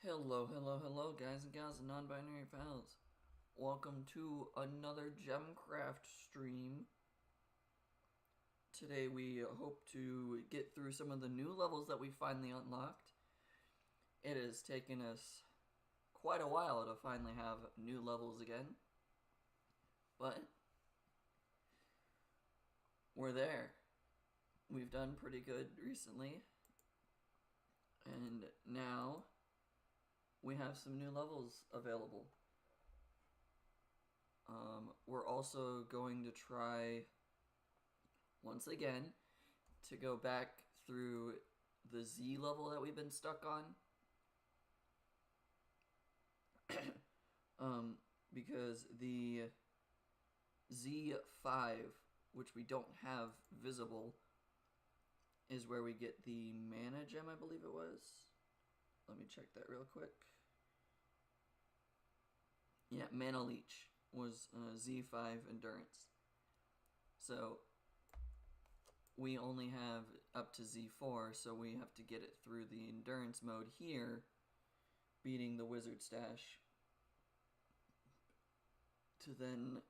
Hello, guys and gals and non-binary pals. Welcome to another Gemcraft stream. Today we hope to get through some of the new levels that we finally unlocked. It has taken us quite a while to finally have new levels again, but we're there. We've done pretty good recently, and now we have some new levels available. We're also going to try, once again, to go back through the Z level that we've been stuck on. Because the Z5, which we don't have visible, is where we get the mana gem, I believe it was. Let me check that real quick. Yeah, Mana Leech was Z5 Endurance. So we only have up to Z4, so we have to get it through the Endurance mode here, beating the Wizard Stash, to then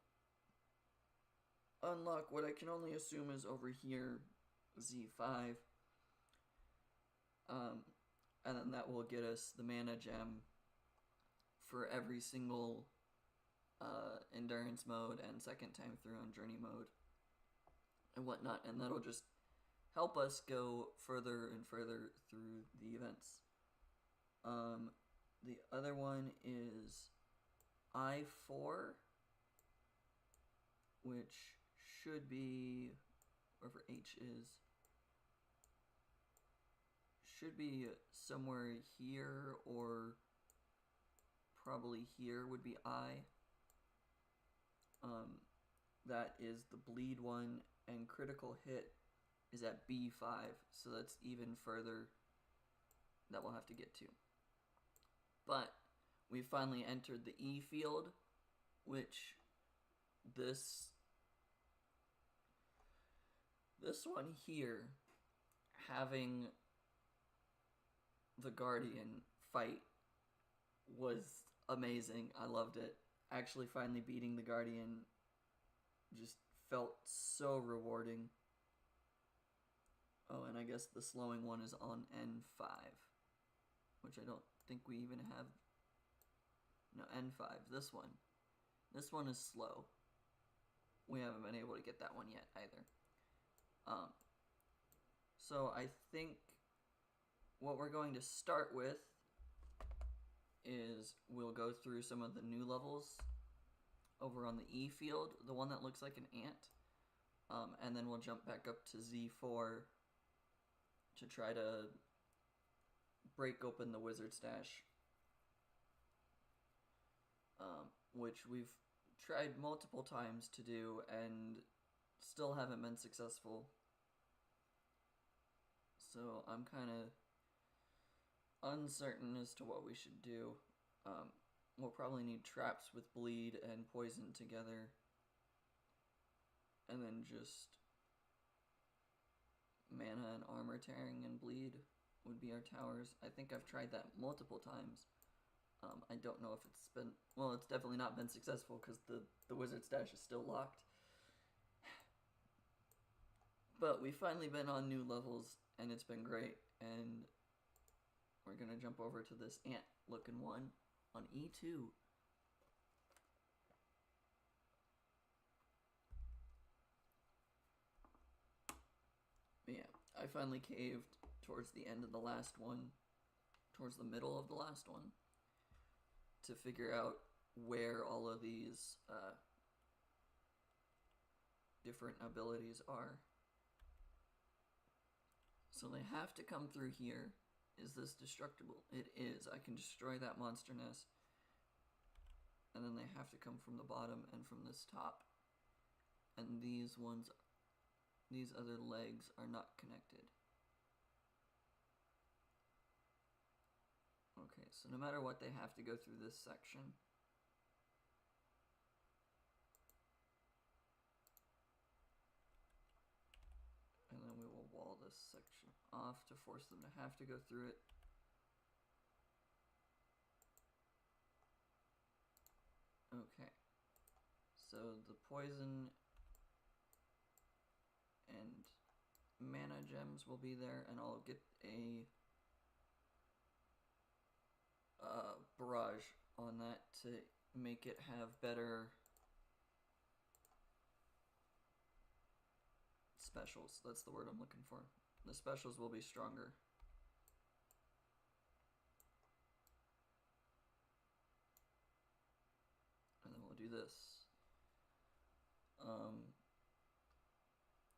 unlock what I can only assume is over here, Z5. And then that will get us the Mana Gem for every single endurance mode and second time through on journey mode and whatnot, and that'll just help us go further and further through the events. The other one is I4, which should be wherever H is. Should be somewhere here, or probably here would be I. That is the bleed one, and critical hit is at B5, so that's even further that we'll have to get to. But we finally entered the E field, which this one here, having the Guardian fight, was amazing. I loved it. Actually finally beating the Guardian just felt so rewarding. Oh, and I guess the slowing one is on N5, which I don't think we even have. No, N5, this one is slow. We haven't been able to get that one yet either. So I think what we're going to start with is we'll go through some of the new levels over on the E field, the one that looks like an ant, and then we'll jump back up to Z4 to try to break open the Wizard Stash, which we've tried multiple times to do and still haven't been successful. So I'm kind of uncertain as to what we should do. We'll probably need traps with bleed and poison together, and then just mana and armor tearing and bleed would be our towers. I think I've tried that multiple times. I don't know if it's been, well, it's definitely not been successful because the Wizard Stash is still locked. But we've finally been on new levels and it's been great, and we're gonna jump over to this ant looking one on E2. But yeah, I finally caved towards the end of the last one, towards the middle of the last one, to figure out where all of these different abilities are. So they have to come through here. Is this destructible? It is. I can destroy that monster nest. And then they have to come from the bottom and from this top. And these ones, these other legs are not connected. Okay, so no matter what, they have to go through this section. And then we will wall this section off to force them to have to go through it. So the poison and mana gems will be there, and I'll get a barrage on that to make it have better specials. That's the word I'm looking for. The specials will be stronger. And then we'll do this.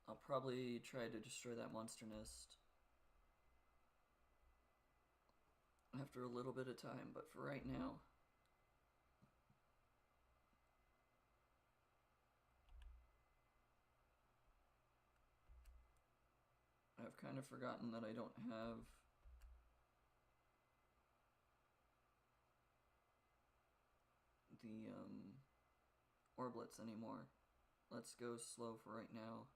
I'll probably try to destroy that monster nest after a little bit of time, but for right now, I've kind of forgotten that I don't have the orblets anymore. Let's go slow for right now.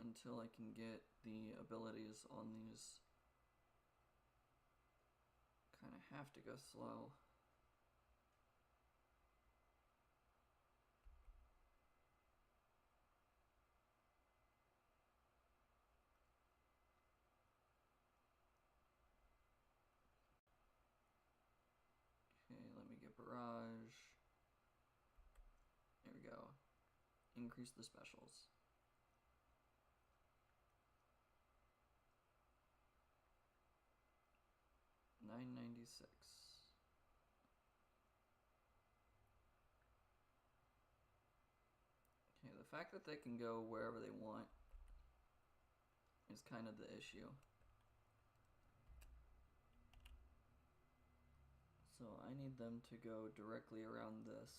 Until I can get the abilities on these. Kind of have to go slow. Okay, let me get barrage. There we go. Increase the specials. $9.96. Okay, the fact that they can go wherever they want is kind of the issue. So I need them to go directly around this.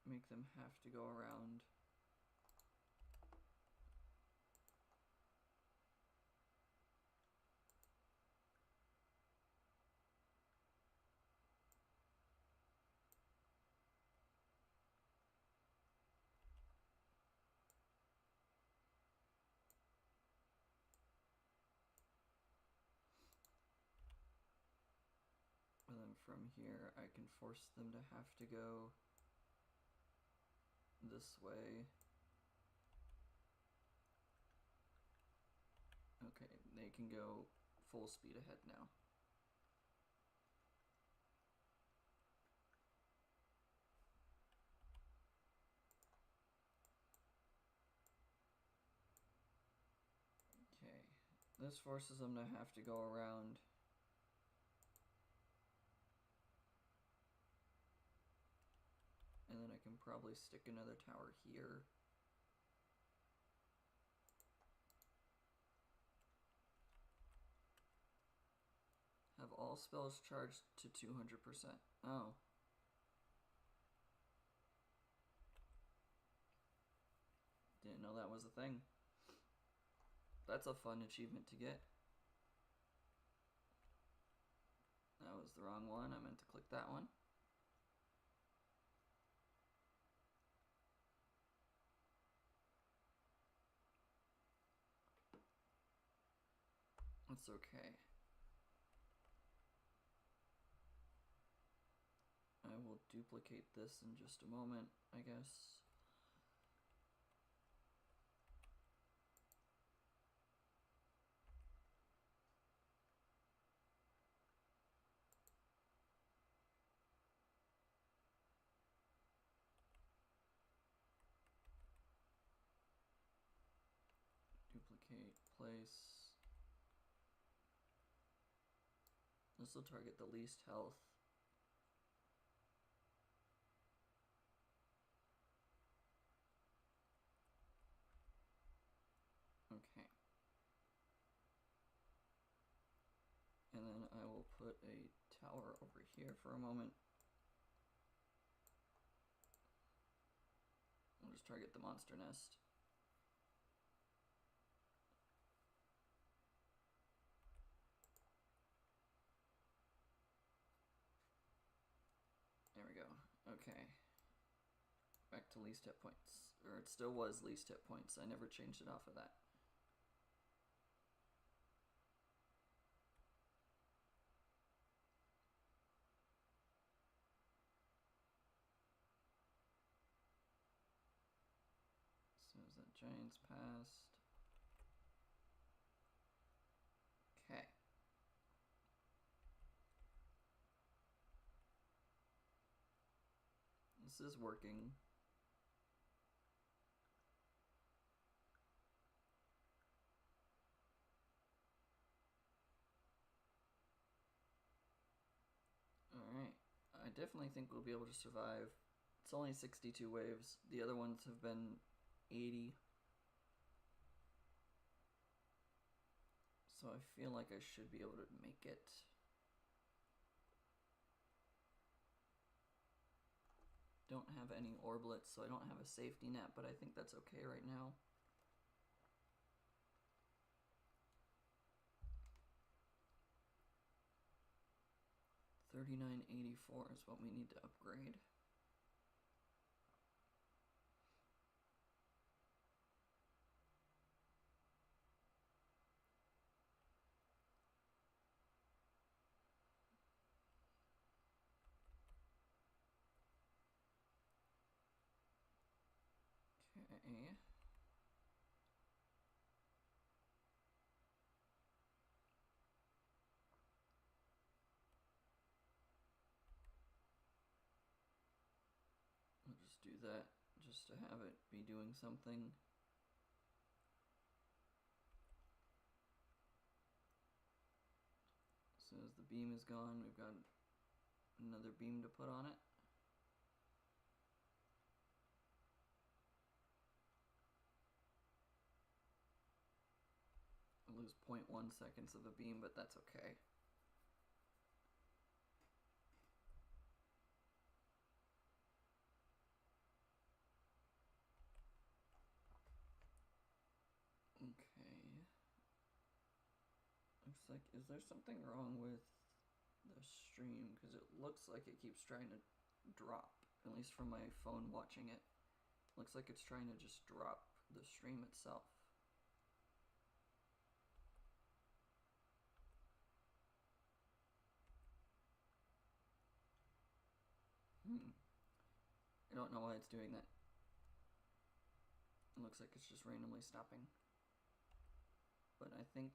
Make them have to go around. And then from here, I can force them to have to go this way. Okay, they can go full speed ahead now. Okay, this forces them to have to go around. And then I can probably stick another tower here. Have all spells charged to 200%. Oh. Didn't know that was a thing. That's a fun achievement to get. That was the wrong one. I meant to click that one. That's okay. I will duplicate this in just a moment, I guess. Duplicate, place. This will target the least health. Okay. And then I will put a tower over here for a moment. I'll just target the monster nest. Okay. Back to least hit points. Or it still was least hit points. I never changed it off of that. As soon as that giant's passed. Okay. This is working. Alright. I definitely think we'll be able to survive. It's only 62 waves. The other ones have been 80. So I feel like I should be able to make it. Don't have any orblets, so I don't have a safety net, but I think that's okay right now. $39.84 is what we need to upgrade. Okay. I'll just do that just to have it be doing something. As soon as the beam is gone, we've got another beam to put on it. I lose 0.1 seconds of a beam, but that's okay. Okay. Looks like, is there something wrong with the stream? Because it looks like it keeps trying to drop, at least from my phone watching it. Looks like it's trying to just drop the stream itself. I don't know why it's doing that. It looks like it's just randomly stopping. But I think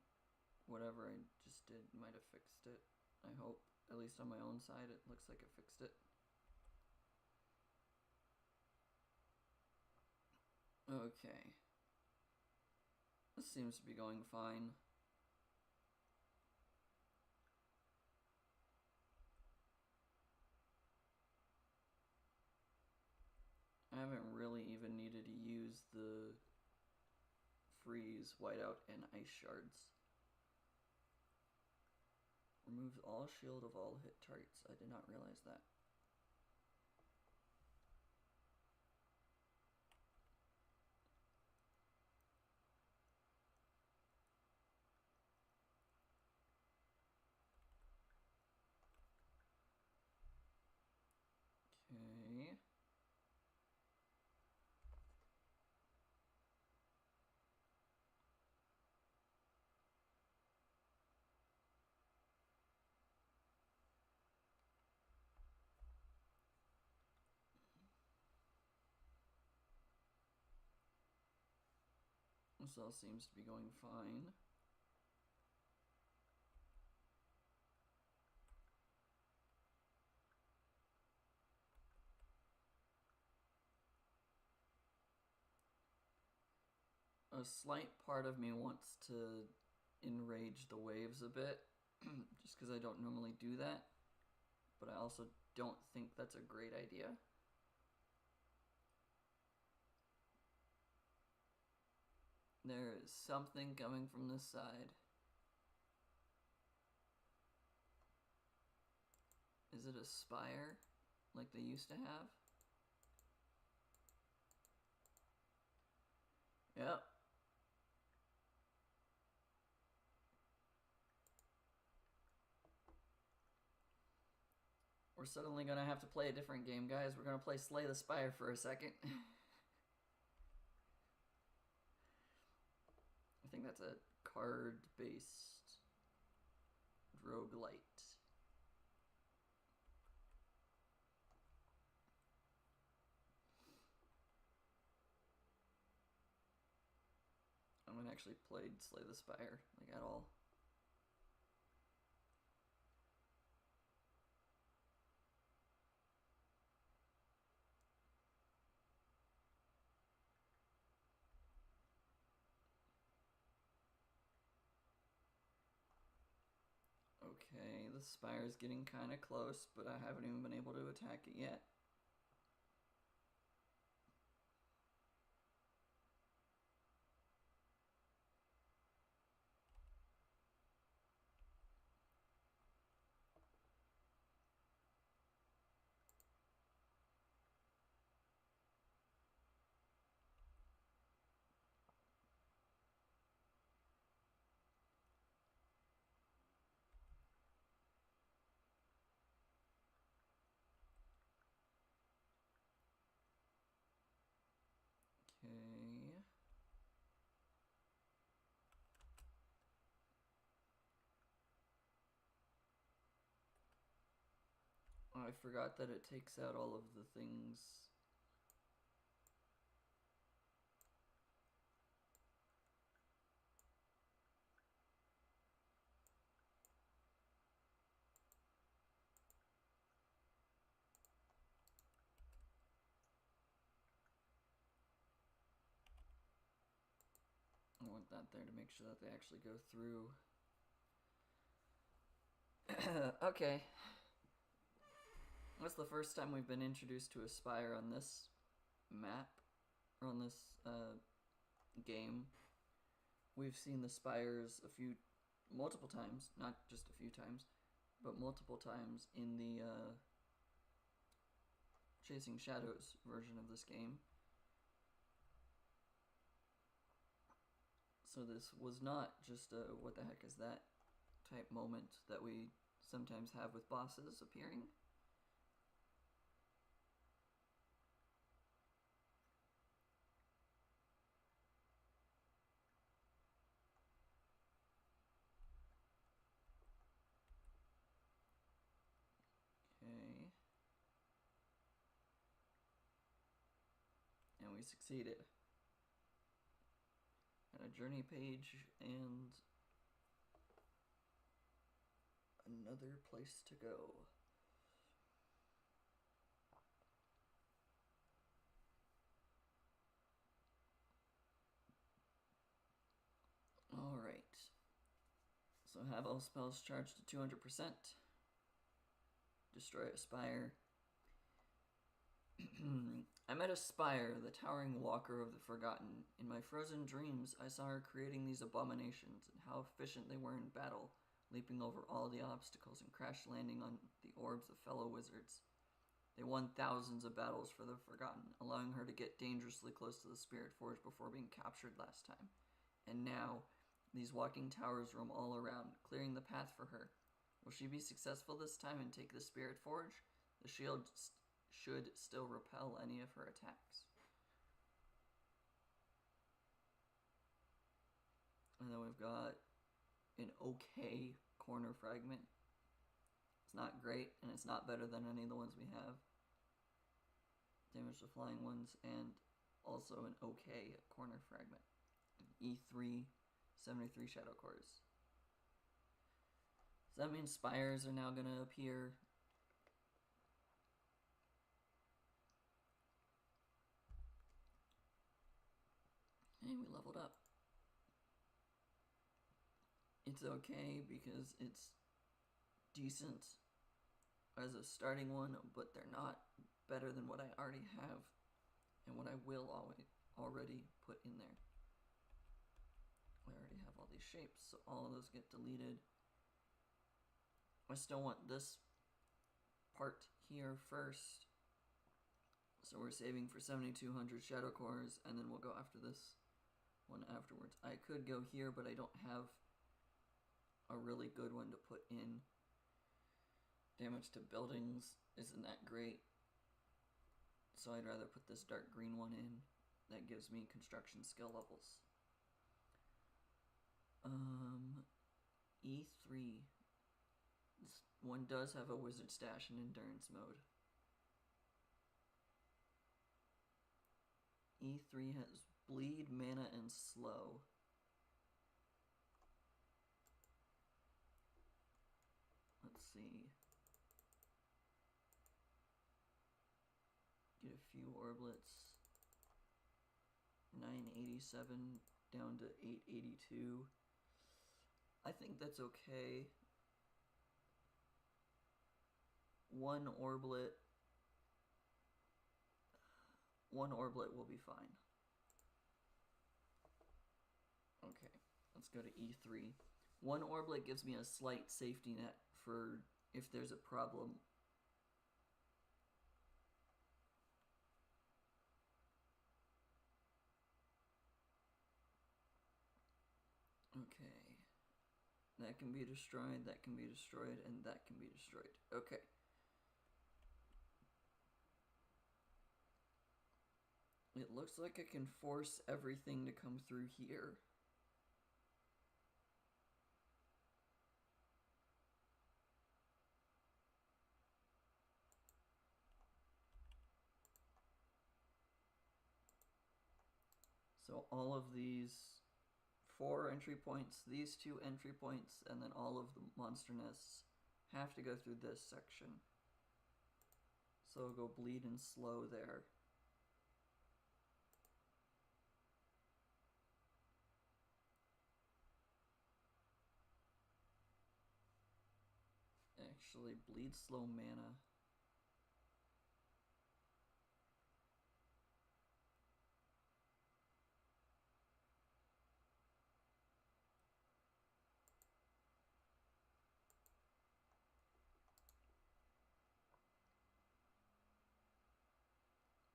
whatever I just did might have fixed it. I hope. At least on my own side, it looks like it fixed it. Okay. This seems to be going fine. I haven't really even needed to use the freeze, whiteout, and ice shards. Removes all shield of all hit targets. I did not realize that. Okay. This all seems to be going fine. A slight part of me wants to enrage the waves a bit, just because I don't normally do that, but I also don't think that's a great idea. There is something coming from this side. Is it a spire, like they used to have? Yep. We're suddenly gonna have to play a different game, guys. We're gonna play Slay the Spire for a second. I think that's a card-based roguelite. I haven't actually played Slay the Spire, like, at all. Okay, the Spire's getting kind of close, but I haven't even been able to attack it yet. Okay. Oh, I forgot that it takes out all of the things. I want that there to make sure that they actually go through. Okay. That's the first time we've been introduced to a spire on this map, or on this game. We've seen the spires multiple times, not just a few times, but multiple times in the Chasing Shadows version of this game. So this was not just a what the heck is that type moment that we sometimes have with bosses appearing. Okay. And we succeeded. Got a journey page and another place to go. Alright. So have all spells charged to 200%. Destroy a spire. I met a spire, the towering walker of the forgotten. In my frozen dreams, I saw her creating these abominations, and how efficient they were in battle, leaping over all the obstacles and crash landing on the orbs of fellow wizards. They won thousands of battles for the forgotten, allowing her to get dangerously close to the spirit forge before being captured last time. And now, these walking towers roam all around, clearing the path for her. Will she be successful this time and take the spirit forge? The shield should still repel any of her attacks. And then we've got an okay corner fragment. It's not great, and it's not better than any of the ones we have. Damage to flying ones, and also an okay corner fragment. E3, 73 shadow cores. So that means spires are now going to appear. And we leveled up. It's okay because it's decent as a starting one, but they're not better than what I already have and what I will already put in there. I already have all these shapes, so all of those get deleted. I still want this part here first. So we're saving for 7,200 shadow cores, and then we'll go after this one afterwards. I could go here, but I don't have a really good one to put in Damage to buildings isn't that great, so I'd rather put this dark green one in. That gives me construction skill levels. E3. This one does have a wizard stash in endurance mode. E3 has bleed, mana, and slow. Let's see. Get a few orblets. 987 down to 882. I think that's okay. One orblet will be fine. Okay, let's go to E3. One orblet gives me a slight safety net for if there's a problem. Okay. That can be destroyed, that can be destroyed, and that can be destroyed. Okay. It looks like I can force everything to come through here. So all of these 4 entry points, these 2 entry points, and then all of the monster nests have to go through this section. So I'll go bleed and slow there. Actually, bleed slow mana.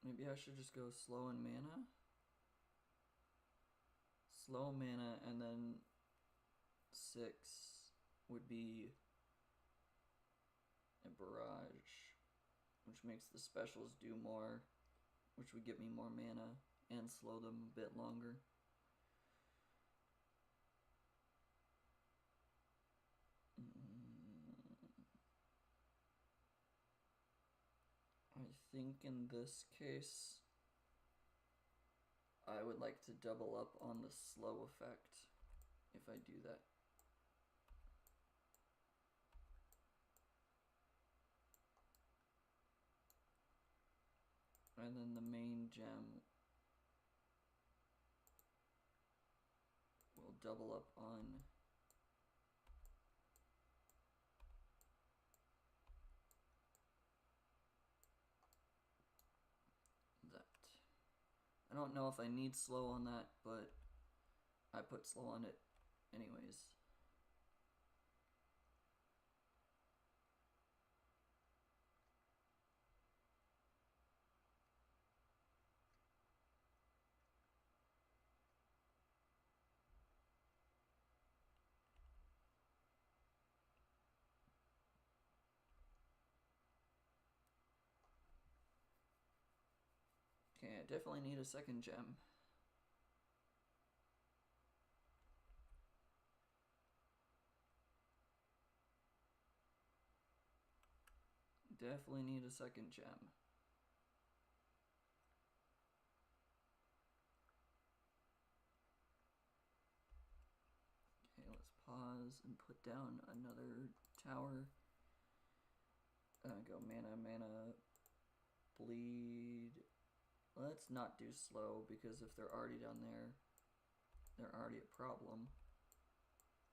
Maybe I should just go slow and mana. Slow mana, and then 6 would be a barrage, which makes the specials do more, which would get me more mana and slow them a bit longer. I think in this case, I would like to double up on the slow effect if I do that. And then the main gem will double up on that. I don't know if I need slow on that, but I put slow on it anyways. Okay, I definitely need a second gem. Definitely need a second gem. Okay, let's pause and put down another tower. Go mana, mana, bleed. Let's not do slow, because if they're already down there, they're already a problem.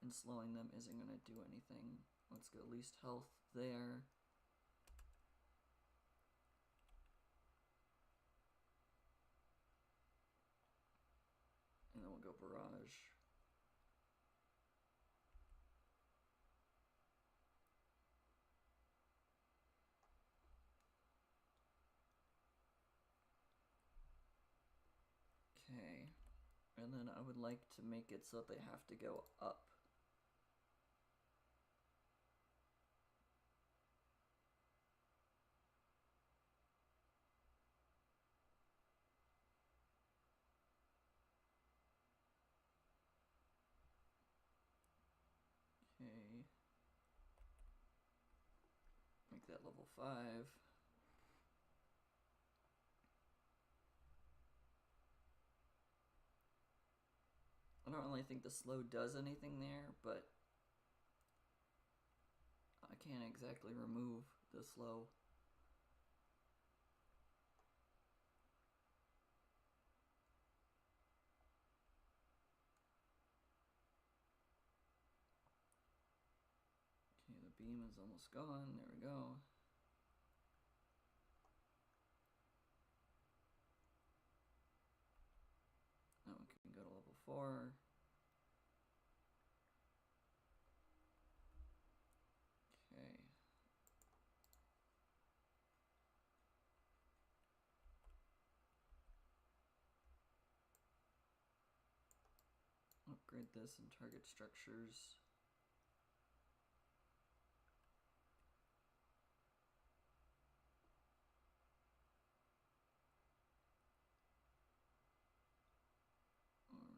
And slowing them isn't going to do anything. Let's go least health there. And then we'll go barrage. Okay, and then I would like to make it so that they have to go up. 5. I don't really think the slow does anything there, but I can't exactly remove the slow. Okay, the beam is almost gone. There we go. Now we can go to level 4. Okay. Upgrade this and target structures.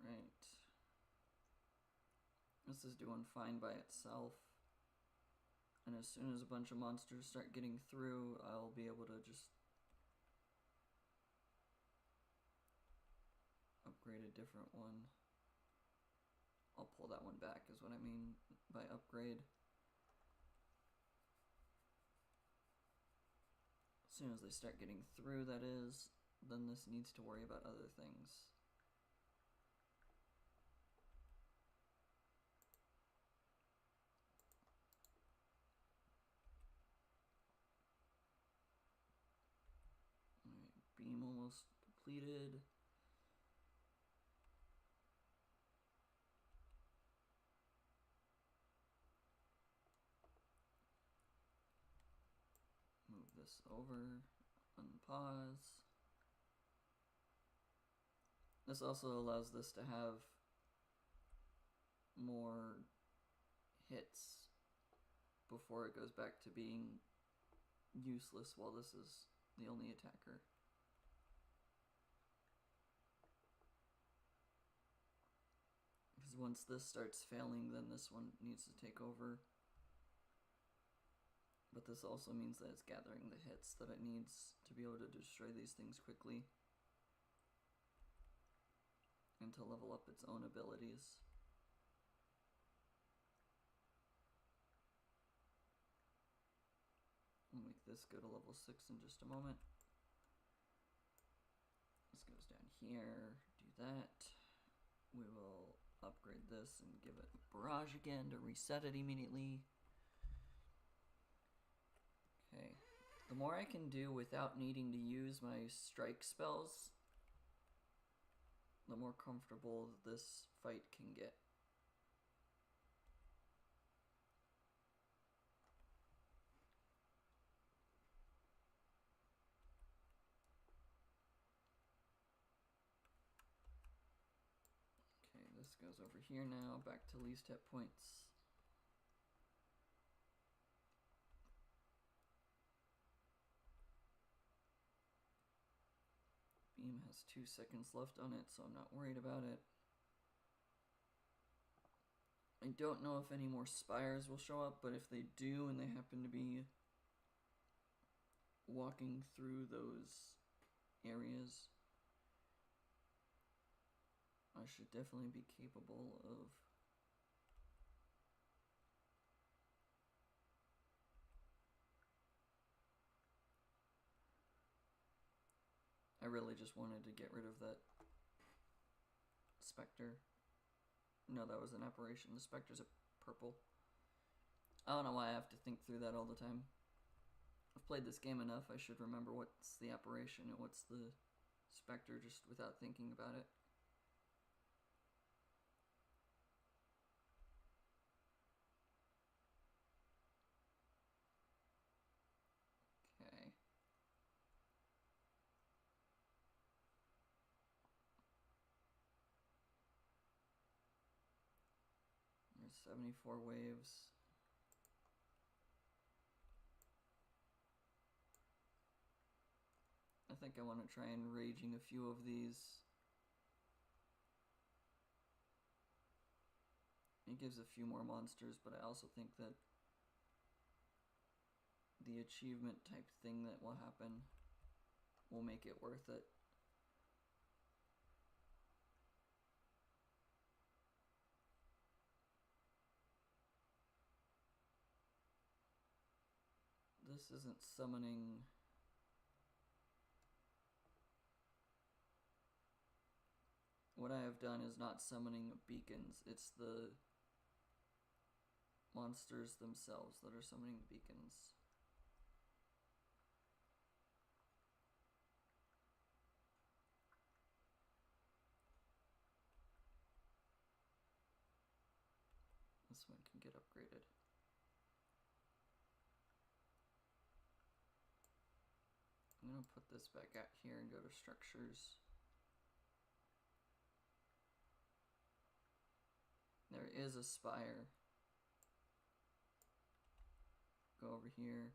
Alright. This is doing fine by itself. And as soon as a bunch of monsters start getting through, I'll be able to just upgrade a different one. I'll pull that one back is what I mean by upgrade. As soon as they start getting through, that is, then this needs to worry about other things. Alright, beam almost depleted. Move this over, unpause. This also allows this to have more hits before it goes back to being useless while this is the only attacker. Because once this starts failing, then this one needs to take over. But this also means that it's gathering the hits that it needs to be able to destroy these things quickly and to level up its own abilities. We'll make this go to level 6 in just a moment. This goes down here, do that. We will upgrade this and give it barrage again to reset it immediately. Okay, the more I can do without needing to use my strike spells, the more comfortable this fight can get. Okay, this goes over here now, back to least hit points. Beam has 2 seconds left on it, so I'm not worried about it. I don't know if any more spires will show up, but if they do and they happen to be walking through those areas, I should definitely be capable of I really just wanted to get rid of that Spectre. No, that was an apparition. The Spectre's a purple. I don't know why I have to think through that all the time. I've played this game enough, I should remember what's the apparition and what's the Spectre just without thinking about it. Okay. There's 74 waves. I think I want to try and raging a few of these. It gives a few more monsters, but I also think that the achievement type thing that will happen will make it worth it. This isn't summoning. What I have done is not summoning beacons, it's the monsters themselves that are summoning beacons. This one can get upgraded. I'm going to put this back out here and go to structures. There is a spire. Go over here.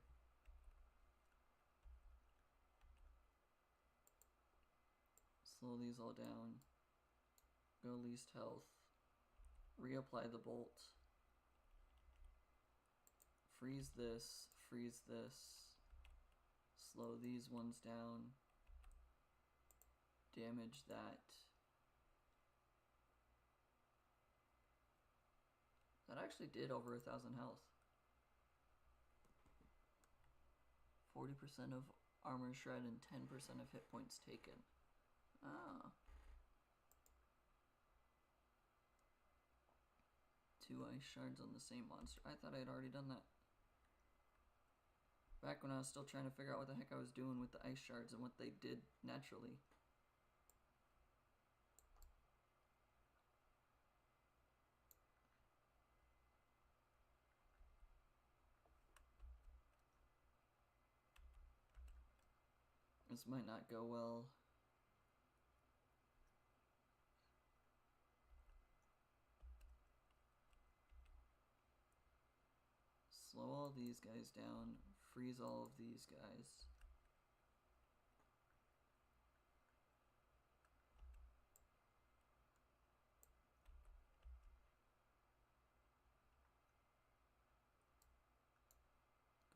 Slow these all down. Go least health. Reapply the bolt. Freeze this. Freeze this. Slow these ones down. Damage that. That actually did over 1,000 health. 40% of armor shred and 10% of hit points taken. Ah. 2 ice shards on the same monster. I thought I had already done that. Back when I was still trying to figure out what the heck I was doing with the ice shards and what they did naturally. This might not go well. Slow all these guys down. Freeze all of these guys.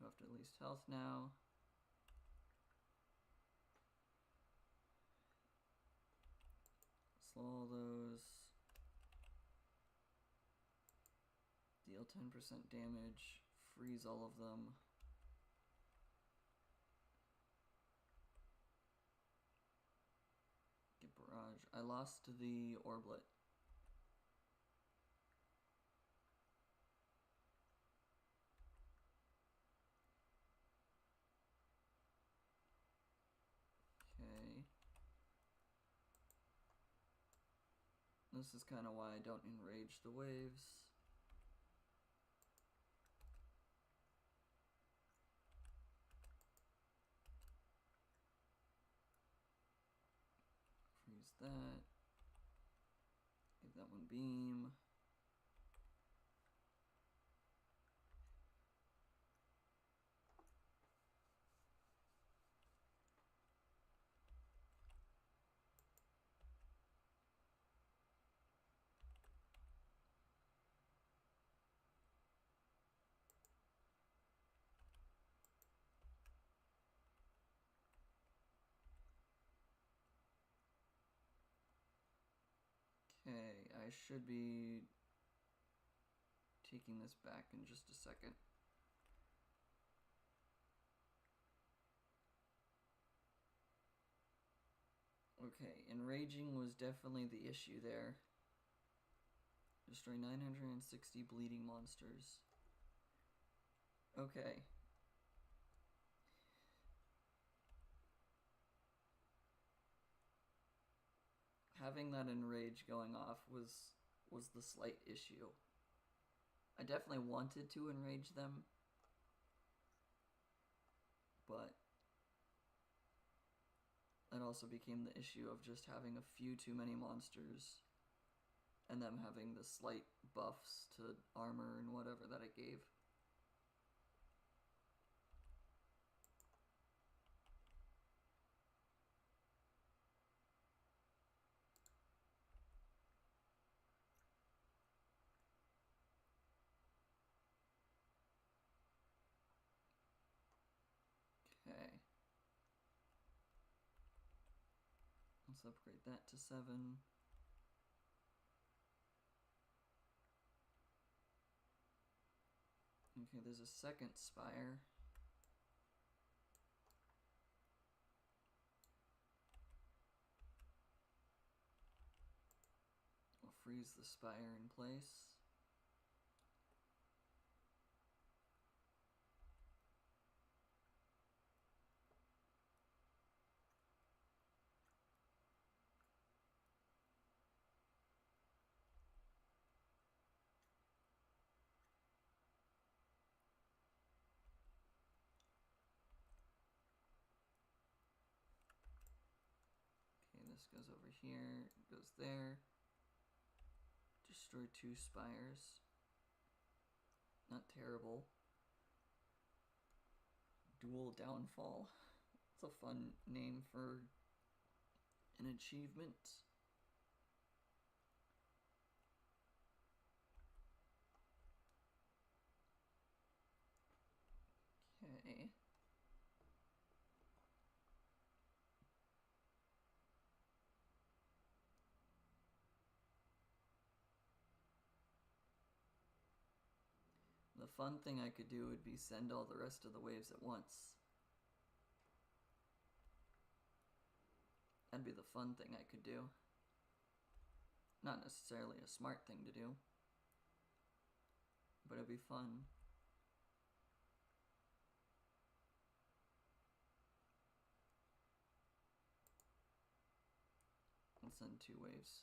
Go after least health now. Slow all those. Deal 10% damage. Freeze all of them. Get barrage. I lost the orblet. Okay. This is kind of why I don't enrage the waves. Freeze that. Give that one beam. Okay, I should be taking this back in just a second. Okay, enraging was definitely the issue there. Destroy 960 bleeding monsters. Okay. Having that enrage going off was the slight issue. I definitely wanted to enrage them, but it also became the issue of just having a few too many monsters and them having the slight buffs to armor and whatever that it gave. Let's upgrade that to 7. Okay, there's a second spire. We'll freeze the spire in place. Okay, this goes over here, goes there. Destroy 2 spires. Not terrible. Dual Downfall. It's a fun name for an achievement. Okay. The fun thing I could do would be send all the rest of the waves at once. That'd be the fun thing I could do. Not necessarily a smart thing to do, but it'd be fun. Let's send 2 waves.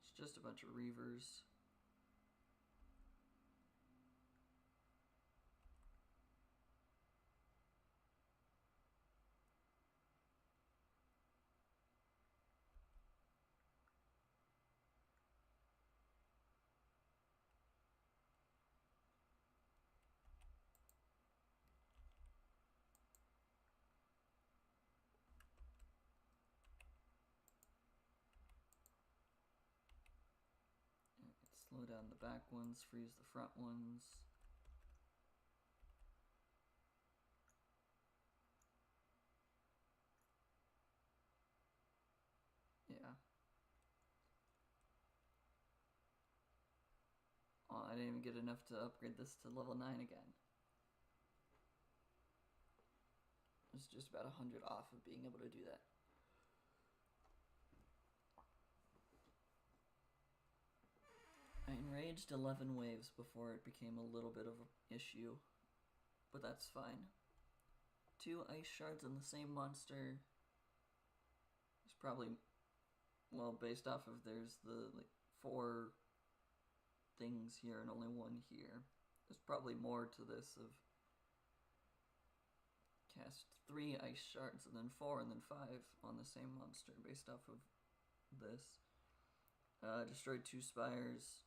It's just a bunch of reavers. Slow down the back ones, freeze the front ones. Yeah. Oh, I didn't even get enough to upgrade this to level 9 again. I was just about 100 off of being able to do that. I enraged 11 waves before it became a little bit of an issue, but that's fine. 2 ice shards on the same monster is probably, well, based off of there's the 4 things here and only 1 here. There's probably more to this of cast 3 ice shards and then 4 and then 5 on the same monster based off of this. Destroyed 2 spires.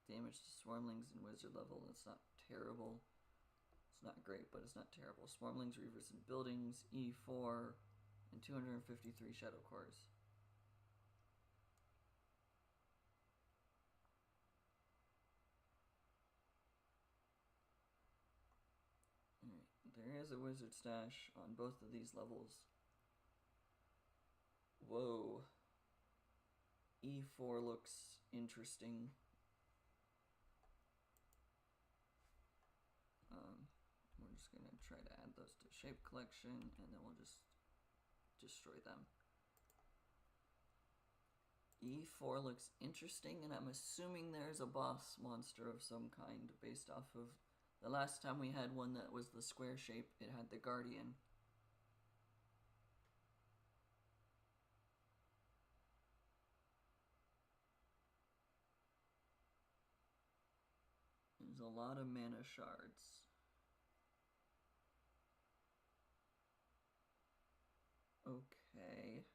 Damage to swarmlings and wizard level. That's not terrible. It's not great, but it's not terrible. Swarmlings, reavers, and buildings. E4 and 253 shadow cores. Alright, there is a wizard stash on both of these levels. Whoa. E4 looks interesting. We're just going to try to add those to shape collection, and then we'll just destroy them. E4 looks interesting, and I'm assuming there's a boss monster of some kind based off of the last time we had one that was the square shape. It had the Guardian. There's a lot of mana shards. Okay.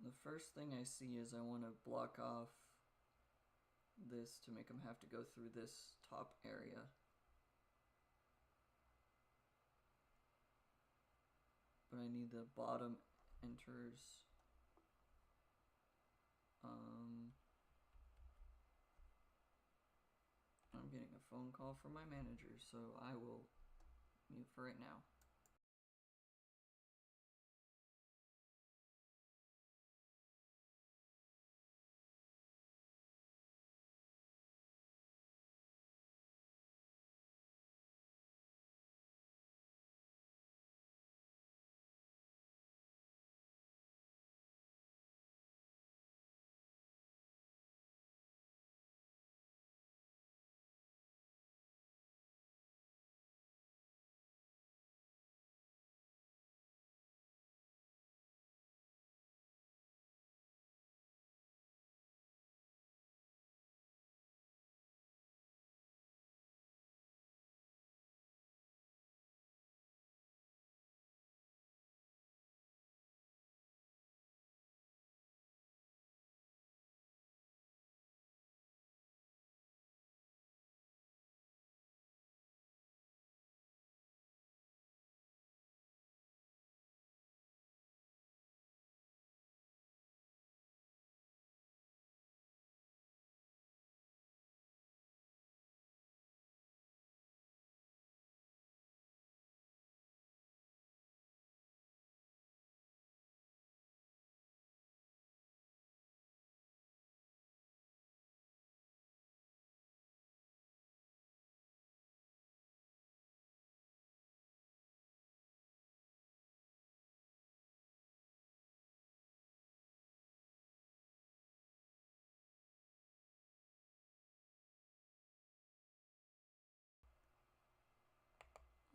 The first thing I see is I want to block off this to make them have to go through this top area. But I need the bottom enters. I'm getting a phone call from my manager, so I will mute for right now.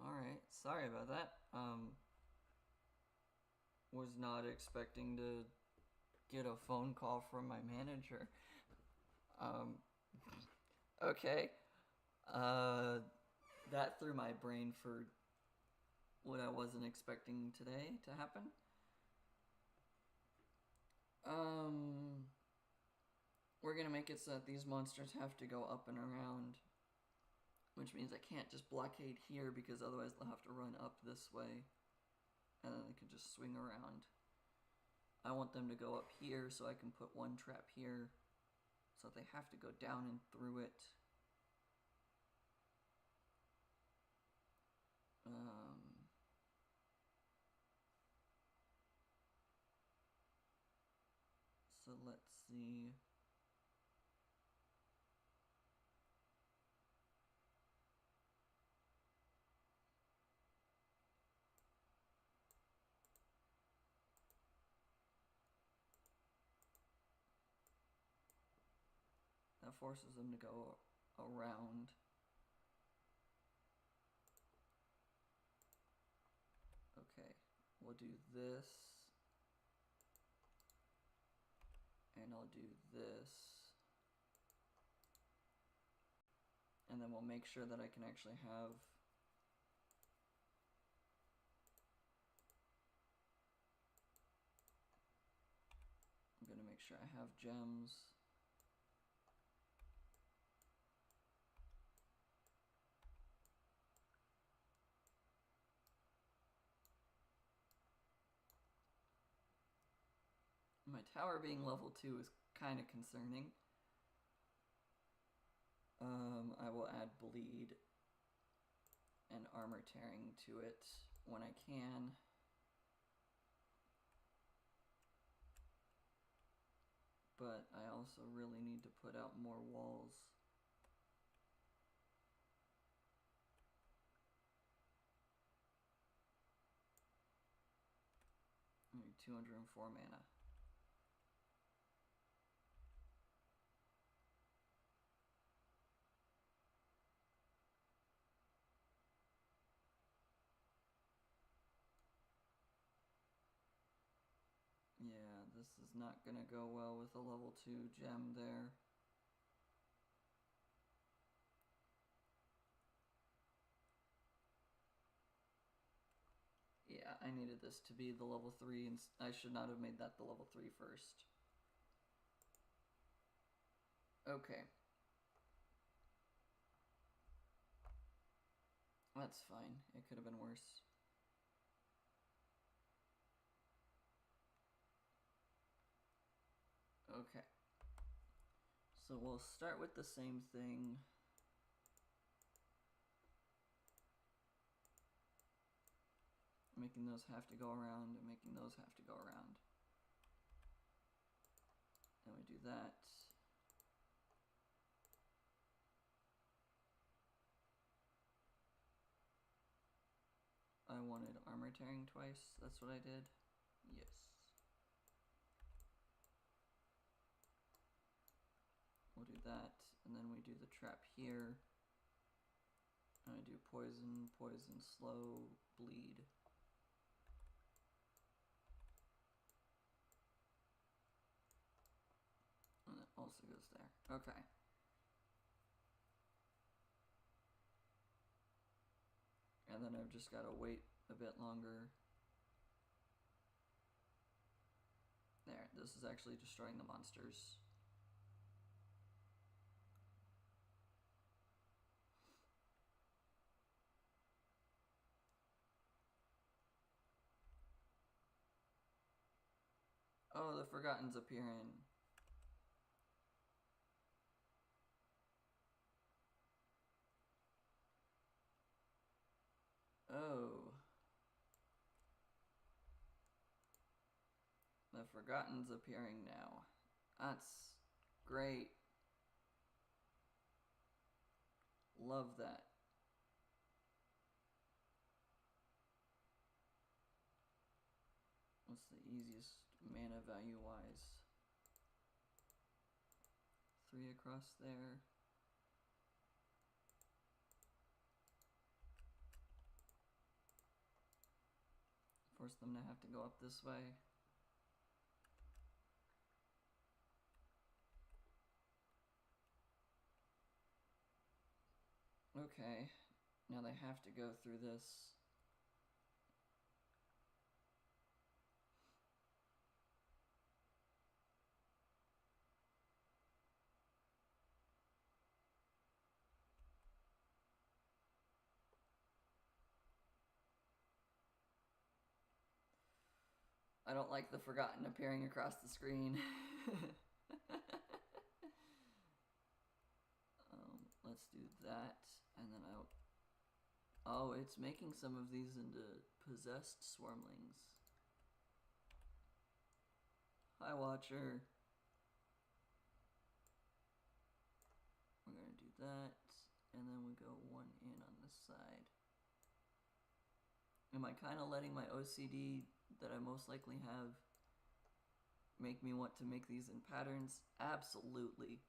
Alright, sorry about that. Was not expecting to get a phone call from my manager. Okay. That threw my brain for what I wasn't expecting today to happen. We're gonna make it so that these monsters have to go up and around, which means I can't just blockade here because otherwise they'll have to run up this way and then they can just swing around. I want them to go up here so I can put one trap here so they have to go down and through it. So let's see. That forces them to go around. Okay, we'll do this. And I'll do this. And then we'll make sure that I can actually have I'm gonna make sure I have gems. My tower being level 2 is kind of concerning. I will add bleed and armor tearing to it when I can. But I also really need to put out more walls. I need 204 mana. Yeah, this is not gonna go well with a level 2 gem there. Yeah, I needed this to be the level 3, and I should not have made that the level 3 first. Okay. That's fine. It could have been worse. So we'll start with the same thing. Making those have to go around and making those have to go around. And we do that. I wanted armor tearing twice. That's what I did. Yes. We'll do that, and then we do the trap here. And I do poison, poison, slow, bleed. And it also goes there. Okay. And then I've just got to wait a bit longer. There, this is actually destroying the monsters. Oh, the Forgotten's appearing. Oh. The Forgotten's appearing now. That's great. Love that. What's the easiest mana value wise? 3 across there. Force them to have to go up this way. Okay, now they have to go through this. I don't like the Forgotten appearing across the screen. Let's do that, and then I'll... Oh, it's making some of these into possessed swarmlings. Hi, Watcher. We're gonna do that, and then we go 1 in on this side. Am I kind of letting my OCD that I most likely have make me want to make these in patterns? Absolutely.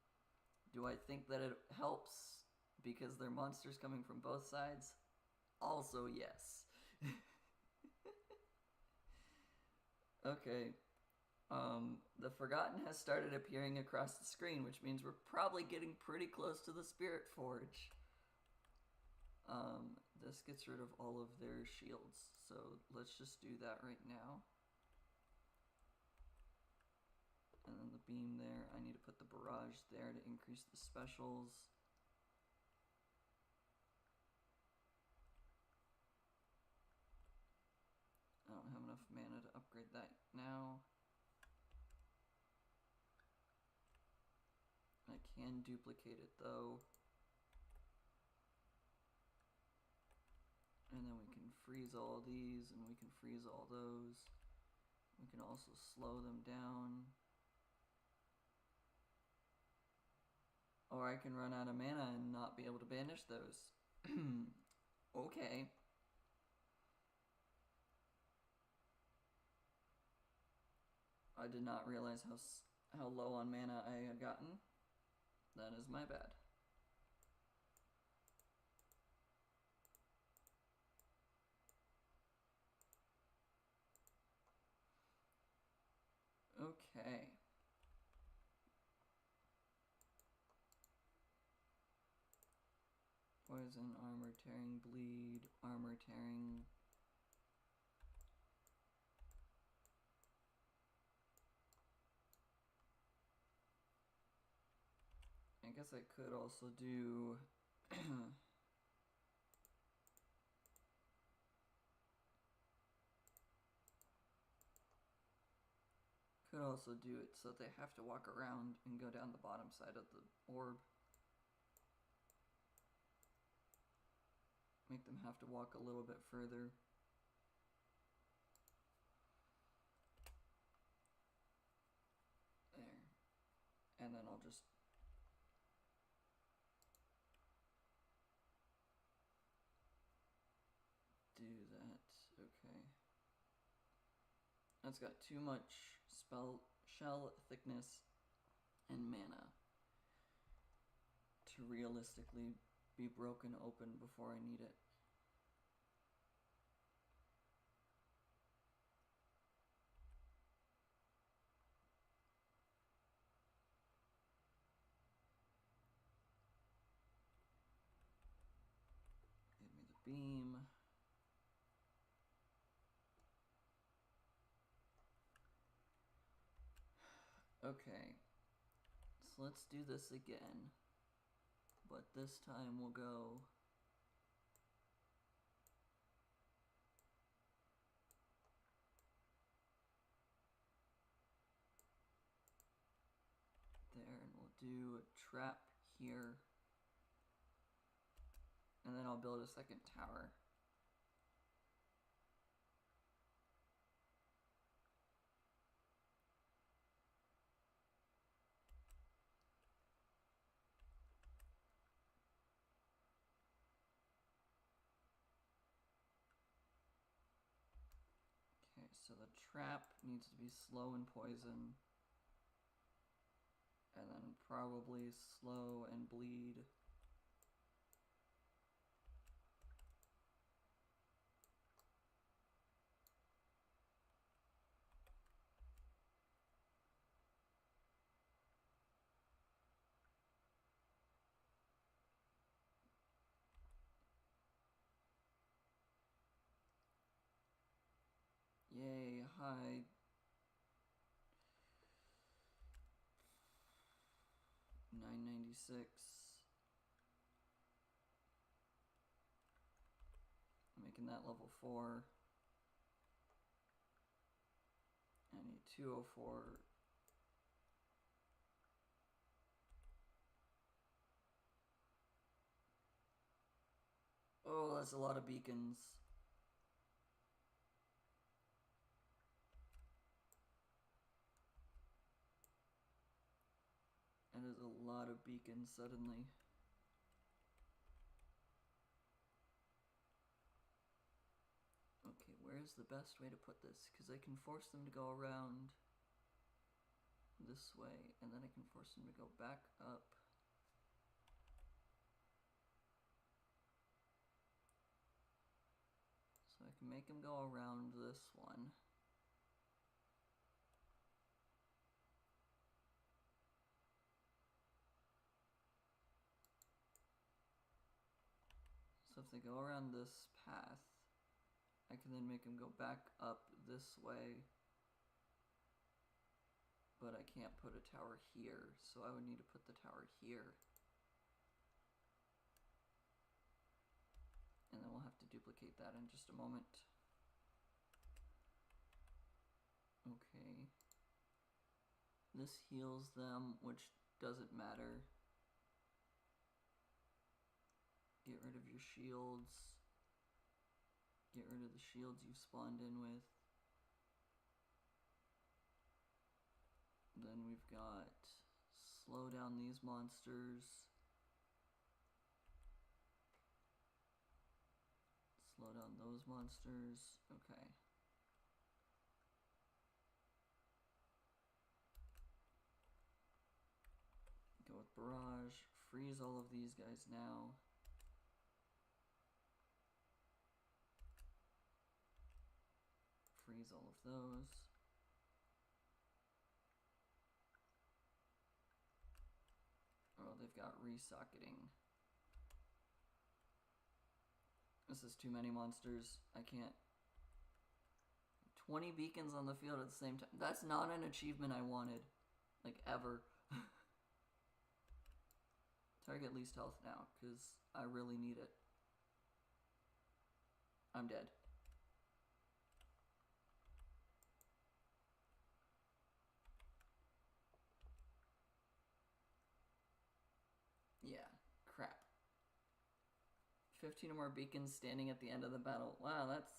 Do I think that it helps because they're monsters coming from both sides? Also, yes. Okay. The Forgotten has started appearing across the screen, which means we're probably getting pretty close to the Spirit Forge. This gets rid of all of their shields, so let's just do that right now. And then the beam there, I need to put the barrage there to increase the specials. I don't have enough mana to upgrade that now. I can duplicate it though. And then we can freeze all these, and we can freeze all those. We can also slow them down. Or I can run out of mana and not be able to banish those. Okay. I did not realize how low on mana I had gotten. That is my bad. Okay. Poison, armor tearing, bleed, armor tearing. I guess I could also do Could also do it so they have to walk around and go down the bottom side of the orb. Make them have to walk a little bit further. There. And then I'll just do that. Okay. That's got too much shell thickness and mana to realistically be broken open before I need it. Give me the beam. Okay, so let's do this again, but this time we'll go there, and we'll do a trap here, and then I'll build a second tower. Okay, so the trap needs to be slow and poison, and then probably slow and bleed. Yay, hide. $9.96. Making that level 4. I need 204. Oh, that's a lot of beacons. That is a lot of beacons suddenly. Okay, where's the best way to put this? Because I can force them to go around this way, and then I can force them to go back up. So I can make them go around this one. So if they go around this path, I can then make them go back up this way, but I can't put a tower here, so I would need to put the tower here. And then we'll have to duplicate that in just a moment. Okay. This heals them, which doesn't matter. Get rid of your shields. Get rid of the shields you've spawned in with. Then we've got slow down these monsters. Slow down those monsters. Okay. Go with barrage. Freeze all of these guys now. Freeze all of those. Oh, they've got resocketing. This is too many monsters. I can't. 20 beacons on the field at the same time. That's not an achievement I wanted. Like, ever. Target least health now, because I really need it. I'm dead. 15 or more beacons standing at the end of the battle. Wow, that's...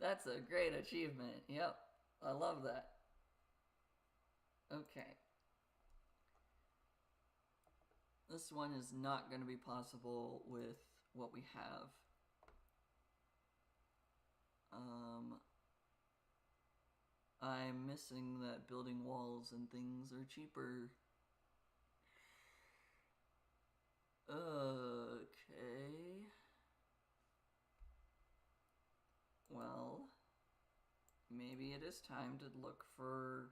That's a great achievement. Yep, I love that. Okay. This one is not going to be possible with what we have. I'm missing that building walls and things are cheaper. Okay. Well, maybe it is time to look for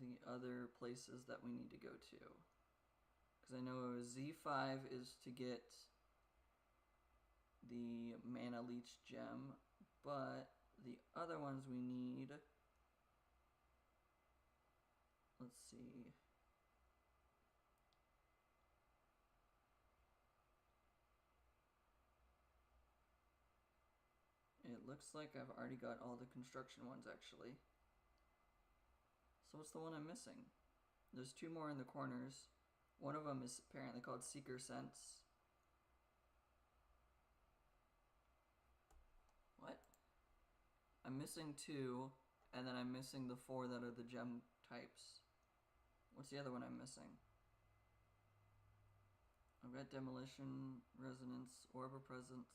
the other places that we need to go to. Because I know Z5 is to get the Mana Leech gem, but the other ones we need... Let's see. It looks like I've already got all the construction ones, actually. So what's the one I'm missing? There's two more in the corners. One of them is apparently called Seeker Sense. What? I'm missing two, and then I'm missing the four that are the gem types. What's the other one I'm missing? I've got Demolition, Resonance, Orb of Presence,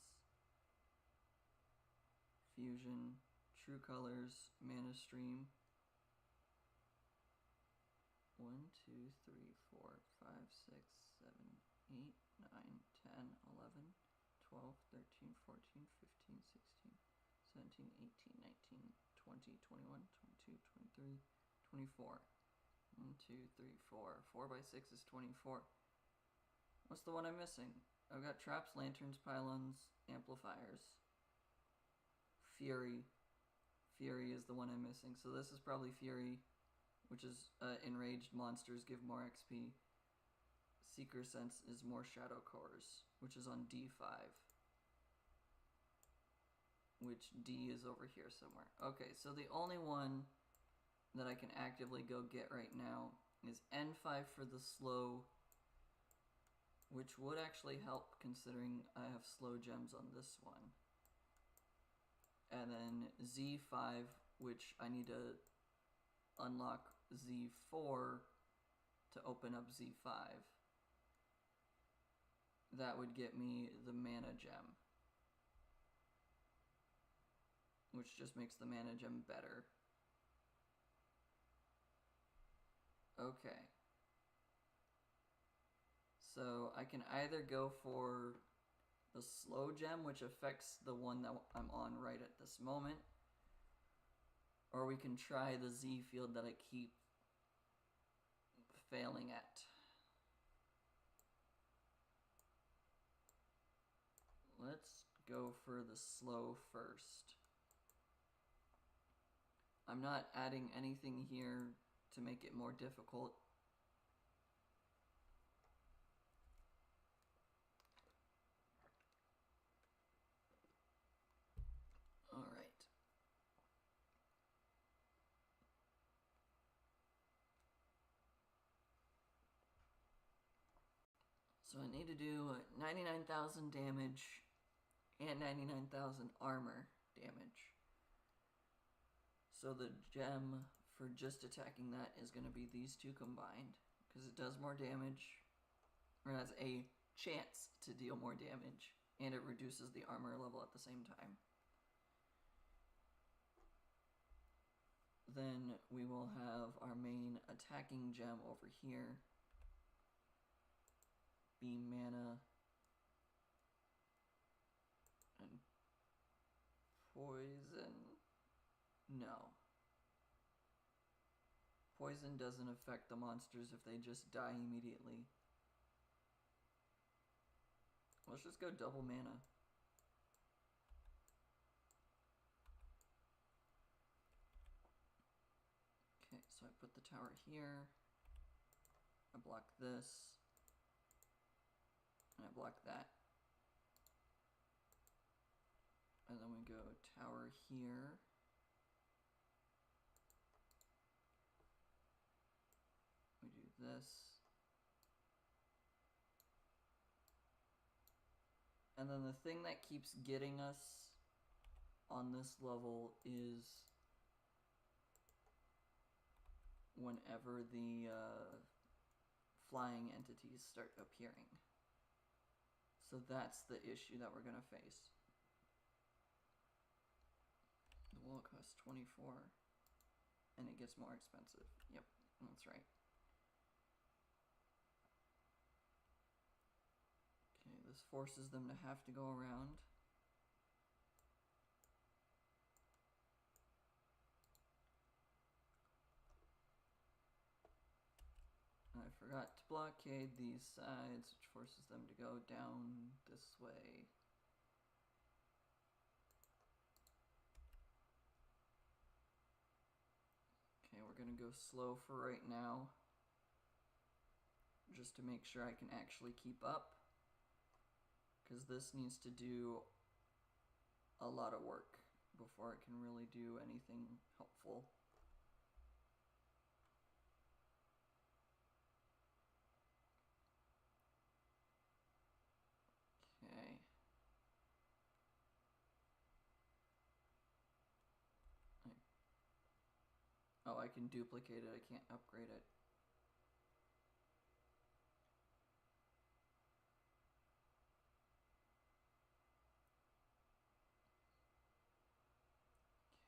Fusion, True Colors, Mana Stream. 1, 2, 3, 4, 5, 6, 7, 8, 9, 10, 11, 12, 13, 14, 15, 16, 17, 18, 19, 20, 21, 22, 23, 24. 1, 2, 3, 4. 4 by 6 is 24. What's the one I'm missing? I've got Traps, Lanterns, Pylons, Amplifiers. Fury. Fury is the one I'm missing. So this is probably Fury, which is enraged monsters give more XP. Seeker Sense is more Shadow Cores, which is on D5. Which D is over here somewhere. Okay, so the only one that I can actively go get right now is N5 for the slow, which would actually help considering I have slow gems on this one. And then Z5, which I need to unlock Z4 to open up Z5. That would get me the Mana Gem, which just makes the Mana Gem better. Okay. So I can either go for the slow gem, which affects the one that I'm on right at this moment, or we can try the Z field that I keep failing at. Let's go for the slow first. I'm not adding anything here to make it more difficult. All right. So I need to do 99,000 damage and 99,000 armor damage. So the gem for just attacking that is going to be these two combined, because it does more damage, or has a chance to deal more damage, and it reduces the armor level at the same time. Then we will have our main attacking gem over here be mana and poison. No. Poison doesn't affect the monsters if they just die immediately. Let's just go double mana. Okay, so I put the tower here. I block this. And I block that. And then we go tower here. We do this. And then the thing that keeps getting us on this level is whenever the flying entities start appearing. So that's the issue that we're going to face. The wall costs 24, and it gets more expensive. Yep, that's right. Okay, this forces them to have to go around. I forgot to blockade these sides, which forces them to go down this way. Okay, we're gonna go slow for right now, just to make sure I can actually keep up, because this needs to do a lot of work before it can really do anything helpful. Okay. Oh, I can duplicate it, I can't upgrade it.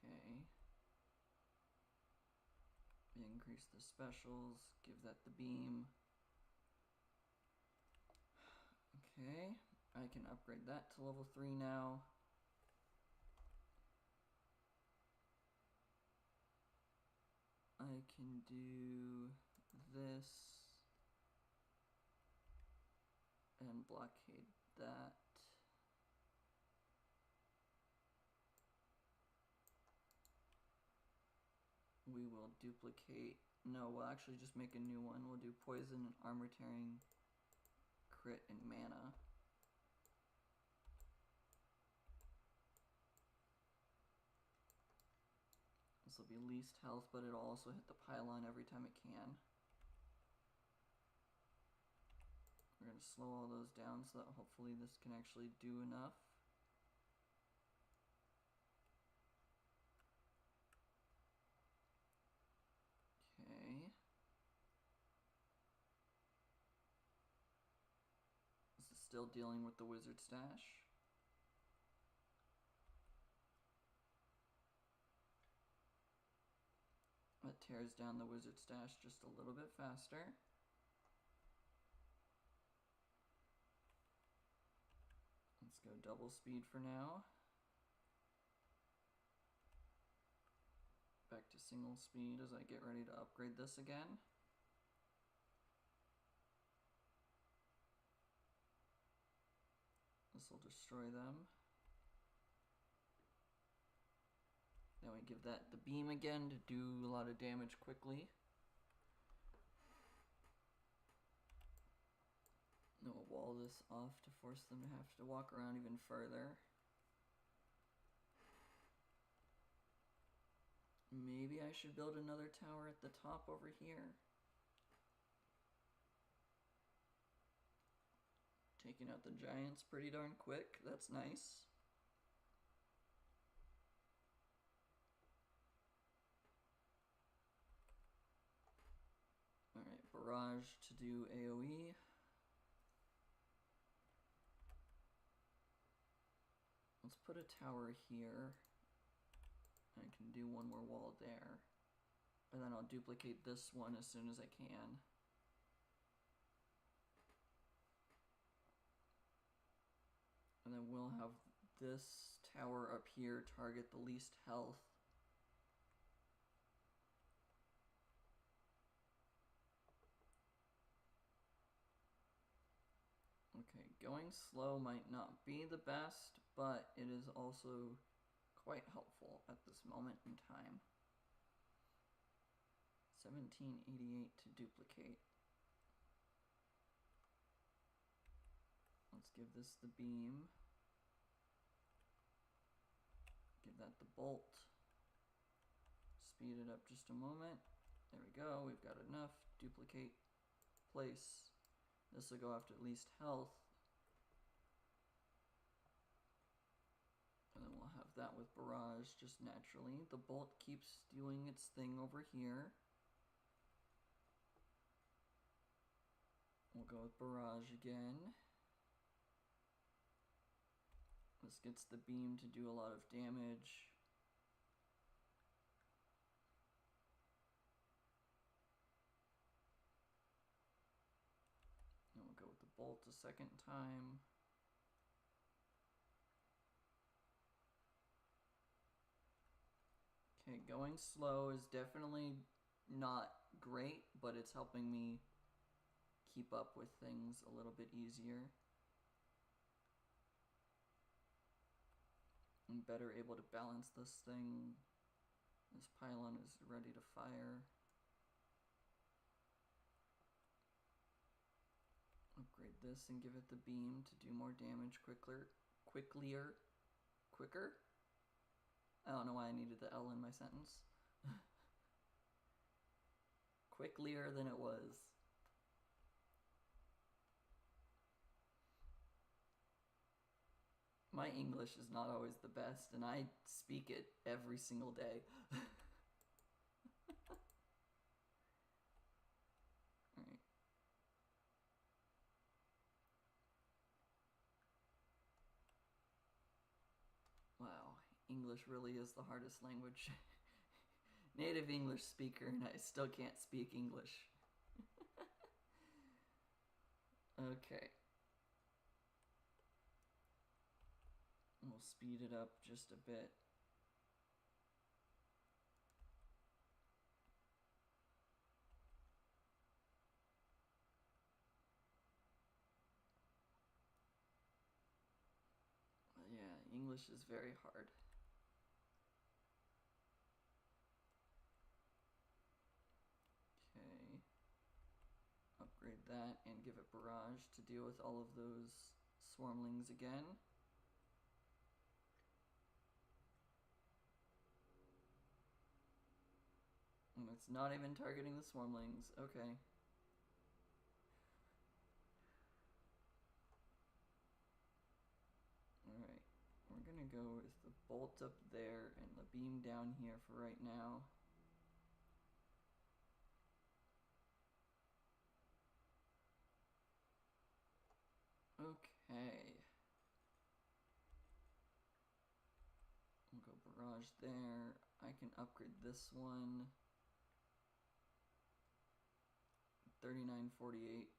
Okay. Increase the specials, give that the beam. Okay, I can upgrade that to level 3 now. I can do this and blockade that. We will duplicate, no, we'll actually just make a new one. We'll do poison, armor tearing, crit, and mana. This will be least health, but it'll also hit the pylon every time it can. We're going to slow all those down so that hopefully this can actually do enough. Okay. This is still dealing with the wizard stash. That tears down the wizard stash just a little bit faster. Let's go double speed for now. Back to single speed as I get ready to upgrade this again. This will destroy them. Then we give that the beam again to do a lot of damage quickly. Then we'll wall this off to force them to have to walk around even further. Maybe I should build another tower at the top over here. Taking out the giants pretty darn quick, that's nice. Alright, barrage to do AoE. Let's put a tower here. I can do one more wall there. And then I'll duplicate this one as soon as I can. And then we'll have this tower up here target the least health. Okay, going slow might not be the best, but it is also quite helpful at this moment in time. 1788 to duplicate. Let's give this the beam. Give that the bolt. Speed it up just a moment. There we go, we've got enough. Duplicate, place. This will go after least health. that with barrage just naturally. The bolt keeps doing its thing over here. We'll go with barrage again. This gets the beam to do a lot of damage. And we'll go with the bolt a second time. Okay, going slow is definitely not great, but it's helping me keep up with things a little bit easier. I'm better able to balance this thing. This pylon is ready to fire. Upgrade this and give it the beam to do more damage quicker. I don't know why I needed the L in my sentence. Quicklier than it was. My English is not always the best, and I speak it every single day. Alright. Wow, English really is the hardest language. Native English speaker, and I still can't speak English. Okay. We'll speed it up just a bit. Yeah, English is very hard. Okay. Upgrade that and give it barrage to deal with all of those swarmlings again. And it's not even targeting the swarmlings. Okay. Alright. We're gonna go with the bolt up there and the beam down here for right now. Okay. We'll go barrage there. I can upgrade this one. 3948.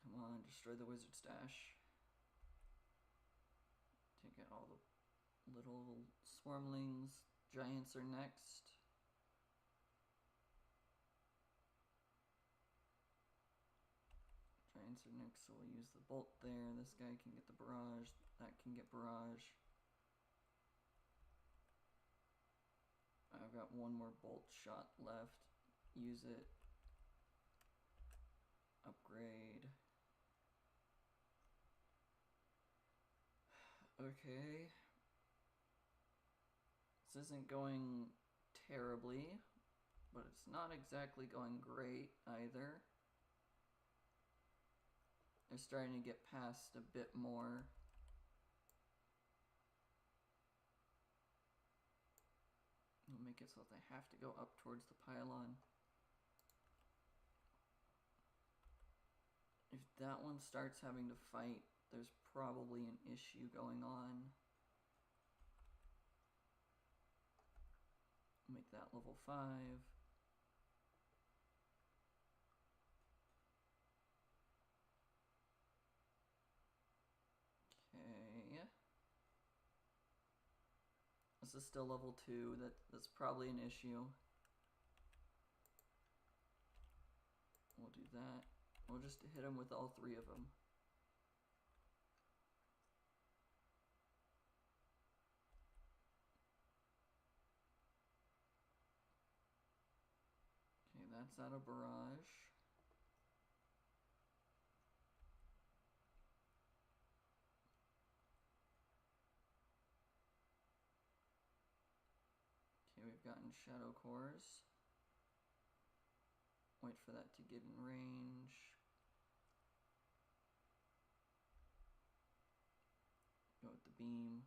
Come on, destroy the wizard stash. Take out all the little swarmlings. Giants are next. Giants are next, so we'll use the bolt there. This guy can get the barrage. That can get barrage. I've got one more bolt shot left. Use it. Upgrade. Okay. This isn't going terribly, but it's not exactly going great either. They're starting to get past a bit more. We'll make it so that they have to go up towards the pylon. If that one starts having to fight, there's probably an issue going on. Make that level 5. Okay. This is still level 2. That's probably an issue. We'll do that. We'll just hit him with all 3 of them. Okay, that's out of barrage. I've gotten shadow cores. Wait for that to get in range. Go with the beam.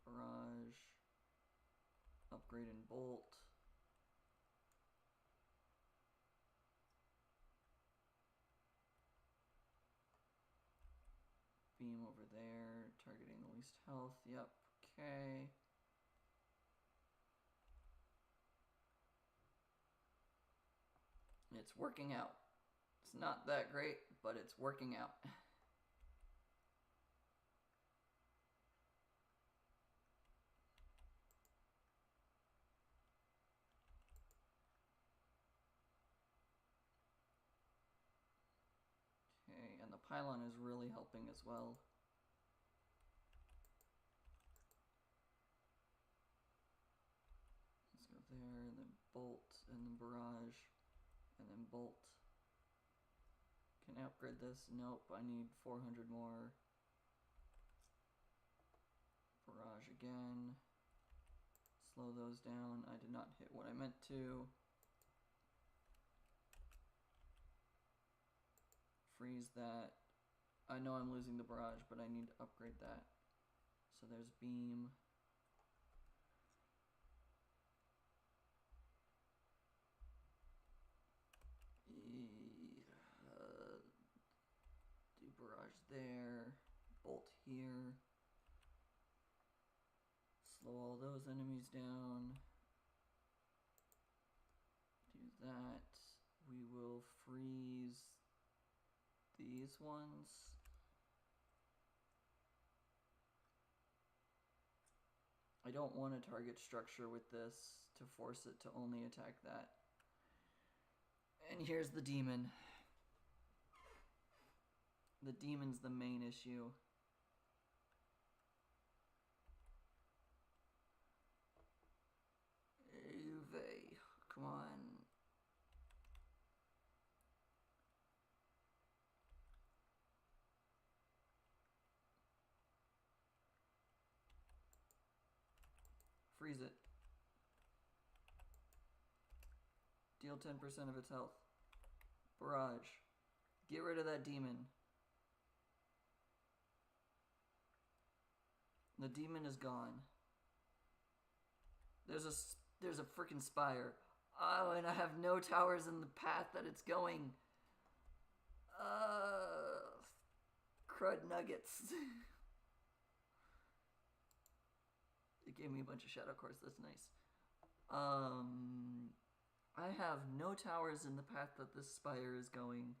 Barrage. Upgrade and bolt. Beam over there, targeting the least health. Yep, okay. It's working out. It's not that great, but it's working out. Okay, and the pylon is really helping as well. Let's go there, and then bolt, and then barrage, and then bolt. Can I upgrade this? Nope, I need 400 more. Barrage again. Slow those down. I did not hit what I meant to. Freeze that. I know I'm losing the barrage, but I need to upgrade that. So there's beam. Do barrage there. Bolt here. Slow all those enemies down. Do that. We will freeze these ones. I don't want to target structure with this to force it to only attack that. And here's the demon. The demon's the main issue. Uve, come on. Freeze it. Deal 10% of its health. Barrage. Get rid of that demon. The demon is gone. There's a freaking spire. Oh, and I have no towers in the path that it's going. Crud nuggets. It gave me a bunch of shadow cores. That's nice. I have no towers in the path that this spire is going.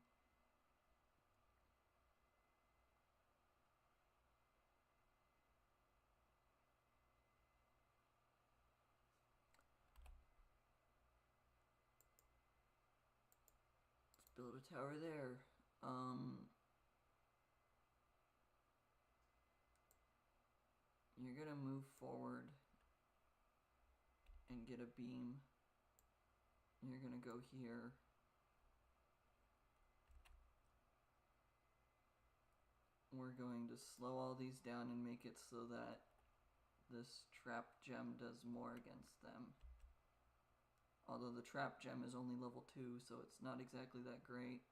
Let's build a tower there. You're gonna move forward and get a beam. You're gonna go here. We're going to slow all these down and make it so that this trap gem does more against them. Although the trap gem is only level 2, so it's not exactly that great.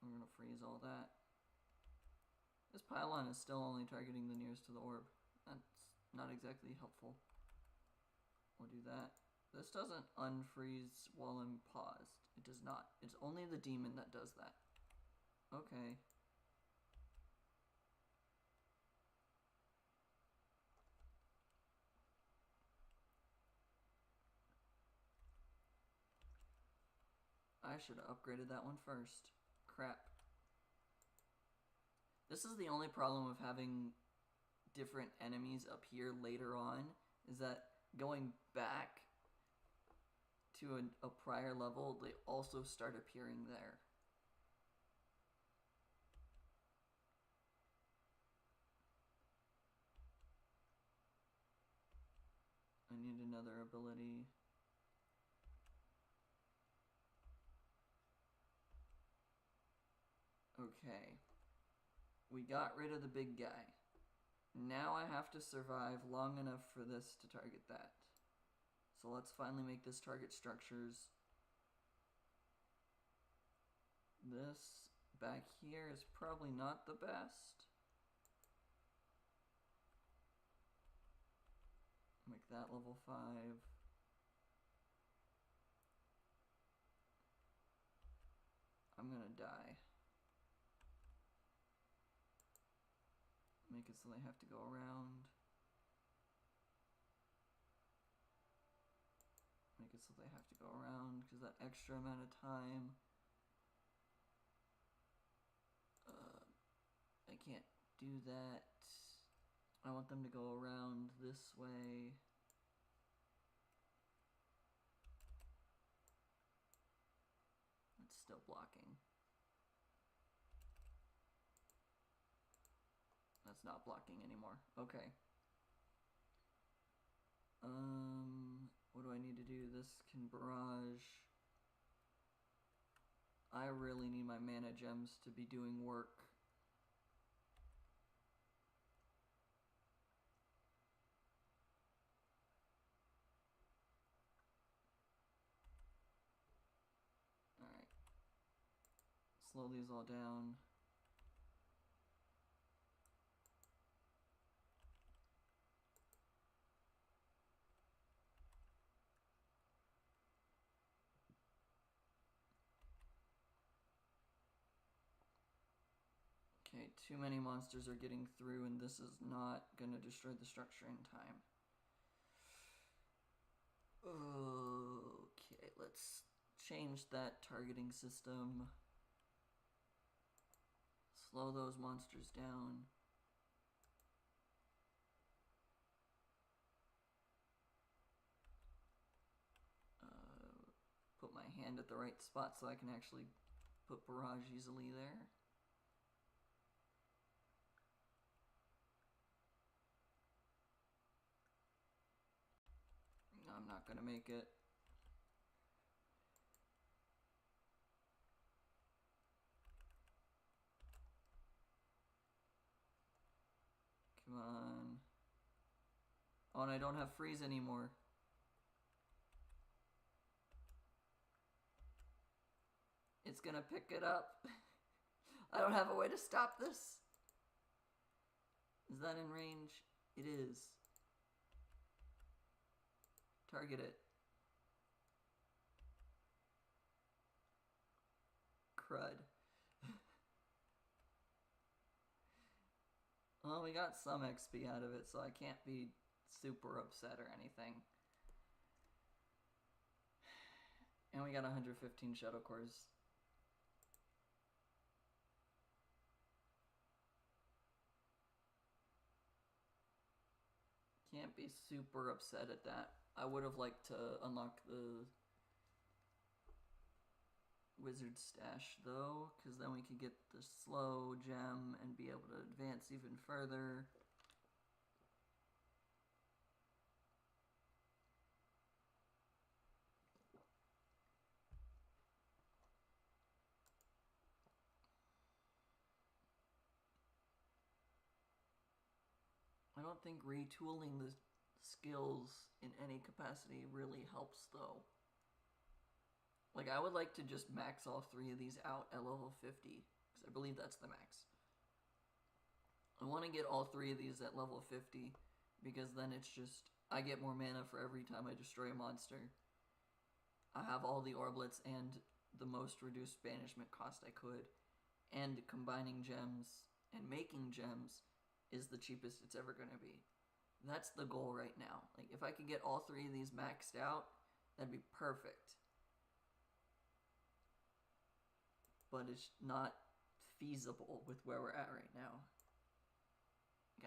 We're gonna freeze all that. This pylon is still only targeting the nearest to the orb. That's not exactly helpful. We'll do that. This doesn't unfreeze while I'm paused. It does not. It's only the demon that does that. Okay. I should have upgraded that one first. Crap. This is the only problem of having different enemies up here later on, is that going back to a prior level, they also start appearing there. I need another ability. Okay. We got rid of the big guy. Now I have to survive long enough for this to target that. So let's finally make this target structures. This back here is probably not the best. Make that level 5. I'm gonna die. Make it so they have to go around. Make it so they have to go around, because that extra amount of time. I can't do that. I want them to go around this way. It's still blocking. That's not blocking anymore. Okay. What do I need to do? This can barrage. I really need my mana gems to be doing work. Alright. Slow these all down. Okay, too many monsters are getting through, and this is not going to destroy the structure in time. Okay, let's change that targeting system. Slow those monsters down. Put my hand at the right spot so I can actually put barrage easily there. I'm not gonna make it. Come on. Oh, and I don't have freeze anymore. It's gonna pick it up. I don't have a way to stop this. Is that in range? It is. Target it. Crud. Well, we got some XP out of it, so I can't be super upset or anything. And we got 115 Shadow Cores. Can't be super upset at that. I would have liked to unlock the wizard stash though, because then we could get the slow gem and be able to advance even further. I don't think retooling the skills in any capacity really helps though. Like, I would like to just max all 3 of these out at level 50, because I believe that's the max. I want to get all 3 of these at level 50, because then it's just, I get more mana for every time I destroy a monster. I have all the orblets and the most reduced banishment cost I could, and combining gems and making gems is the cheapest it's ever going to be. That's the goal right now. Like, if I could get all 3 of these maxed out, that'd be perfect. But it's not feasible with where we're at right now.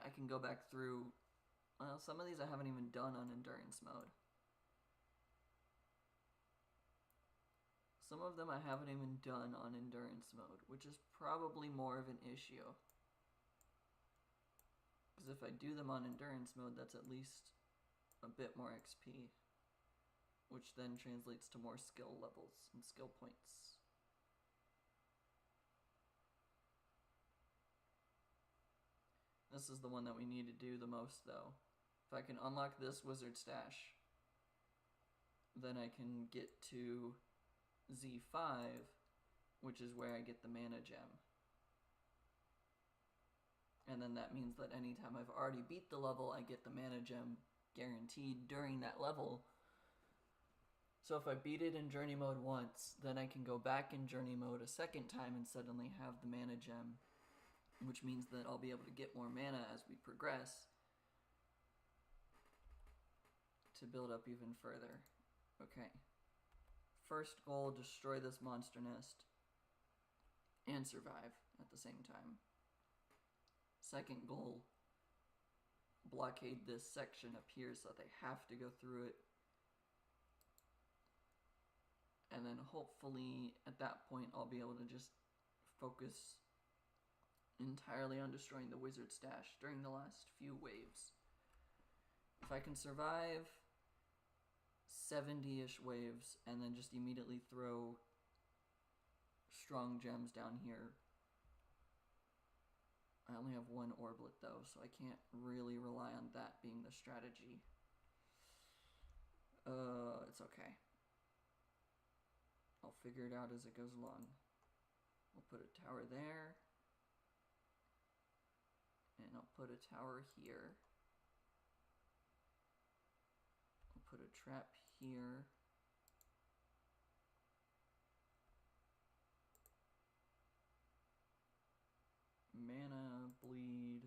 I can go back through, well, some of these I haven't even done on endurance mode. Some of them I haven't even done on endurance mode, which is probably more of an issue. Because if I do them on endurance mode, that's at least a bit more XP, which then translates to more skill levels and skill points. This is the one that we need to do the most, though. If I can unlock this wizard stash, then I can get to Z5, which is where I get the mana gem. And then that means that anytime I've already beat the level, I get the mana gem guaranteed during that level. So if I beat it in journey mode once, then I can go back in journey mode a second time and suddenly have the mana gem, which means that I'll be able to get more mana as we progress to build up even further. Okay. First goal, destroy this monster nest and survive at the same time. Second goal, blockade this section up here so that they have to go through it. And then hopefully at that point I'll be able to just focus entirely on destroying the wizard stash during the last few waves. If I can survive 70-ish waves and then just immediately throw strong gems down here. I only have one orblet though, so I can't really rely on that being the strategy. It's okay. I'll figure it out as it goes along. We'll put a tower there. And I'll put a tower here. I'll put a trap here. Mana, bleed,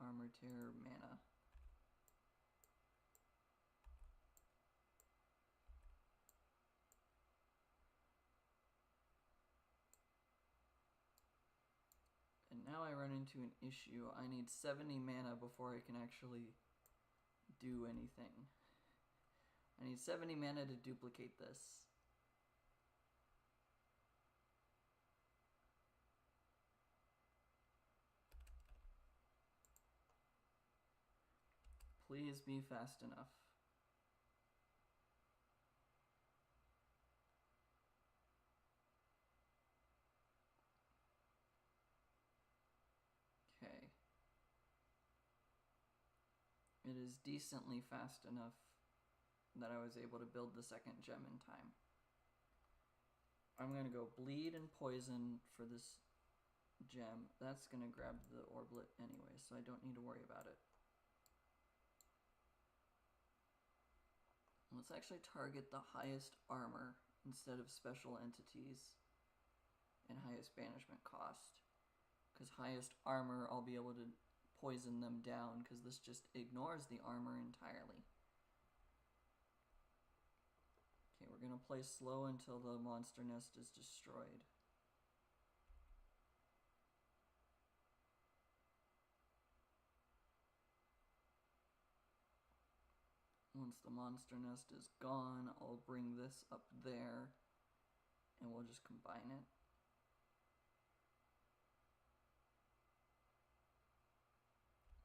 armor tear, mana. And now I run into an issue. I need 70 mana before I can actually do anything. I need 70 mana to duplicate this. Please be fast enough. Okay. It is decently fast enough that I was able to build the second gem in time. I'm going to go bleed and poison for this gem. That's going to grab the orblet anyway, so I don't need to worry about it. Let's actually target the highest armor instead of special entities and highest banishment cost. Because highest armor, I'll be able to poison them down because this just ignores the armor entirely. Okay, we're going to play slow until the monster nest is destroyed. Once the monster nest is gone, I'll bring this up there and we'll just combine it.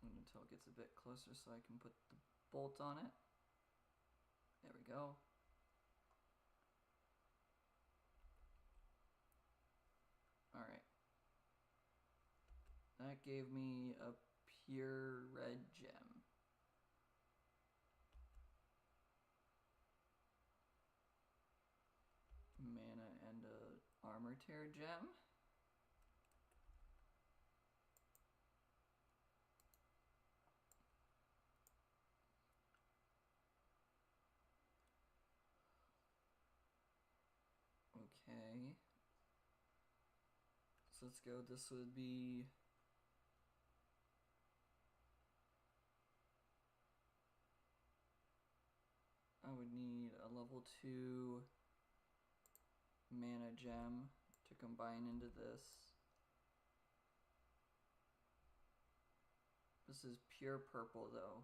Until it gets a bit closer so I can put the bolt on it. There we go. Alright. That gave me a pure red gem. Mana and a armor tear gem. Okay. So let's go. This would be I would need a level 2 mana gem to combine into this. This is pure purple though.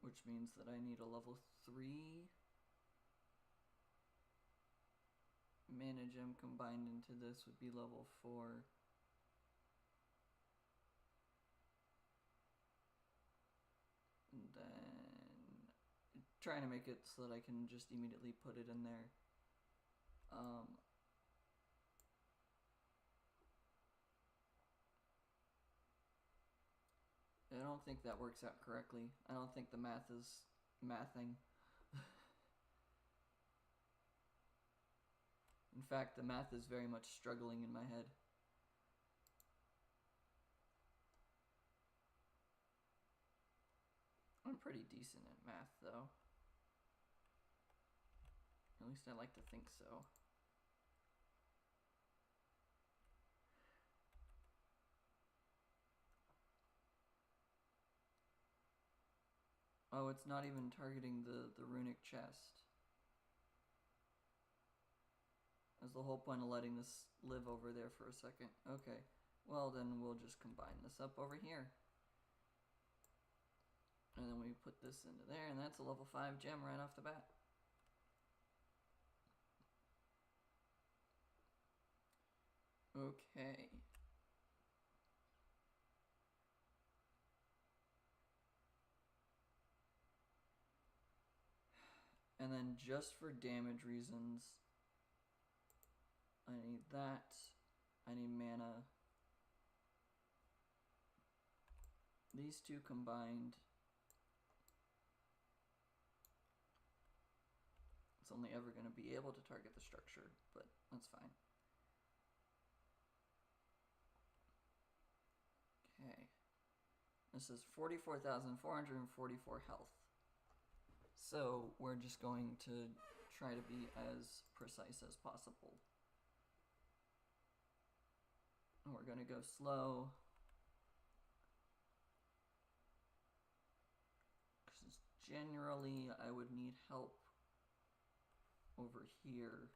Which means that I need a level 3 mana gem combined into this would be level 4. And then trying to make it so that I can just immediately put it in there. I don't think that works out correctly. I don't think the math is mathing. In fact, the math is very much struggling in my head. I'm pretty decent at math, though. At least I like to think so. Oh, it's not even targeting the runic chest. That's the whole point of letting this live over there for a second. Okay, well then we'll just combine this up over here. And then we put this into there, and that's a level 5 gem right off the bat. Okay. And then just for damage reasons, I need that. I need mana. These two combined. It's only ever going to be able to target the structure, but that's fine. Okay. This is 44,444 health. So we're just going to try to be as precise as possible. And we're going to go slow. Because generally I would need help over here.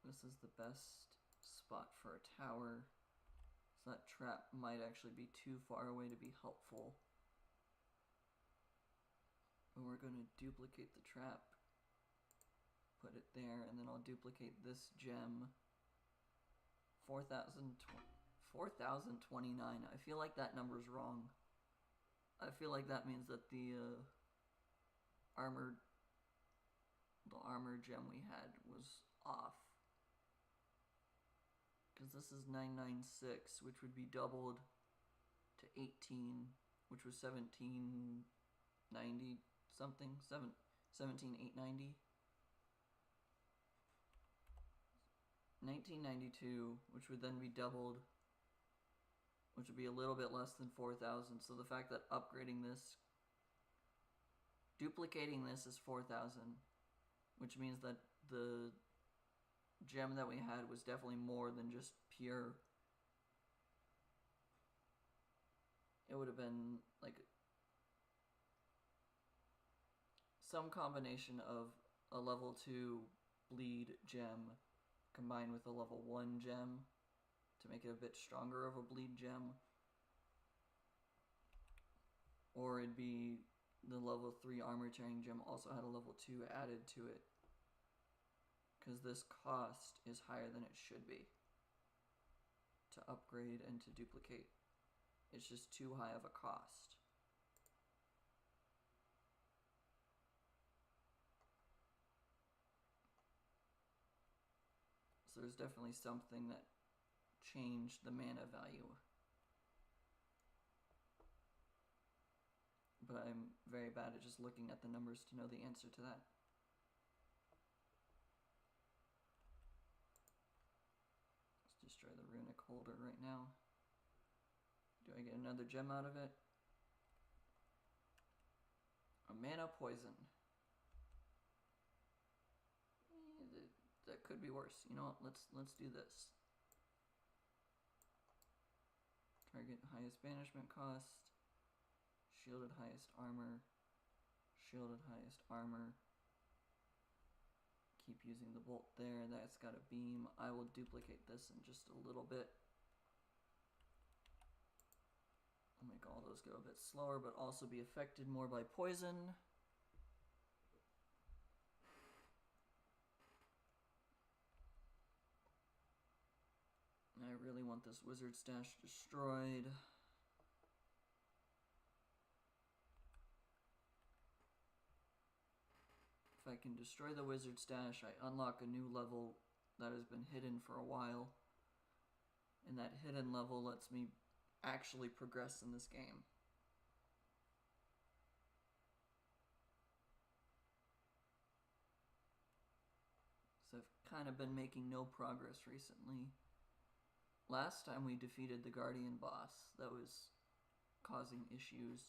This is the best spot for a tower. So that trap might actually be too far away to be helpful. But we're going to duplicate the trap. Put it there, and then I'll duplicate this gem. 4,029. I feel like that number's wrong. I feel like that means that the armor gem we had was off. Because this is 996, which would be doubled to 18, which was 1790 something, 17,890. 1992, which would then be doubled, which would be a little bit less than 4,000. So the fact that upgrading this, duplicating this is 4,000, which means that the gem that we had was definitely more than just pure. It would have been like some combination of a level 2 bleed gem combined with a level 1 gem to make it a bit stronger of a bleed gem. Or it'd be the level 3 armor tearing gem also had a level 2 added to it. Because this cost is higher than it should be to upgrade and to duplicate. It's just too high of a cost. So there's definitely something that changed the mana value. But I'm very bad at just looking at the numbers to know the answer to that. Destroy the runic holder right now. Do I get another gem out of it? A mana poison. That could be worse. You know what? Let's do this. Target highest banishment cost. Shielded highest armor. Shielded highest armor. Keep using the bolt there. That's got a beam. I will duplicate this in just a little bit. I'll make all those go a bit slower, but also be affected more by poison. I really want this wizard stash destroyed. If I can destroy the wizard stash, I unlock a new level that has been hidden for a while. And that hidden level lets me actually progress in this game. So I've kind of been making no progress recently. Last time we defeated the Guardian boss that was causing issues,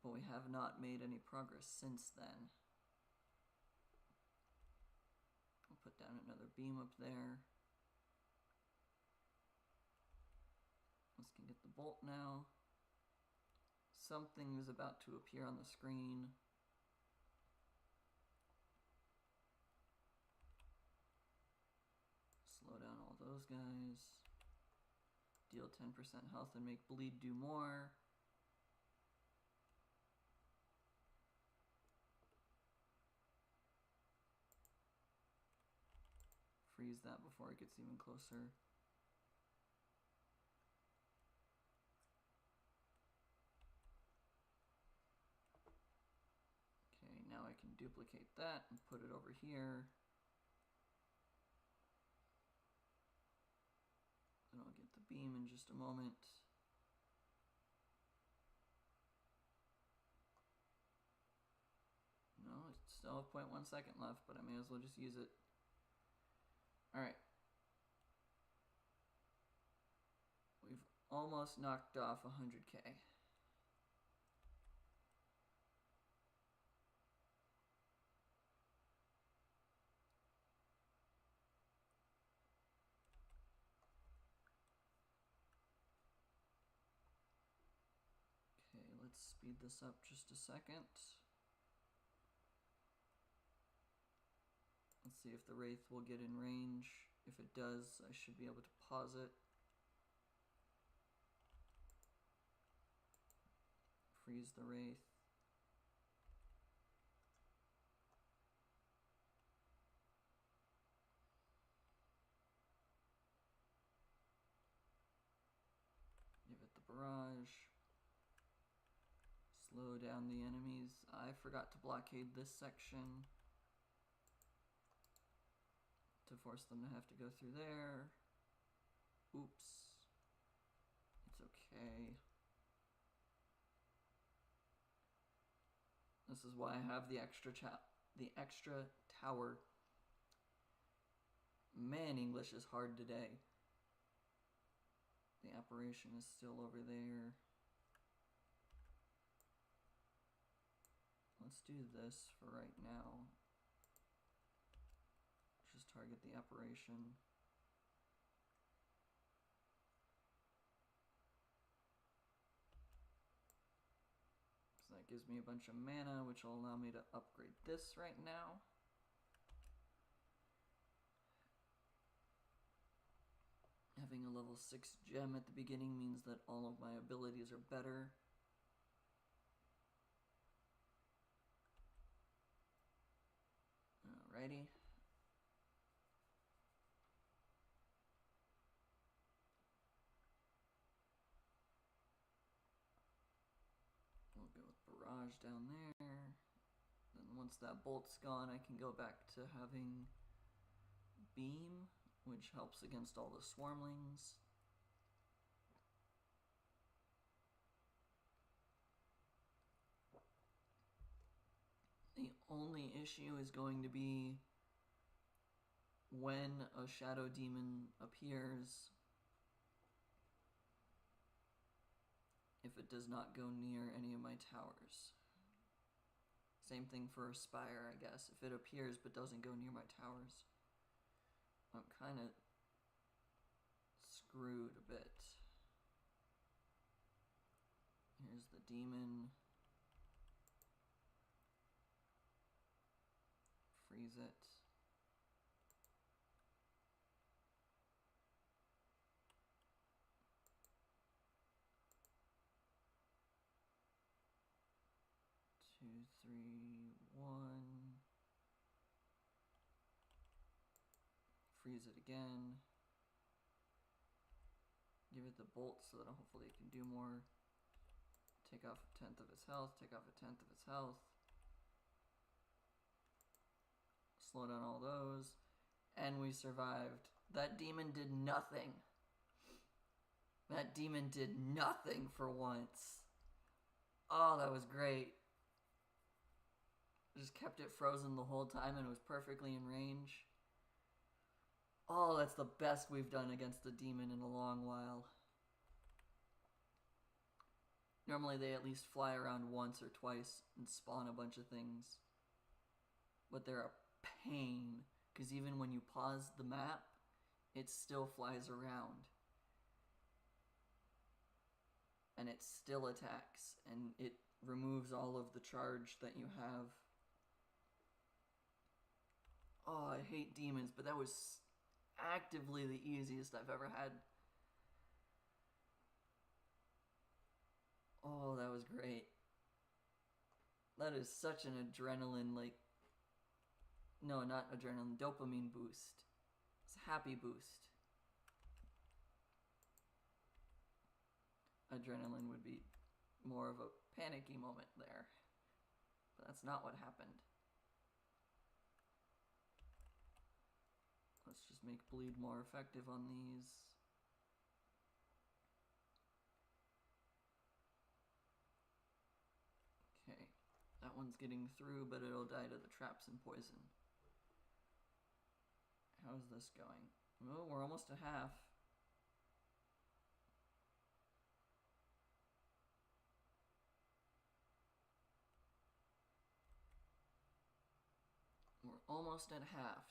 but we have not made any progress since then. I'll put down another beam up there. Let's can get the bolt now. Something is about to appear on the screen. Slow down all those guys. Deal 10% health and make bleed do more. Freeze that before it gets even closer. Okay, now I can duplicate that and put it over here. And I'll get the beam in just a moment. No, I still have 0.1 second left, but I may as well just use it. Alright. We've almost knocked off 100k. Okay, let's speed this up just a second. Let's see if the Wraith will get in range. If it does, I should be able to pause it. Freeze the Wraith. Give it the barrage. Slow down the enemies. I forgot to blockade this section to force them to have to go through there. Oops. It's okay. This is why I have the extra tower. Man, English is hard today. The apparition is still over there. Let's do this for right now. Just target the apparition. So that gives me a bunch of mana, which will allow me to upgrade this right now. Having a level 6 gem at the beginning means that all of my abilities are better. Alrighty. We'll go with barrage down there. Then once that bolt's gone, I can go back to having beam, which helps against all the swarmlings. The only issue is going to be when a shadow demon appears, if it does not go near any of my towers. Same thing for a spire, I guess. If it appears but doesn't go near my towers, I'm kind of screwed a bit. Here's the demon. Freeze it. Two, three, one. Freeze it again. Give it the bolt so that hopefully it can do more. Take off a 10th of its health, take off a 10th of its health. Slow down all those. And we survived. That demon did nothing. That demon did nothing for once. Oh, that was great. Just kept it frozen the whole time and it was perfectly in range. Oh, that's the best we've done against the demon in a long while. Normally they at least fly around once or twice and spawn a bunch of things. But they're a pain, because even when you pause the map, it still flies around. And it still attacks, and it removes all of the charge that you have. Oh, I hate demons, but that was actively the easiest I've ever had. Oh, that was great. That is such an adrenaline, like... No, not adrenaline, dopamine boost. It's a happy boost. Adrenaline would be more of a panicky moment there. But that's not what happened. Let's just make bleed more effective on these. Okay, that one's getting through, but it'll die to the traps and poison. How's this going? Oh, we're almost to half. We're almost at half.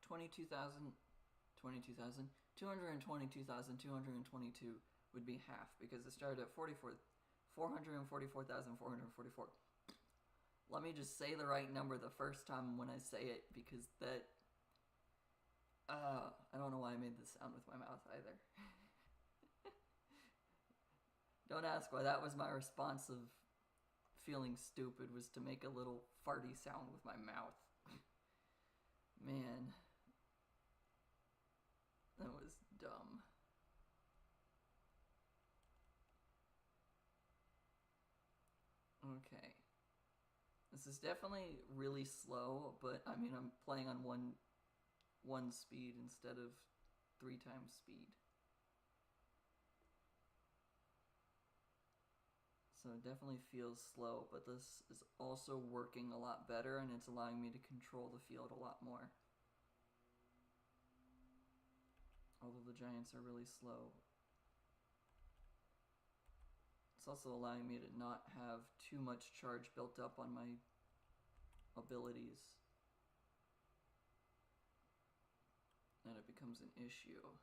222,222 would be half, because it started at 444,444. Let me just say the right number the first time when I say it, because that... I don't know why I made this sound with my mouth either. Don't ask why that was my response of feeling stupid, was to make a little farty sound with my mouth. Man. That was dumb. Okay. This is definitely really slow, but I mean, I'm playing on one speed instead of 3 times speed. So it definitely feels slow, but this is also working a lot better, and it's allowing me to control the field a lot more. Although the giants are really slow. It's also allowing me to not have too much charge built up on my abilities. And it becomes an issue.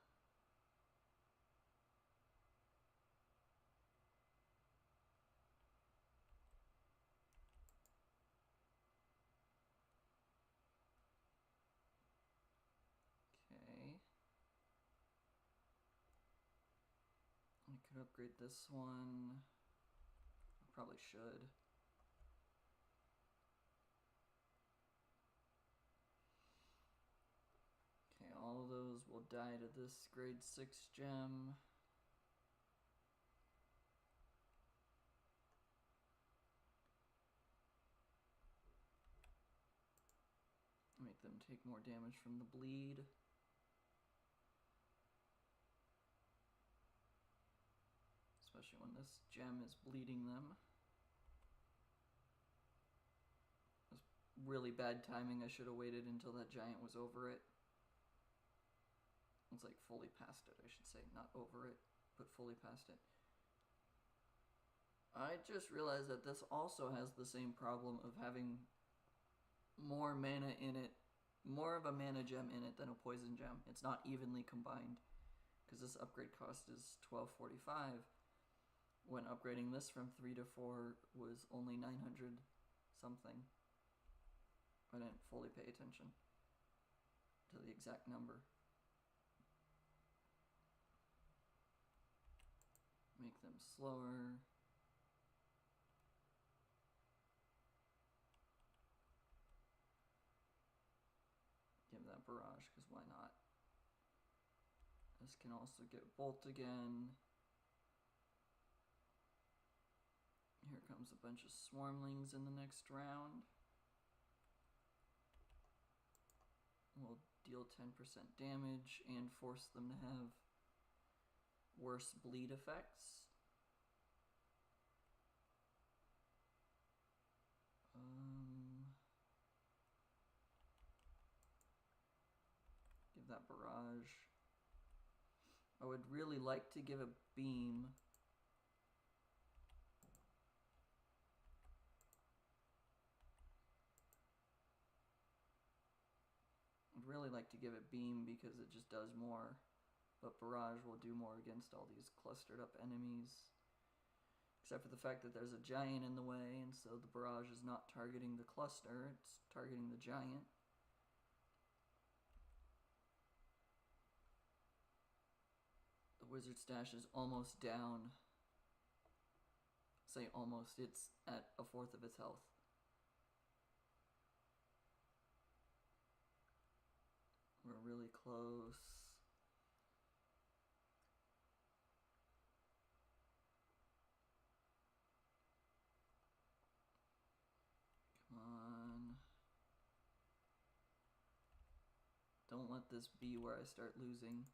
Okay. I could upgrade this one. I probably should. Okay, all of those will die to this grade 6 gem. Make them take more damage from the bleed. Especially when this gem is bleeding them. It was really bad timing. I should have waited until that giant was over it. It's like fully past it, I should say. Not over it, but fully past it. I just realized that this also has the same problem of having more mana in it, more of a mana gem in it than a poison gem. It's not evenly combined, because this upgrade cost is 1245, when upgrading this from 3 to 4 was only 900 something. I didn't fully pay attention to the exact number. Make them slower. Give that barrage, because why not? This can also get bolt again. Here comes a bunch of swarmlings in the next round. We'll deal 10% damage and force them to have worse bleed effects. Give that barrage. I would really like to give a beam. I'd really like to give it beam because it just does more. But barrage will do more against all these clustered up enemies. Except for the fact that there's a giant in the way, and so the barrage is not targeting the cluster, it's targeting the giant. The wizard stash is almost down. Say almost, it's at 1/4 of its health. We're really close. Come on. Don't let this be where I start losing.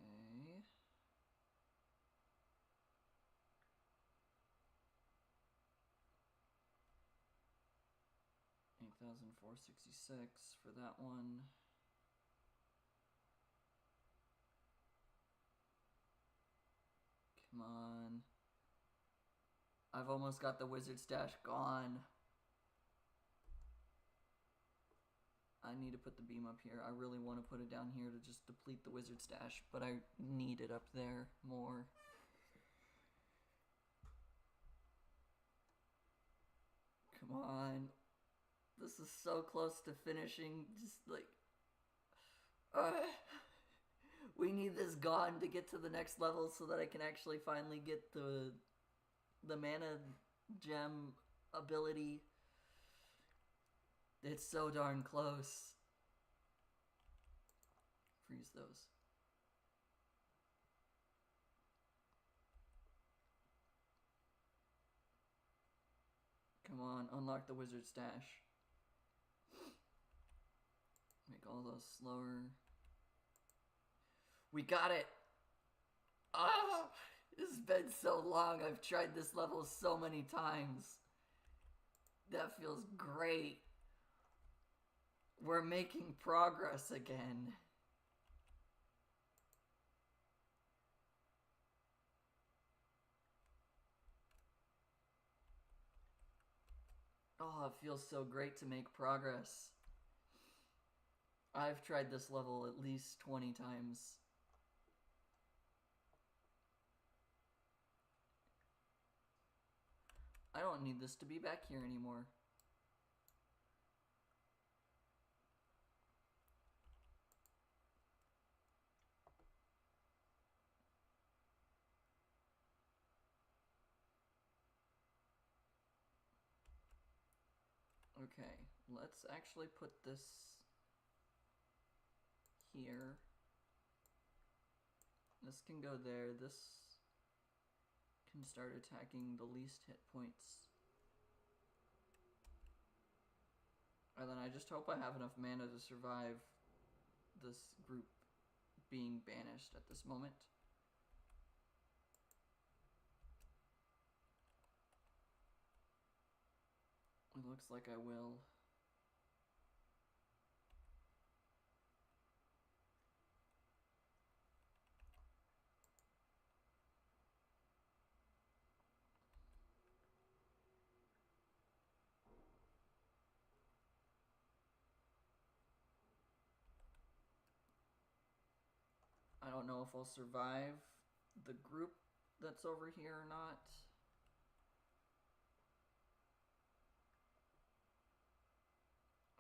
Okay. 8,466 for that one. Come on. I've almost got the wizard stash gone. I need to put the beam up here. I really want to put it down here to just deplete the wizard stash, but I need it up there more. Come on. This is so close to finishing. Just like... we need this gone to get to the next level so that I can actually finally get the mana gem ability. It's so darn close. Freeze those. Come on, unlock the wizard stash. Make all those slower. We got it! Ah! It's been so long. I've tried this level so many times. That feels great. We're making progress again. Oh, it feels so great to make progress. I've tried this level at least 20 times. I don't need this to be back here anymore. Okay, let's actually put this here. This can go there. This can start attacking the least hit points. And then I just hope I have enough mana to survive this group being banished at this moment. It looks like I will. I don't know if I'll survive the group that's over here or not.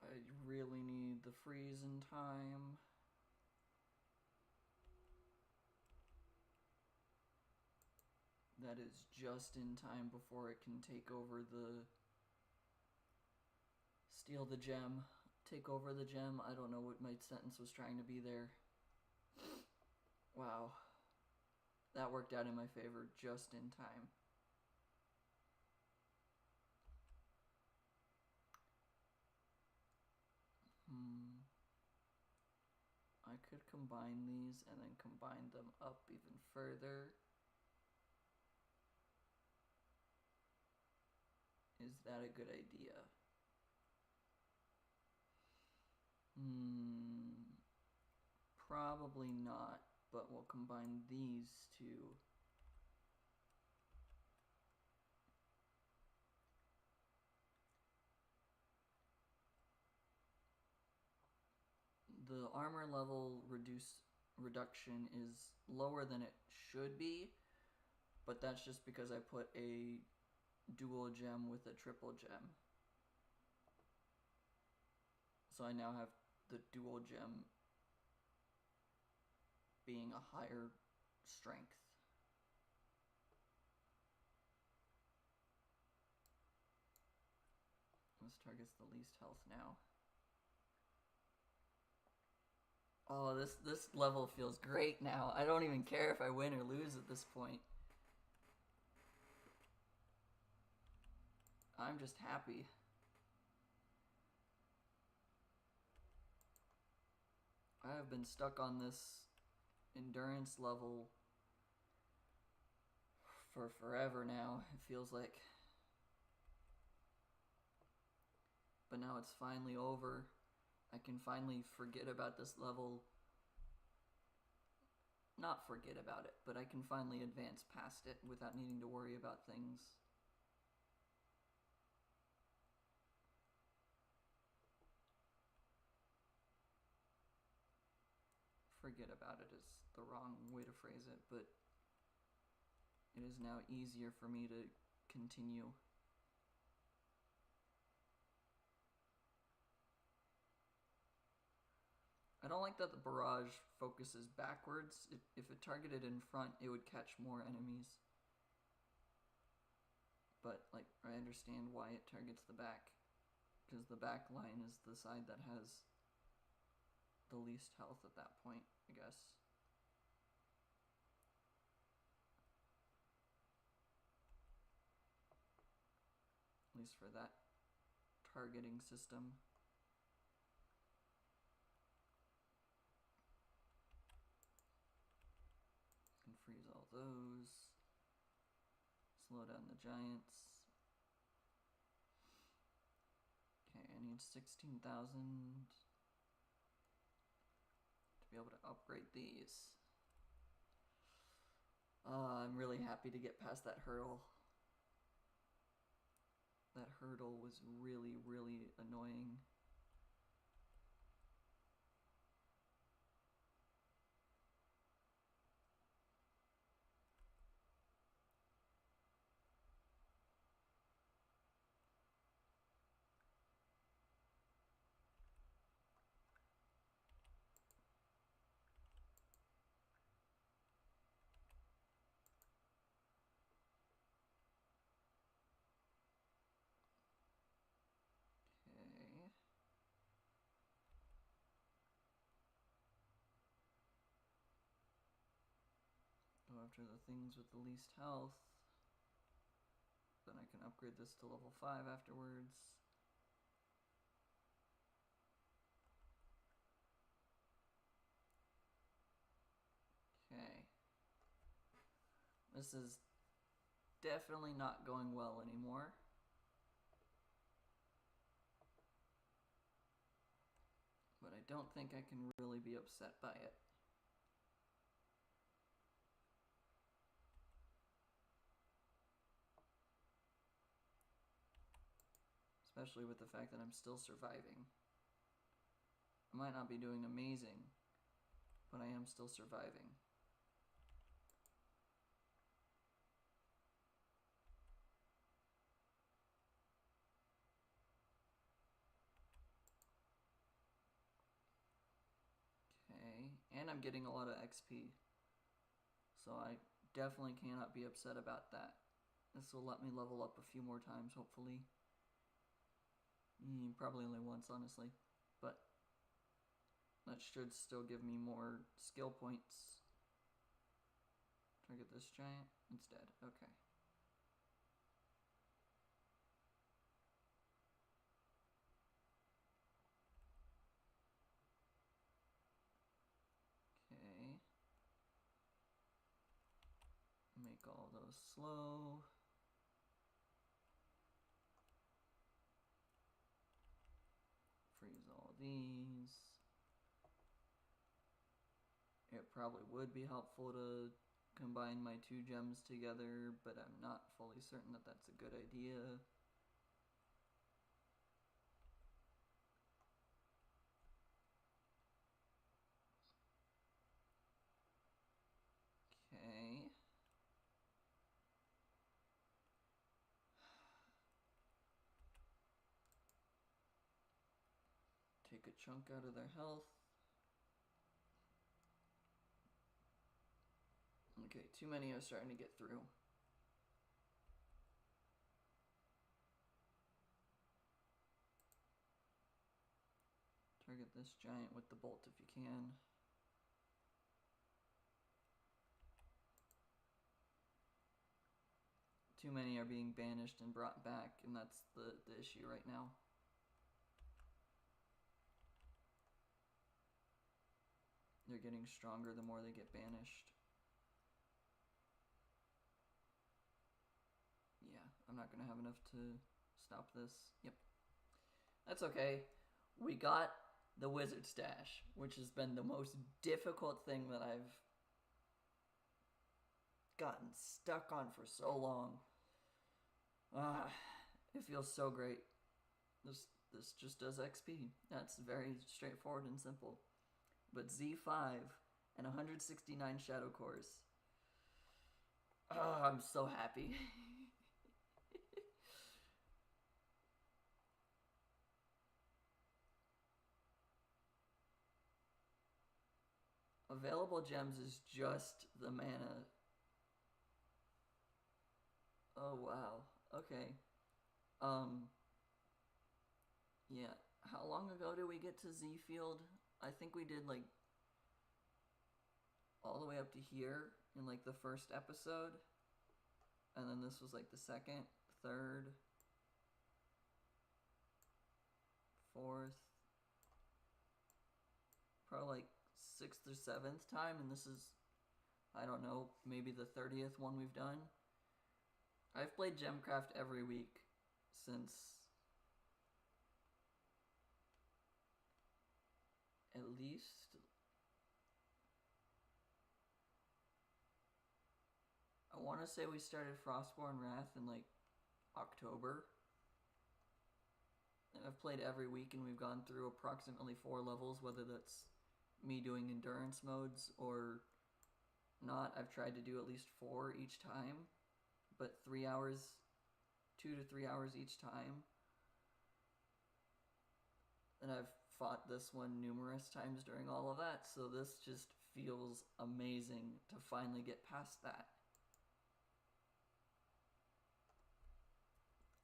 I really need the freeze in time. That is just in time before it can take over the... steal the gem. Take over the gem. I don't know what my sentence was trying to be there. Wow. That worked out in my favor just in time. I could combine these and then combine them up even further. Is that a good idea? Probably not, but we'll combine these two. The armor level reduction is lower than it should be, but that's just because I put a dual gem with a triple gem. So I now have the dual gem being a higher strength. This targets the least health now. Oh, this level feels great now. I don't even care if I win or lose at this point. I'm just happy. I have been stuck on this endurance level for forever now, it feels like. But now it's finally over. I can finally forget about this level. Not forget about it, but I can finally advance past it without needing to worry about things. Forget about it is the wrong way to phrase it, but it is now easier for me to continue. I don't like that the barrage focuses backwards. If it targeted in front, it would catch more enemies. But, like, I understand why it targets the back. Because the back line is the side that has the least health at that point, I guess. At least for that targeting system. Can freeze all those. Slow down the giants. Okay, I need 16,000 to be able to upgrade these. I'm really happy to get past that hurdle. That hurdle was really, really annoying. Go after the things with the least health. Then I can upgrade this to level 5 afterwards. Okay. This is definitely not going well anymore. But I don't think I can really be upset by it. Especially with the fact that I'm still surviving. I might not be doing amazing, but I am still surviving. Okay, and I'm getting a lot of XP. So I definitely cannot be upset about that. This will let me level up a few more times, hopefully. Probably only once, honestly. But that should still give me more skill points Target this giant instead. Okay. Okay. Make all those slow. Freeze all these. It probably would be helpful to combine my two gems together, but I'm not fully certain that that's a good idea. Okay. Take a chunk out of their health. Okay, too many are starting to get through. Target this giant with the bolt if you can. Too many are being banished and brought back, and that's the issue right now. They're getting stronger the more they get banished. Yeah, I'm not gonna have enough to stop this. Yep. That's okay. We got the wizard stash, which has been the most difficult thing that I've gotten stuck on for so long. It feels so great. This just does XP. That's very straightforward and simple. But Z5 and 169 shadow cores. Oh, I'm so happy. Available gems is just the mana. Oh wow. Okay. Yeah. How long ago did we get to Z field? I think we did like all the way up to here in like the first episode. And then this was like the second, third, fourth, probably like 6th or 7th time, and this is, I don't know, maybe the 30th one we've done. I've played Gemcraft every week since at least, I want to say we started Frostborn Wrath in like October. And I've played every week, and we've gone through approximately 4 levels, whether that's me doing endurance modes or not. I've tried to do at least 4 each time, but 3 hours, 2 to 3 hours each time. And I've fought this one numerous times during all of that, so this just feels amazing to finally get past that.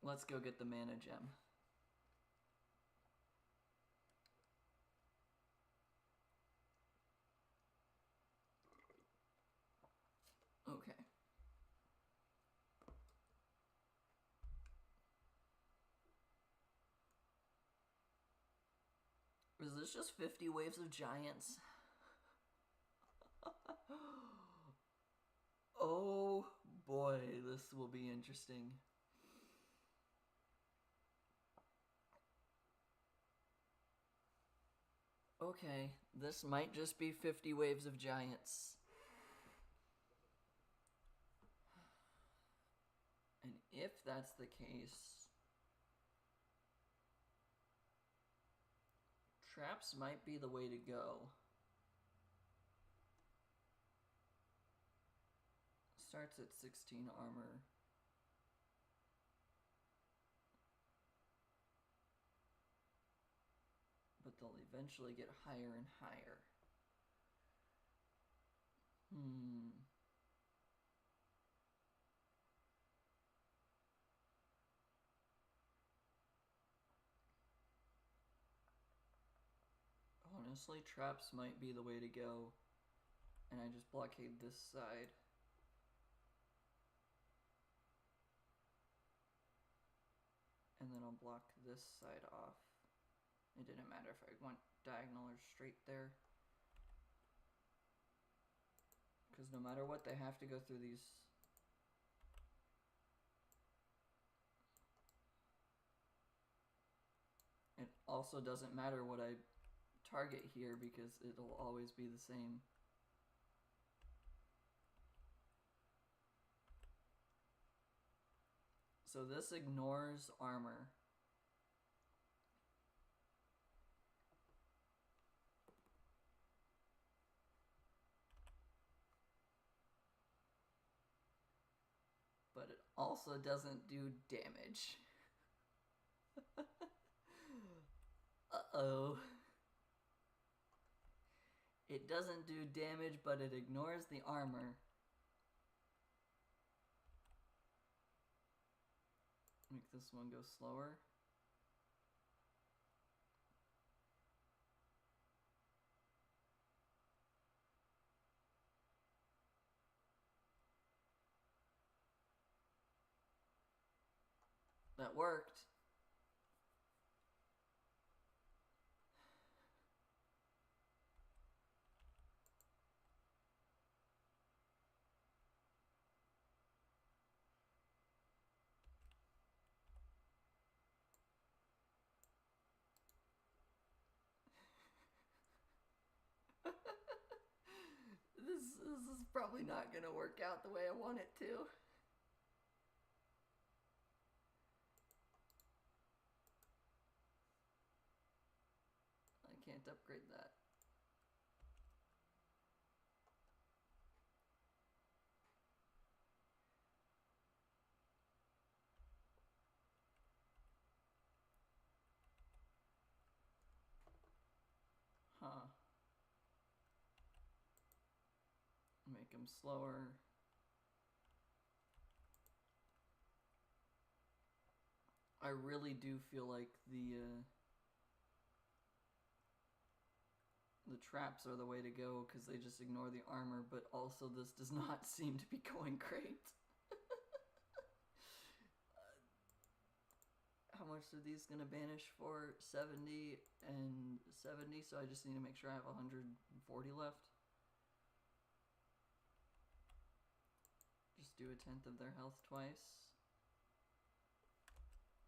Let's go get the mana gem. Okay. Is this just 50 waves of giants? Oh boy, this will be interesting. Okay, this might just be 50 waves of giants. And if that's the case, traps might be the way to go. Starts at 16 armor. But they'll eventually get higher and higher. Honestly, traps might be the way to go. And I just blockade this side. then I'll block this side off. It didn't matter if I went diagonal or straight there, because no matter what, they have to go through these. It also doesn't matter what I target here because it'll always be the same. So this ignores armor. But it also doesn't do damage. Uh-oh. It doesn't do damage, but it ignores the armor. Make this one go slower. That worked. This is probably not going to work out the way I want it to. I can't upgrade that. Huh. Make him slower. I really do feel like the traps are the way to go because they just ignore the armor, but also this does not seem to be going great. How much are these gonna banish for? 70 and 70, so I just need to make sure I have 140 left. Just do 1/10 of their health twice.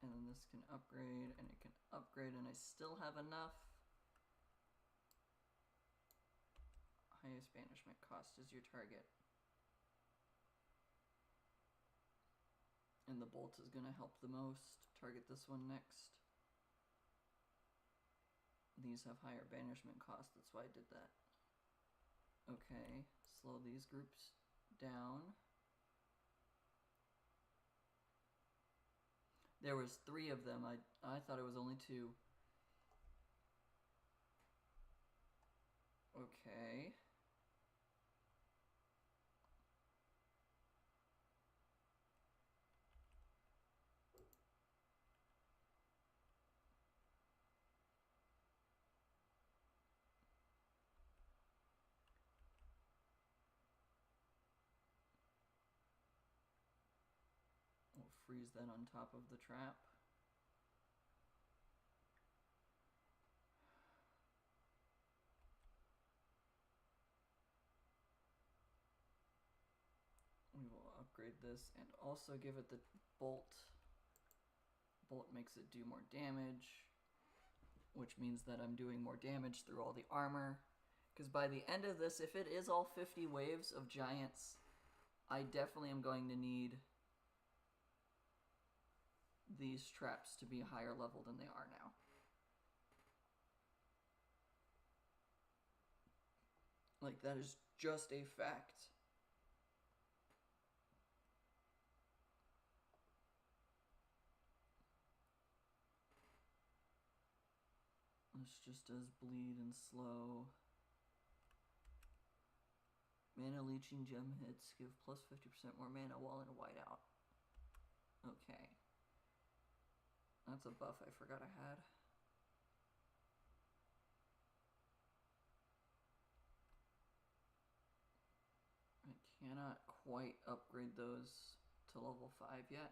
And then this can upgrade, and it can upgrade, and I still have enough. Highest banishment cost is your target. And the bolt is going to help the most. Target this one next. These have higher banishment cost, that's why I did that. Okay, slow these groups down. There was 3 of them. I thought it was only 2. Okay. We'll freeze that on top of the trap. We will upgrade this and also give it the bolt. Bolt makes it do more damage, which means that I'm doing more damage through all the armor. Because by the end of this, if it is all 50 waves of giants, I definitely am going to need these traps to be higher level than they are now. Like, that is just a fact. This just does bleed and slow. Mana leeching gem hits give plus 50% more mana while in a whiteout. Okay. That's a buff I forgot I had. I cannot quite upgrade those to level 5 yet.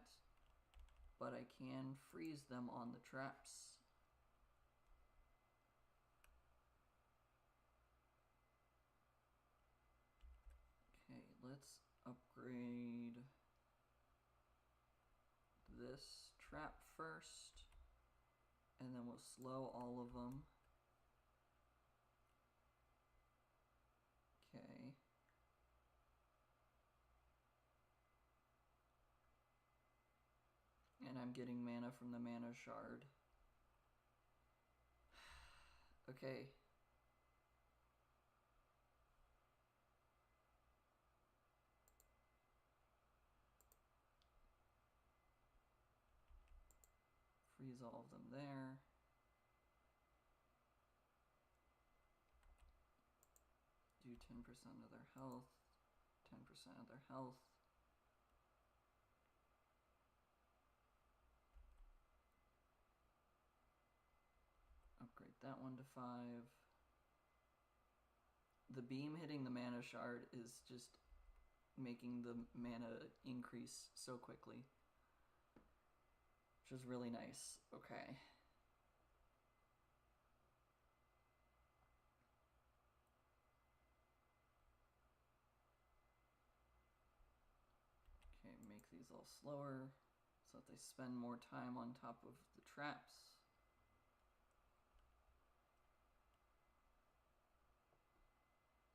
but I can freeze them on the traps. Okay, let's upgrade this trap first, and then we'll slow all of them. Okay. And I'm getting mana from the mana shard. Okay. Freeze all of them there. Do 10% of their health, 10% of their health. Upgrade that one to 5. The beam hitting the mana shard is just making the mana increase so quickly, which is really nice. Okay. Okay, make these all slower so that they spend more time on top of the traps.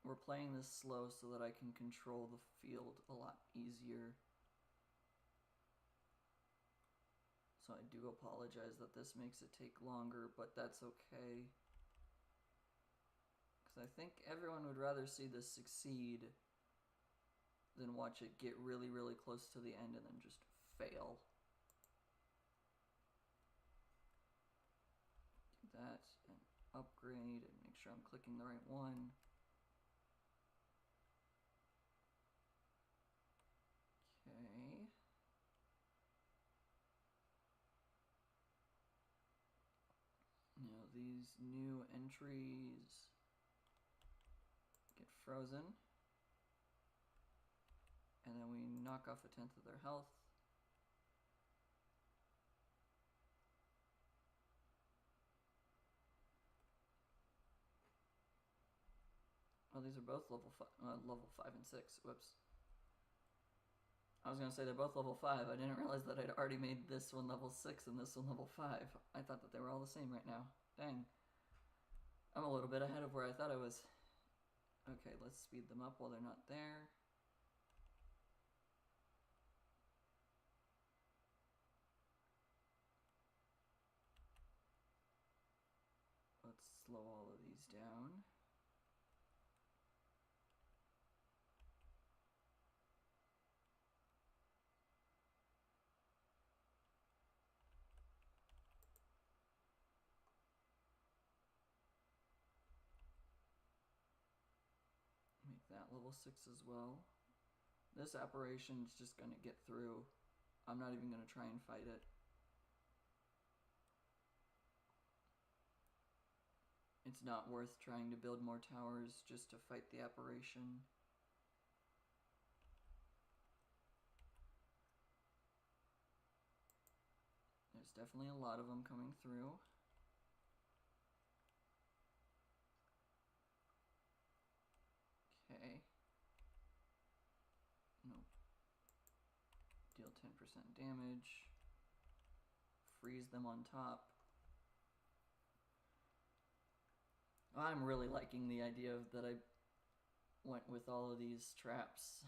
We're playing this slow so that I can control the field a lot easier. So I do apologize that this makes it take longer, but that's okay. Because I think everyone would rather see this succeed than watch it get really, really close to the end and then just fail. Do that and upgrade and make sure I'm clicking the right one. Okay. Now these new entries get frozen. And then we knock off 1/10 of their health. Oh, these are both level 5 and 6. Whoops. I was going to say they're both level 5. I didn't realize that I'd already made this one level 6 and this one level 5. I thought that they were all the same right now. Dang. I'm a little bit ahead of where I thought I was. Okay, let's speed them up while they're not there. Let's slow all of these down. Make that level 6 as well. This apparition is just going to get through. I'm not even going to try and fight it. It's not worth trying to build more towers just to fight the apparition. There's definitely a lot of them coming through. Okay. Nope. Deal 10% damage. Freeze them on top. I'm really liking the idea that I went with all of these traps.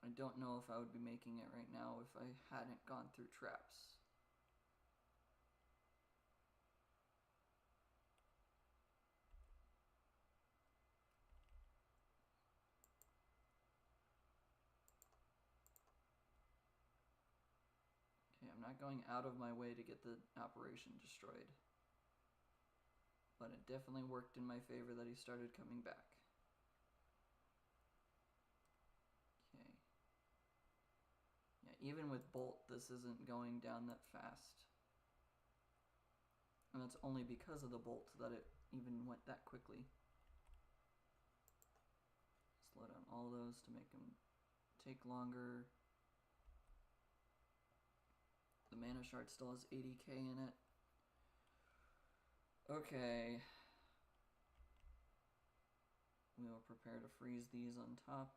I don't know if I would be making it right now if I hadn't gone through traps. Okay, I'm not going out of my way to get the operation destroyed. But it definitely worked in my favor that he started coming back. Okay. Yeah, even with Bolt, this isn't going down that fast. And that's only because of the Bolt that it even went that quickly. Slow down all those to make them take longer. The mana shard still has 80k in it. Okay. We will prepare to freeze these on top.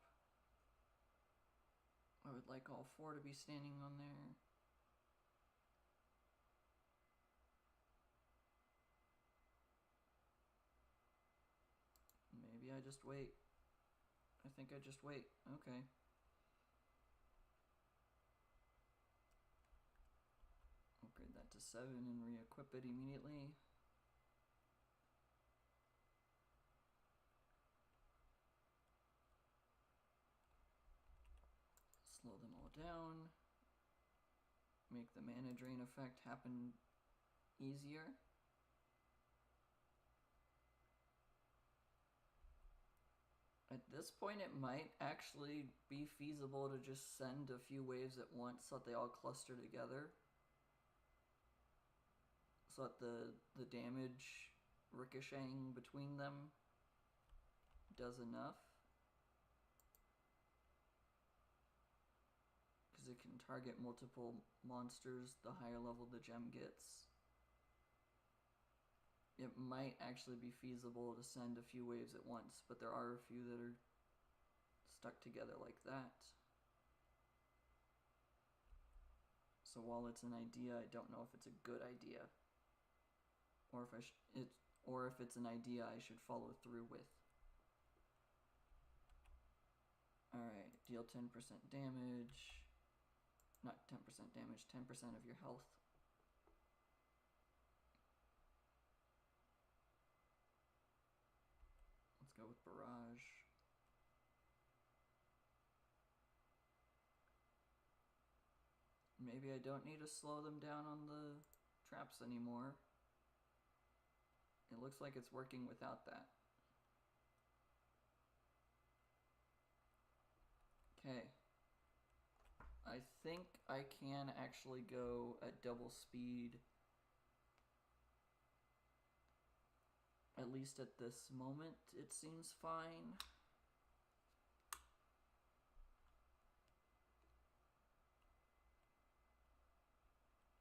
I would like all 4 to be standing on there. Maybe I just wait. I think I just wait. Okay. Upgrade that to 7 and re-equip it immediately. Slow them all down. Make the mana drain effect happen easier. At this point, it might actually be feasible to just send a few waves at once so that they all cluster together. So that the damage ricocheting between them does enough. Because it can target multiple monsters the higher level the gem gets. It might actually be feasible to send a few waves at once, but there are a few that are stuck together like that. So while it's an idea, I don't know if it's a good idea, or if it's an idea I should follow through with. All right, deal 10% damage. Not 10% damage, 10% of your health. Let's go with barrage. Maybe I don't need to slow them down on the traps anymore. It looks like it's working without that. Okay. I think I can actually go at double speed, at least at this moment. It seems fine.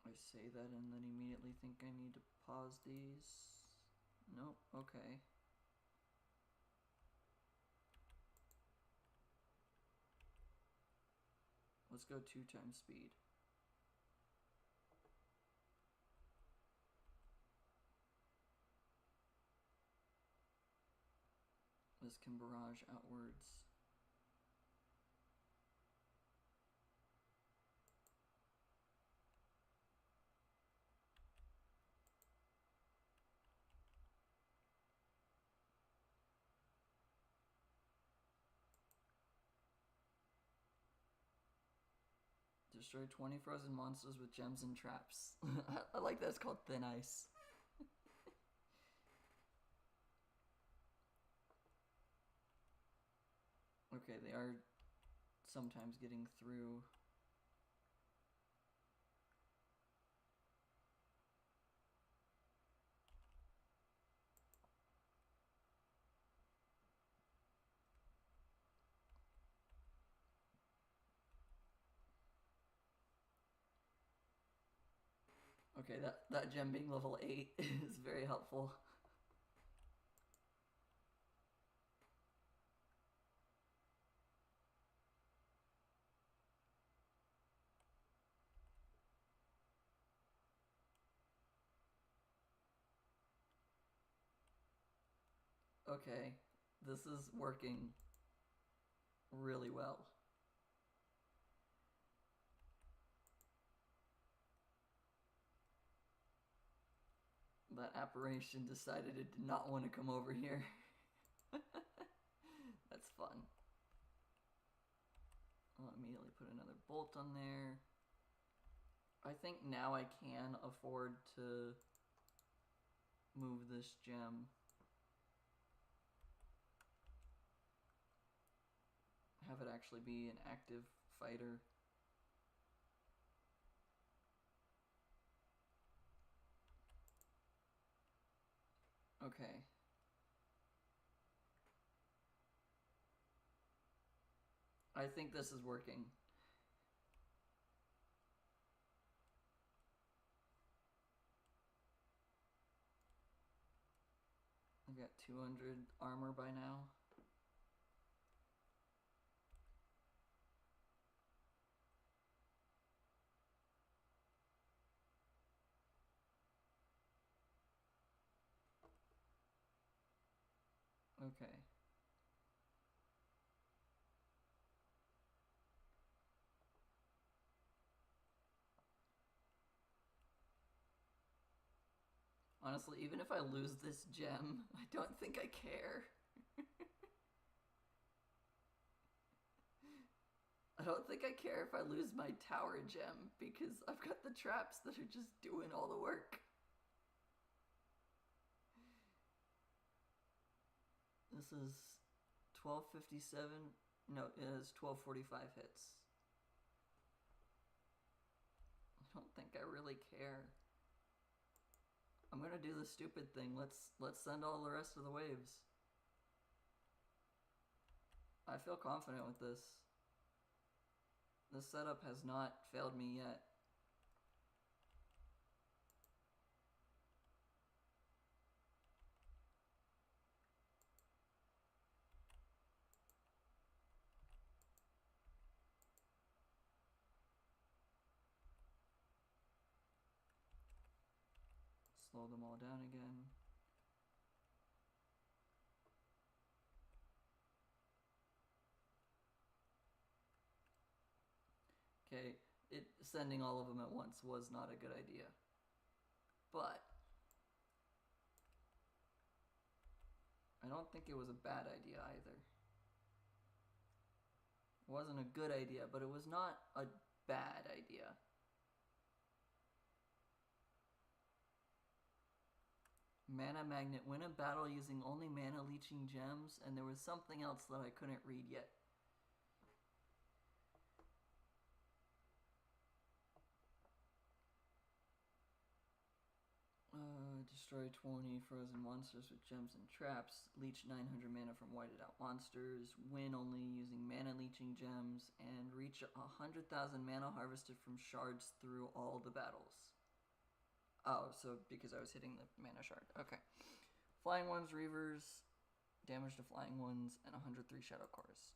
I say that and then immediately think I need to pause these. Nope, okay. Let's go 2 times speed. This can barrage outwards. Destroy 20 frozen monsters with gems and traps. I like that. It's called Thin Ice. Okay, they are sometimes getting through. Okay, that gem being level 8 is very helpful. Okay, this is working really well. That apparition decided it did not want to come over here. That's fun. I'll immediately put another bolt on there. I think now I can afford to move this gem. Have it actually be an active fighter. Okay. I think this is working. I've got 200 armor by now. Okay. Honestly, even if I lose this gem, I don't think I care. I don't think I care if I lose my tower gem, because I've got the traps that are just doing all the work. This is 1257. No, it is 1245 hits. I don't think I really care. I'm gonna do the stupid thing. Let's send all the rest of the waves. I feel confident with this. This setup has not failed me yet. Slow them all down again. Okay, sending all of them at once was not a good idea. But I don't think it was a bad idea either. It wasn't a good idea, but it was not a bad idea. Mana Magnet. Win a battle using only mana leeching gems, and there was something else that I couldn't read yet. Destroy 20 frozen monsters with gems and traps. Leech 900 mana from whited out monsters. Win only using mana leeching gems. And reach 100,000 mana harvested from shards through all the battles. Oh, so because I was hitting the mana shard. Okay. Flying ones, reavers. Damage to flying ones. And 103 shadow cores.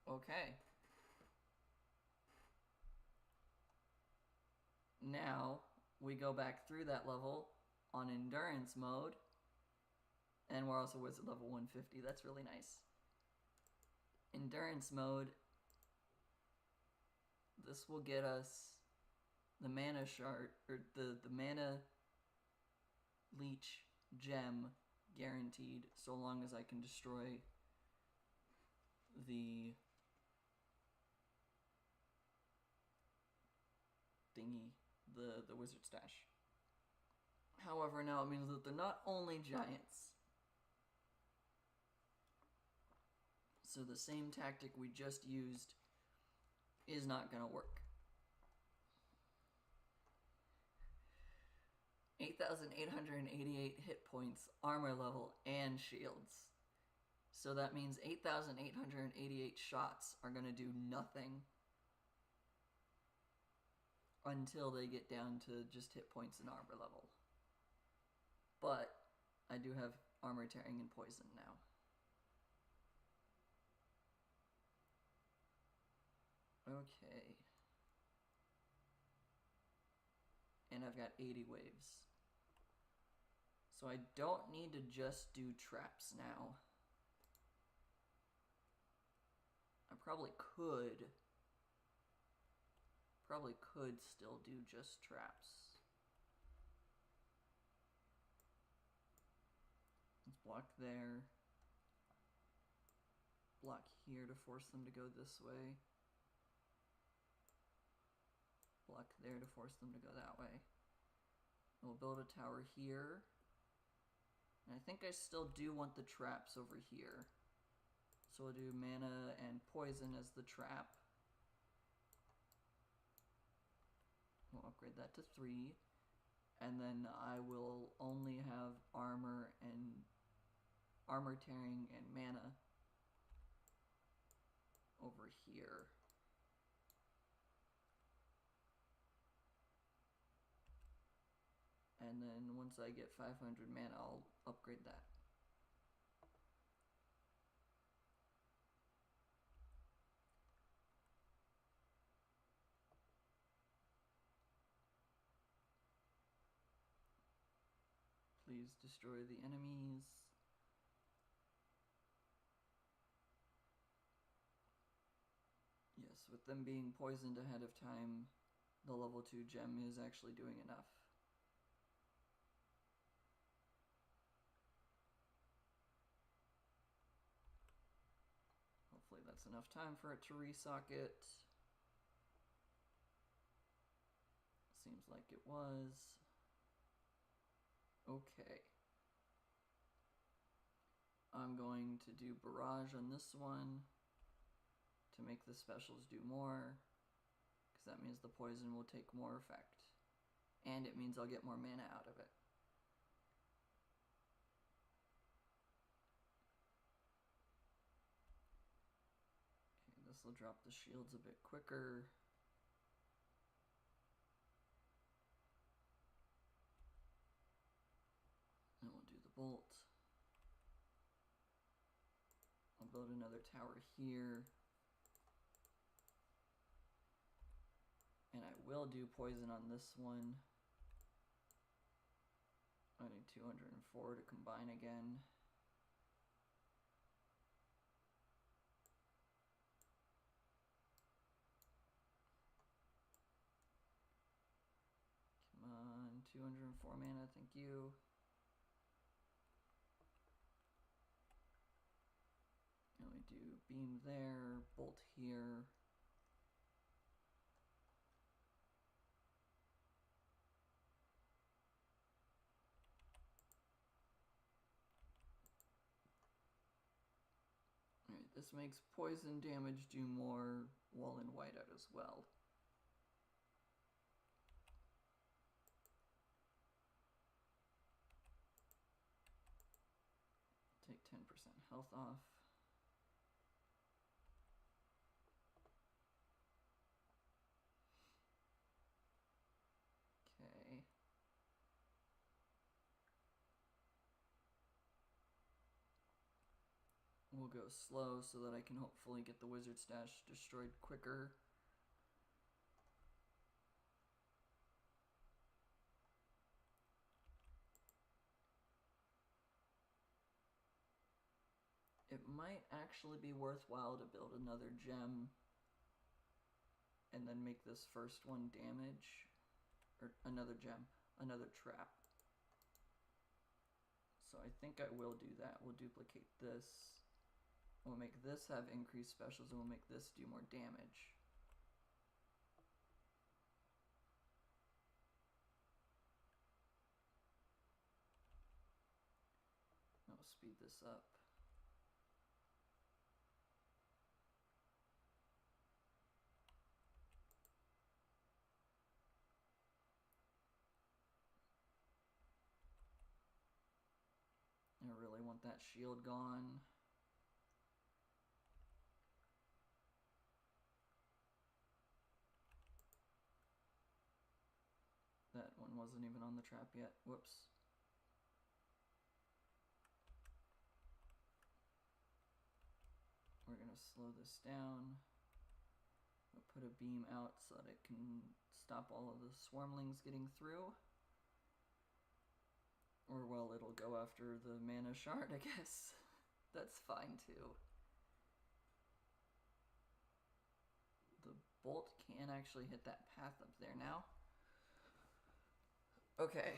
Okay. Now we go back through that level on endurance mode, and we're also wizard level 150. That's really nice. Endurance mode, this will get us the mana shard, or the mana leech gem guaranteed, so long as I can destroy the thingy, the wizard stash. However, now it means that they're not only giants. So the same tactic we just used is not going to work. 8,888 hit points, armor level, and shields. So that means 8,888 shots are going to do nothing until they get down to just hit points and armor level. But I do have armor tearing and poison now. Okay. And I've got 80 waves. So I don't need to just do traps now. I probably could still do just traps. Let's block there. Block here to force them to go this way. Block there to force them to go that way. We'll build a tower here. And I think I still do want the traps over here. So we'll do mana and poison as the trap. We'll upgrade that to 3. And then I will only have armor and armor tearing and mana over over here. And then once I get 500 mana, I'll upgrade that. Please destroy the enemies. Yes, with them being poisoned ahead of time, the level 2 gem is actually doing enough. Hopefully that's enough time for it to resocket. Seems like it was. Okay. I'm going to do barrage on this one to make the specials do more, because that means the poison will take more effect. And it means I'll get more mana out of it. Okay, this will drop the shields a bit quicker. And we'll do the bolt. I'll build another tower here. And I will do poison on this one. I need 204 to combine again. Come on, 204 mana, thank you. And we do beam there, bolt here. Alright, this makes poison damage do more while in whiteout as well. Take 10% health off. Okay. We'll go slow so that I can hopefully get the wizard stash destroyed quicker. It might actually be worthwhile to build another gem and then make this first one damage, or another gem, another trap. So I think I will do that. We'll duplicate this. We'll make this have increased specials, and we'll make this do more damage. I'll speed this up. I really want that shield gone. That one wasn't even on the trap yet. Whoops. We're gonna slow this down. We'll put a beam out so that it can stop all of the swarmlings getting through. Or, well, it'll go after the mana shard, I guess. That's fine, too. The bolt can actually hit that path up there now. Okay.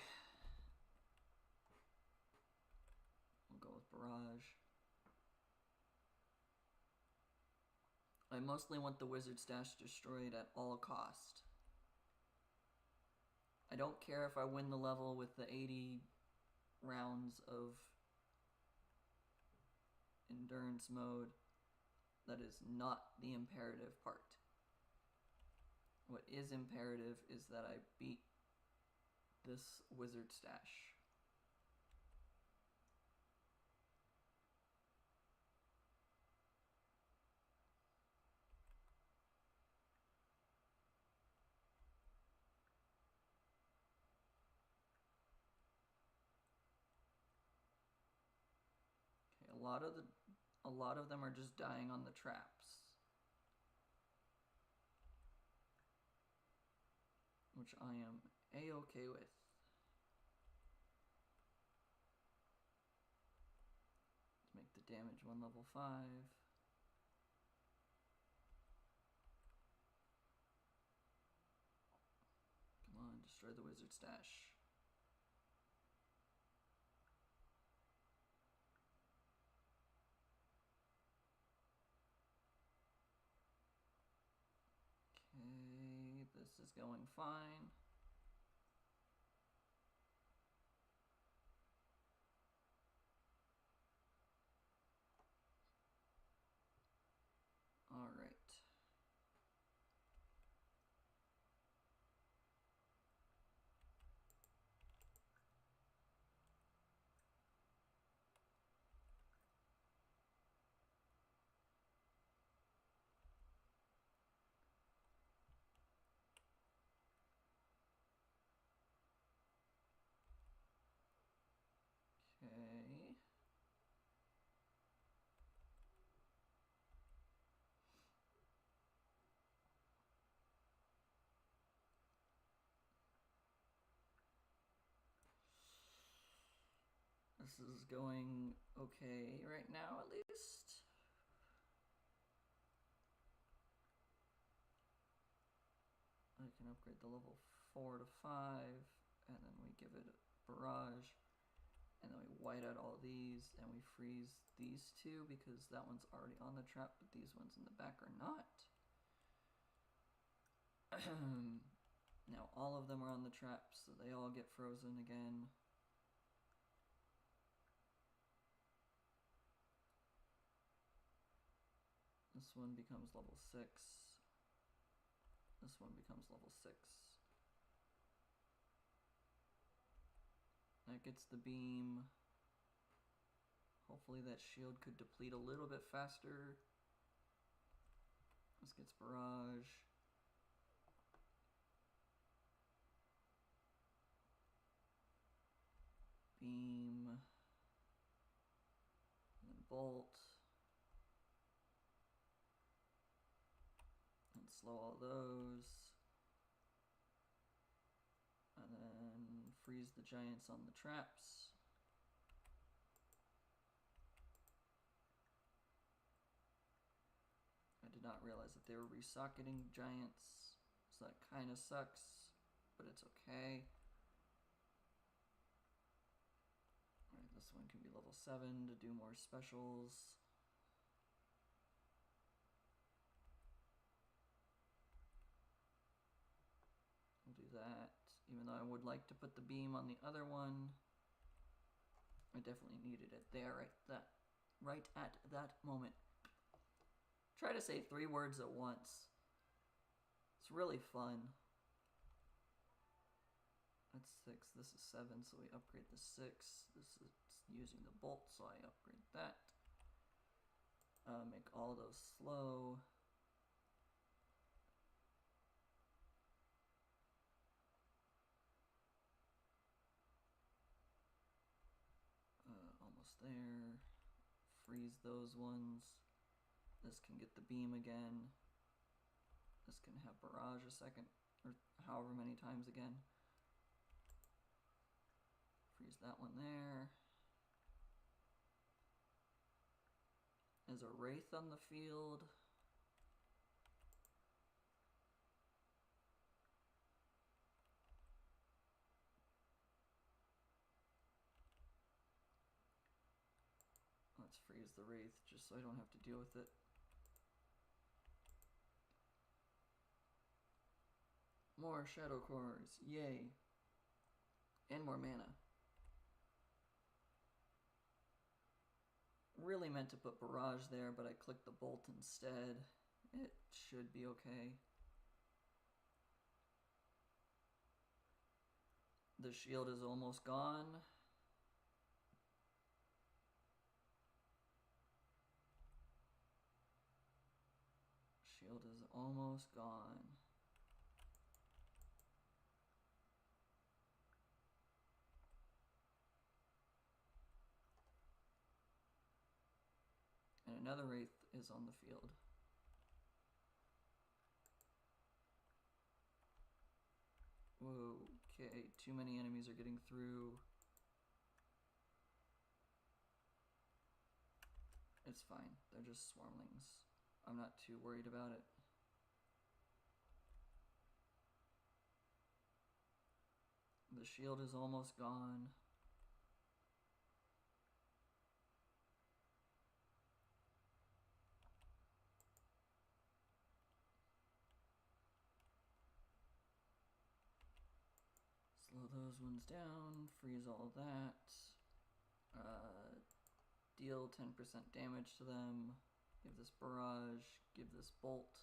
We'll go with barrage. I mostly want the wizard stash destroyed at all cost. I don't care if I win the level with the 80 rounds of endurance mode. That is not the imperative part. What is imperative is that I beat this wizard stash. a lot of them are just dying on the traps, which I am a-okay with. Let's make the damage one level 5. Come on, destroy the wizard stash. Okay, this is going fine. All right. Okay. This is going okay right now, at least. I can upgrade the level 4 to 5, and then we give it a barrage, and then we white out all these, and we freeze these two because that one's already on the trap, but these ones in the back are not. Now all of them are on the trap, so they all get frozen again. This one becomes level 6. This one becomes level 6. That gets the beam. Hopefully that shield could deplete a little bit faster. This gets barrage. Beam. And then bolt. And slow all those. And then freeze the giants on the traps. I did not realize that they were resocketing giants, so that kind of sucks, but it's okay. Alright, this one can be level 7 to do more specials. We'll do that, even though I would like to put the beam on the other one. I definitely needed it there, right at that moment. Try to say 3 words at once. It's really fun. That's 6, this is 7, so we upgrade the 6. This is using the bolt, so I upgrade that. Make all those slow. Almost there. Freeze those ones. This can get the beam again. This can have barrage a second, or however many times again. Freeze that one there. There's a wraith on the field. Let's freeze the wraith just so I don't have to deal with it. More shadow cores, yay. And more mana. Really meant to put barrage there, but I clicked the bolt instead. It should be okay. The shield is almost gone. Shield is almost gone. another Wraith is on the field. Whoa, okay, too many enemies are getting through. It's fine, they're just swarmlings. I'm not too worried about it. The shield is almost gone. Slow those ones down, freeze all that. Deal 10% damage to them. Give this barrage, give this bolt.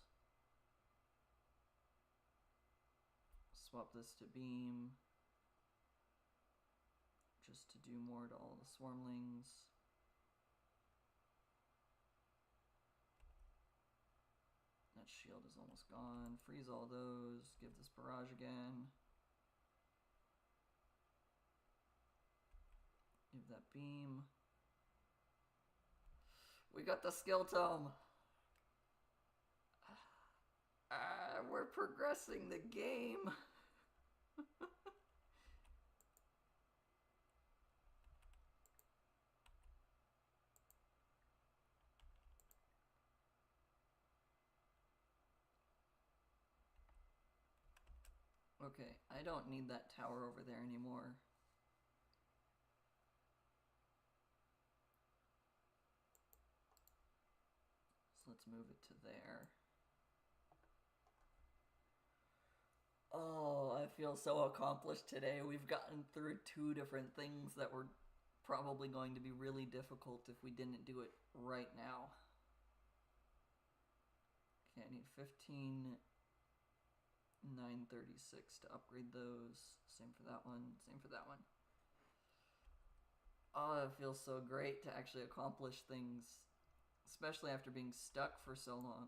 Swap this to beam. Just to do more to all the swarmlings. That shield is almost gone. Freeze all those, give this barrage again. Give that beam. We got the skill tome. We're progressing the game. Okay, I don't need that tower over there anymore. So let's move it to there. Oh, I feel so accomplished today. We've gotten through 2 different things that were probably going to be really difficult if we didn't do it right now. Okay, I need 15, 936 to upgrade those. Same for that one, same for that one. Oh, it feels so great to actually accomplish things, especially after being stuck for so long.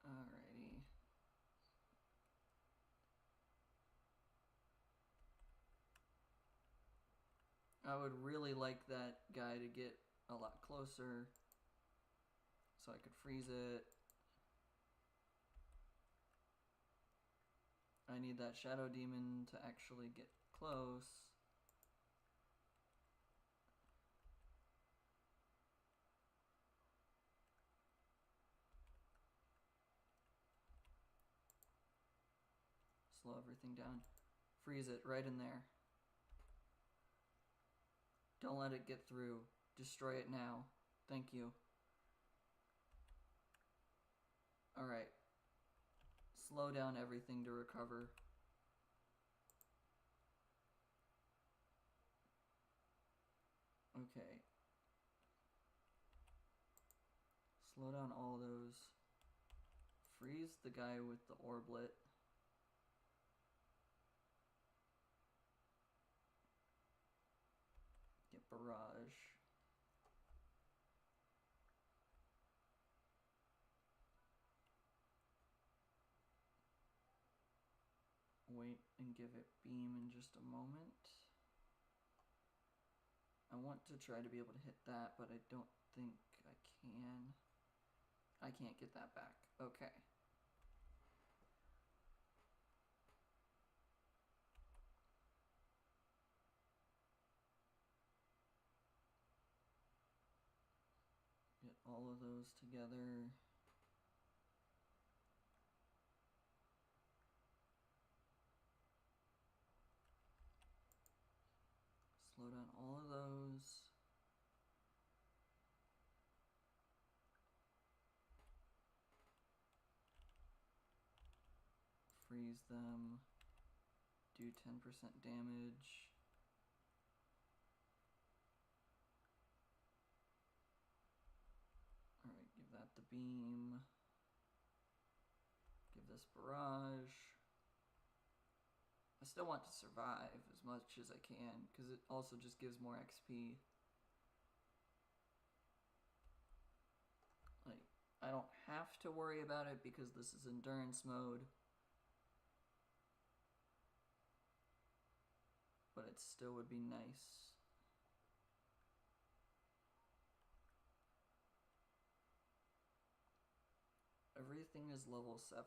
Alrighty. I would really like that guy to get a lot closer so I could freeze it. I need that shadow demon to actually get close. Slow everything down. Freeze it right in there. Don't let it get through. Destroy it now. Thank you. Alright. Slow down everything to recover. Okay. Slow down all those. Freeze the guy with the orblet. Get barrage. Wait and give it beam in just a moment. I want to try to be able to hit that, but I don't think I can. I can't get that back. Okay. Get all of those together. Slow down all of those. Freeze them. Do 10% damage. Alright, give that the beam. Give this this barrage. I still want to survive as much as I can, because it also just gives more XP. Like, I don't have to worry about it because this is endurance mode. But it still would be nice. Everything is level 7.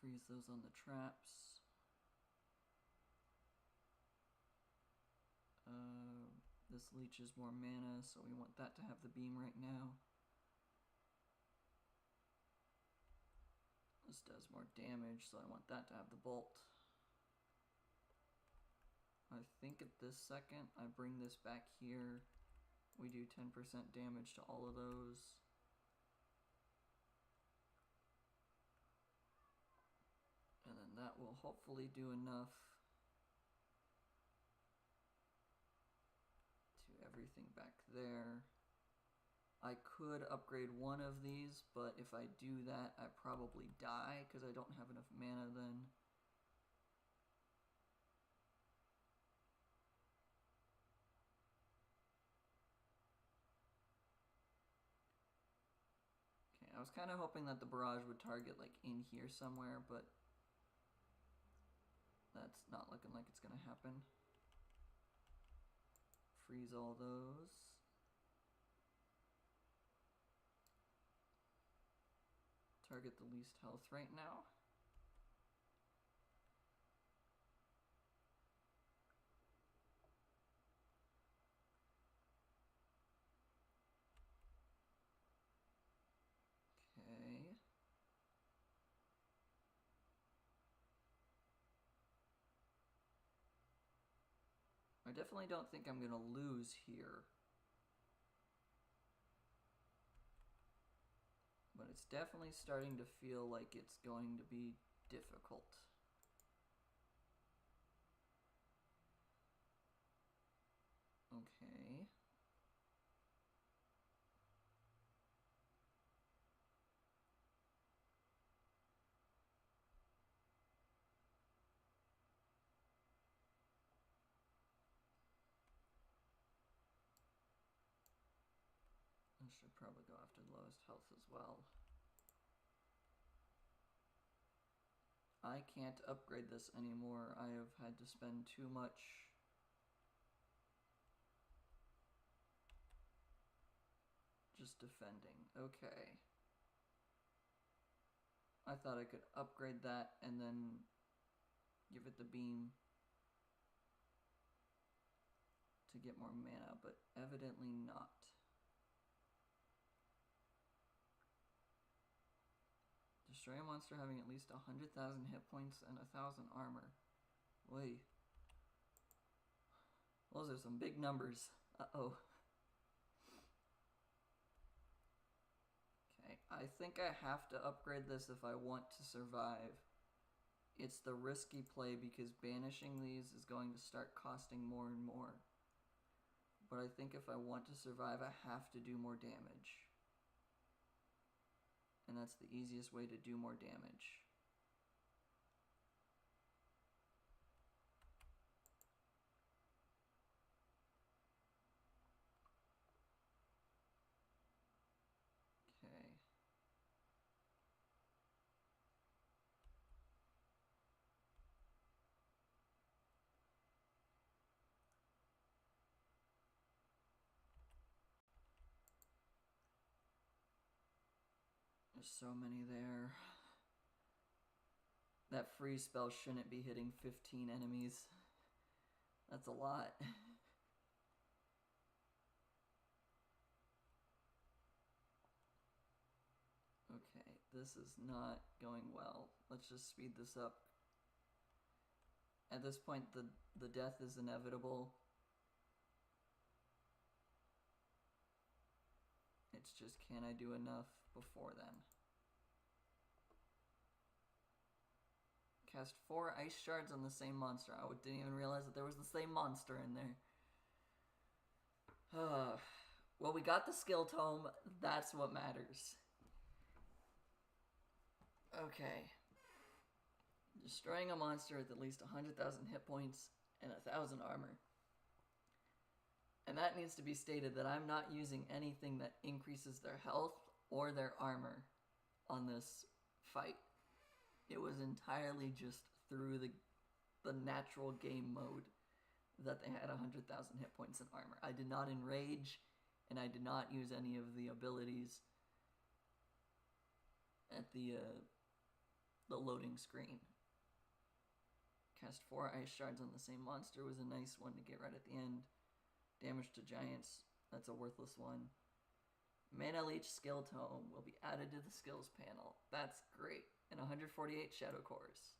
Freeze those on the traps. This leaches more mana, so we want that to have the beam right now. This does more damage, so I want that to have the bolt. I think at this second, I bring this back here. We do 10% damage to all of those. And then that will hopefully do enough to everything back there. I could upgrade one of these, but if I do that, I probably die because I don't have enough mana then. Okay, I was kind of hoping that the barrage would target like in here somewhere, but that's not looking like it's gonna happen. Freeze all those. Target the least health right now. Okay. I definitely don't think I'm gonna lose here. But it's definitely starting to feel like it's going to be difficult. Okay. I should probably go after the lowest health as well. I can't upgrade this anymore. I have had to spend too much just defending. Okay. I thought I could upgrade that and then give it the beam to get more mana, but evidently not. Destroy a monster having at least 100,000 hit points and 1,000 armor. Wait. Those are some big numbers. Uh-oh. Okay, I think I have to upgrade this if I want to survive. It's the risky play because banishing these is going to start costing more and more. But I think if I want to survive, I have to do more damage. And that's the easiest way to do more damage. Okay. There's so many there. That freeze spell shouldn't be hitting 15 enemies. That's a lot. Okay, this is not going well. Let's just speed this up. At this point, the death is inevitable. It It's just, can I do enough before then? Cast 4 ice shards on the same monster. I didn't even realize that there was the same monster in there. Well, we got the skill tome. That's what matters. Okay. Destroying a monster with at least 100,000 hit points and 1,000 armor. And that needs to be stated that I'm not using anything that increases their health or their armor on this fight. It was entirely just through the natural game mode that they had 100,000 hit points and armor. I did not enrage, and I did not use any of the abilities at the loading screen. Cast 4 ice shards on the same monster was a nice one to get right at the end. Damage to giants, that's a worthless one. Mana Leech skill tome will be added to the skills panel. That's great. And 148 shadow cores.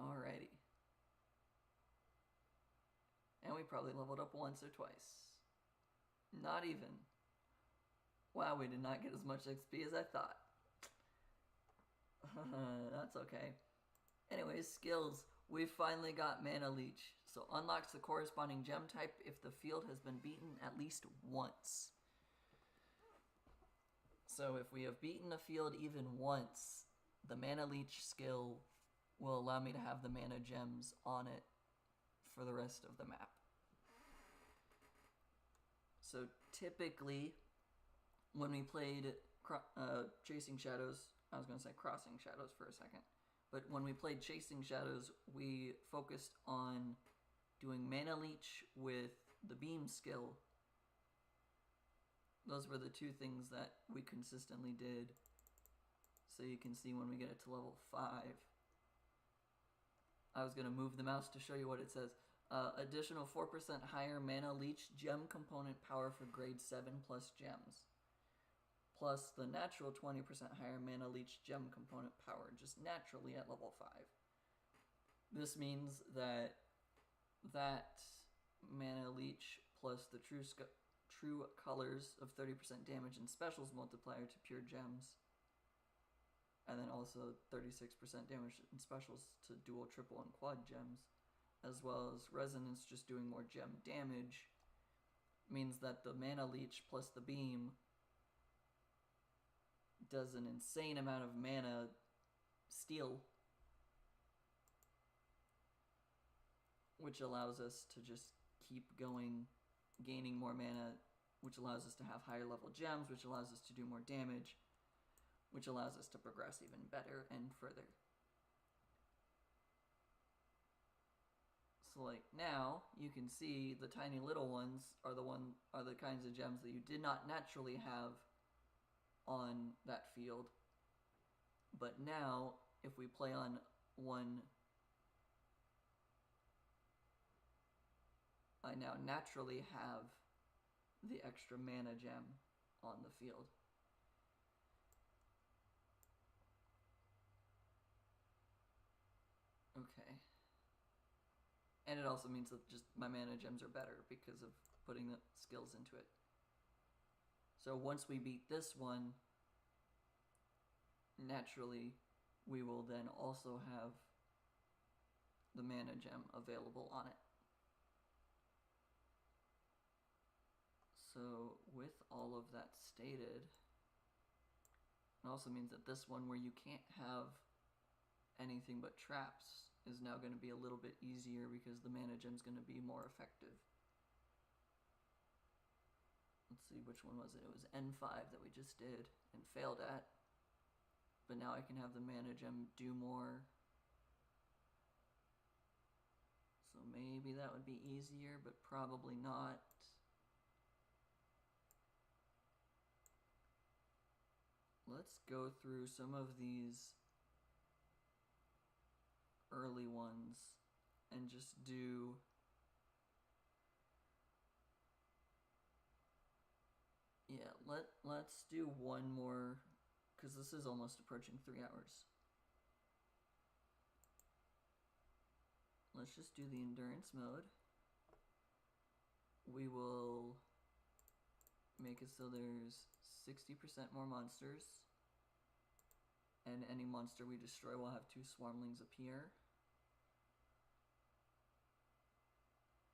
Alrighty. And we probably leveled up once or twice. Not even. Wow, we did not get as much XP as I thought. That's okay. Anyways, skills. We finally got Mana Leech. So unlocks the corresponding gem type if the field has been beaten at least once. So if we have beaten a field even once, the Mana Leech skill will allow me to have the mana gems on it for the rest of the map. So typically, when we played Chasing Shadows, I was going to say Crossing Shadows for a second, but when we played Chasing Shadows, we focused on doing Mana Leech with the Beam skill. Those were the two things that we consistently did. So you can see when we get it to level 5. I was going to move the mouse to show you what it says. Additional 4% higher Mana Leech gem component power for grade 7 plus gems. Plus the natural 20% higher Mana Leech gem component power, just naturally at level 5. This means that Mana Leech plus the true colors of 30% damage and specials multiplier to pure gems, and then also 36% damage and specials to dual, triple, and quad gems, as well as resonance just doing more gem damage, means that the Mana Leech plus the beam does an insane amount of mana steal, which allows us to just keep going, gaining more mana, which allows us to have higher level gems, which allows us to do more damage, which allows us to progress even better and further. So like now, you can see the tiny little ones are the kinds of gems that you did not naturally have on that field. But now, if we play on one, I now naturally have the extra mana gem on the field. Okay. And it also means that just my mana gems are better because of putting the skills into it. So once we beat this one, naturally we will then also have the mana gem available on it. So with all of that stated, it also means that this one where you can't have anything but traps is now going to be a little bit easier because the mana gem is going to be more effective. Let's see, which one was it? It was N5 that we just did and failed at. But now I can have the mana gem do more. So maybe that would be easier, but probably not. Let's go through some of these early ones and just do let's do one more, because this is almost approaching 3 hours. Let's just do the endurance mode. we will make it so there's 60% more monsters, and any monster we destroy will have 2 swarmlings appear.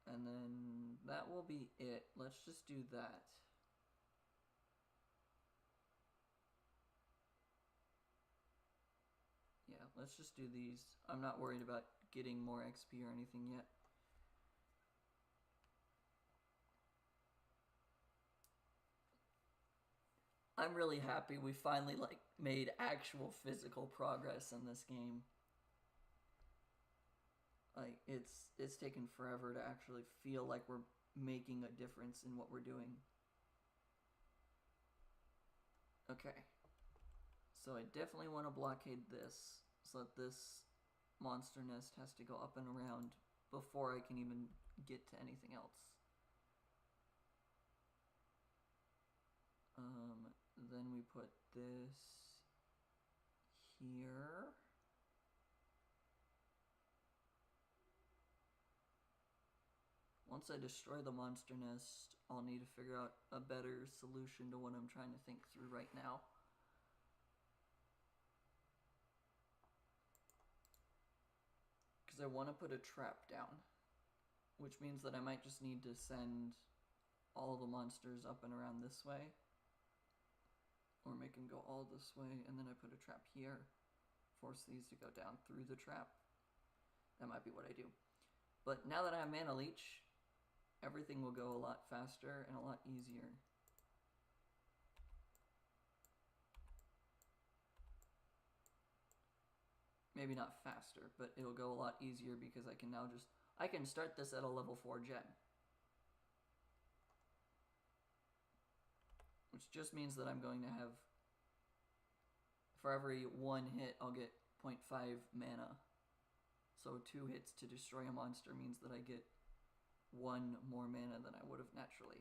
And then that will be it. Let's just do that. Yeah, let's just do these. I'm not worried about getting more XP or anything yet. I'm really happy we finally like made actual physical progress in this game. Like it's taken forever to actually feel like we're making a difference in what we're doing. Okay. So I definitely want to blockade this so that this monster nest has to go up and around before I can even get to anything else. Then we put this here. Once I destroy the monster nest, I'll need to figure out a better solution to what I'm trying to think through right now. Because I want to put a trap down, which means that I might just need to send all the monsters up and around this way, or make them go all this way, and then I put a trap here, force these to go down through the trap. That might be what I do. But now that I have Mana Leech, everything will go a lot faster and a lot easier. Maybe not faster, but it'll go a lot easier because I can now I can start this at a level 4 gem. Which just means that I'm going to have, for every 1 hit, I'll get 0.5 mana. So 2 hits to destroy a monster means that I get 1 more mana than I would have naturally.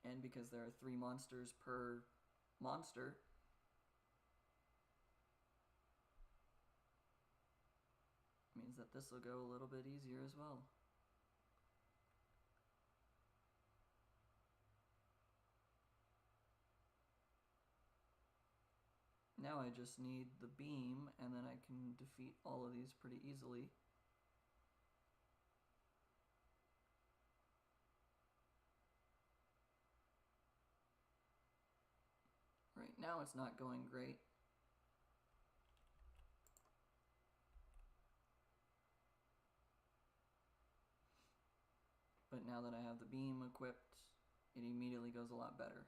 And because there are 3 monsters per monster, means that this will go a little bit easier as well. Now I just need the beam, and then I can defeat all of these pretty easily. Right now it's not going great. But now that I have the beam equipped, it immediately goes a lot better.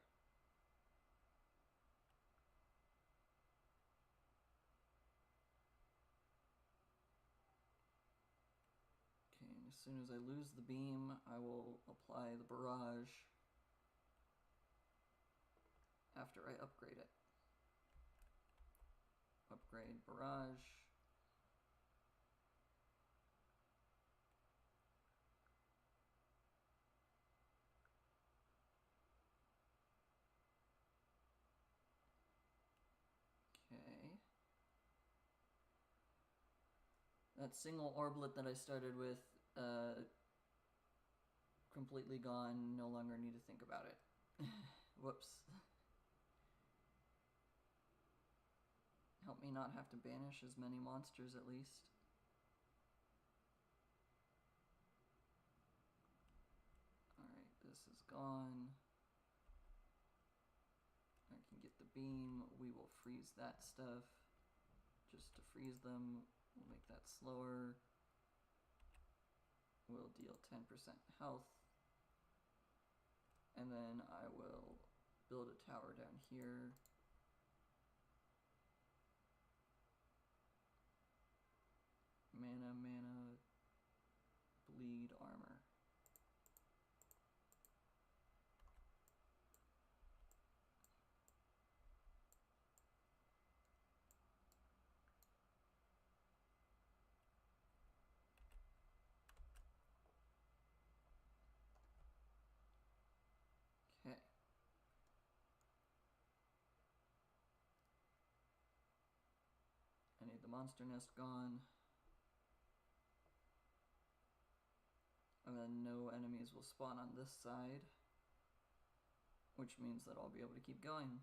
Okay, and as soon as I lose the beam, I will apply the barrage after I upgrade it. Upgrade barrage. Okay. That single orblet that I started with, completely gone, no longer need to think about it. Whoops. Help me not have to banish as many monsters at least. Alright, this is gone. I can get the beam. We will freeze that stuff. Just to freeze them. We'll make that slower. We'll deal 10% health. And then I will build a tower down here. Mana, bleed armor. Okay. monster nest gone. And then no enemies will spawn on this side, which means that I'll be able to keep going.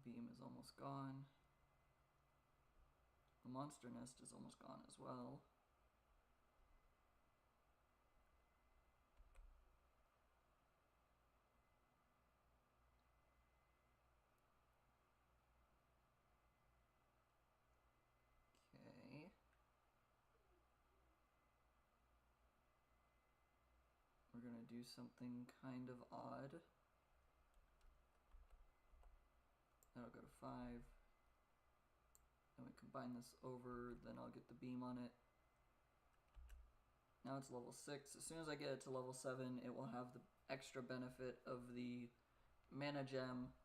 Beam is almost gone. The monster nest is almost gone as well. Okay. We're gonna do something kind of odd. That'll go to 5. Then we combine this over, then I'll get the beam on it. Now it's level 6. As soon as I get it to level 7, it will have the extra benefit of the mana gem.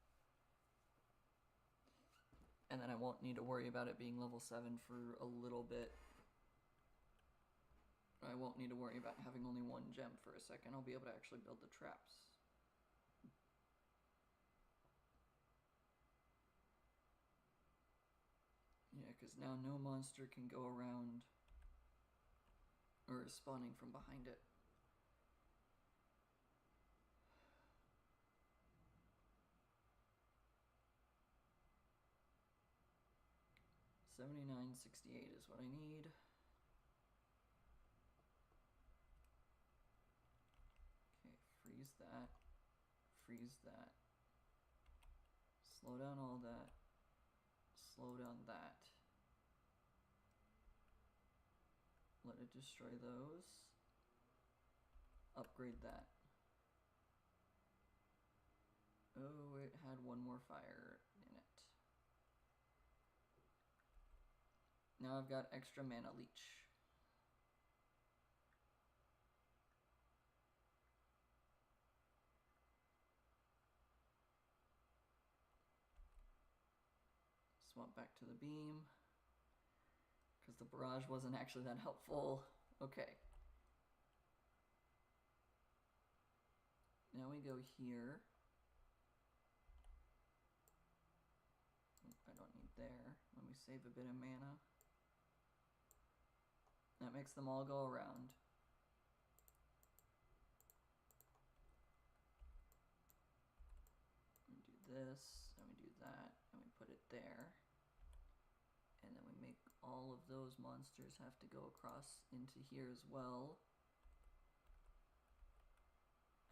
And then I won't need to worry about it being level 7 for a little bit. I won't need to worry about having only one gem for a second. I'll be able to actually build the traps. Yeah, because now no monster can go around or is spawning from behind it. $79.68 is what I need. Okay, freeze that. Freeze that. Slow down all that. Slow down that. Let it destroy those. Upgrade that. Oh, it had one more fire in it. Now I've got extra mana leech. Swap back to the beam, because the barrage wasn't actually that helpful. Okay. Now we go here. I don't need there. Let me save a bit of mana. That makes them all go around. We do this, and we do that, and we put it there. And then we make all of those monsters have to go across into here as well.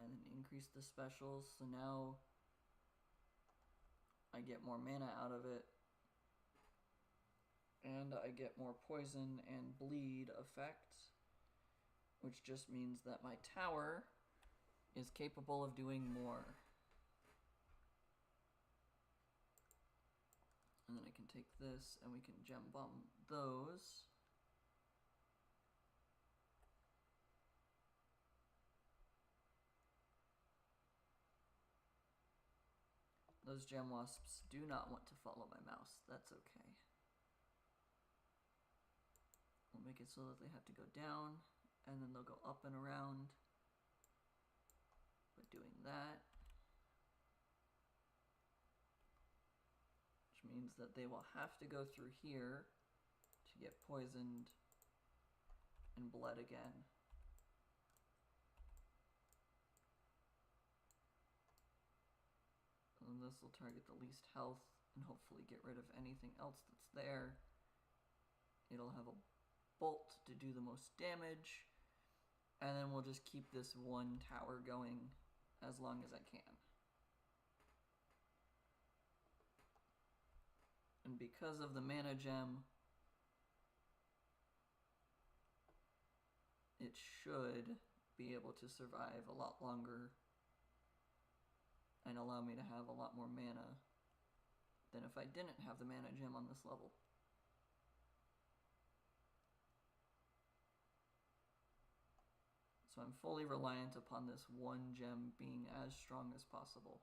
And then increase the specials, so now I get more mana out of it. And I get more poison and bleed effects, which just means that my tower is capable of doing more. And then I can take this and we can gem bomb those. Those gem wasps do not want to follow my mouse. That's okay. We'll make it so that they have to go down, and then they'll go up and around by doing that. Which means that they will have to go through here to get poisoned and bled again. And this will target the least health and hopefully get rid of anything else that's there. It'll have a bolt to do the most damage, and then we'll just keep this one tower going as long as I can. And because of the mana gem, it should be able to survive a lot longer and allow me to have a lot more mana than if I didn't have the mana gem on this level. So I'm fully reliant upon this one gem being as strong as possible.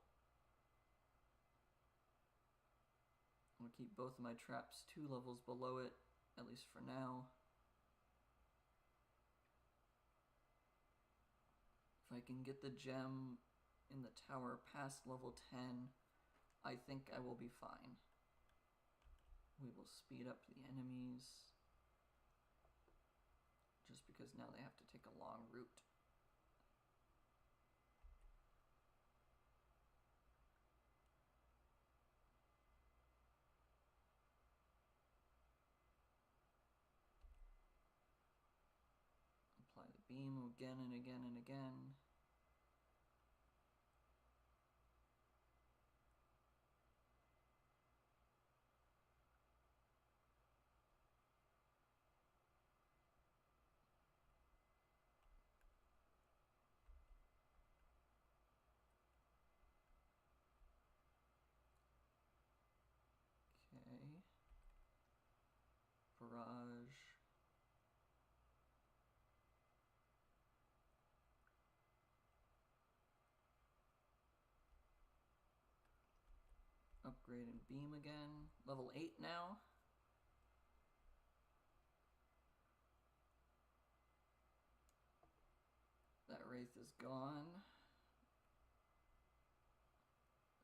I'll keep both of my traps 2 levels below it, at least for now. If I can get the gem in the tower past level 10, I think I will be fine. We will speed up the enemies, just because now they have to take a long route. Apply the beam again and again and again. Okay. Barrage. Upgrade and beam again. Level 8 now. That Wraith is gone.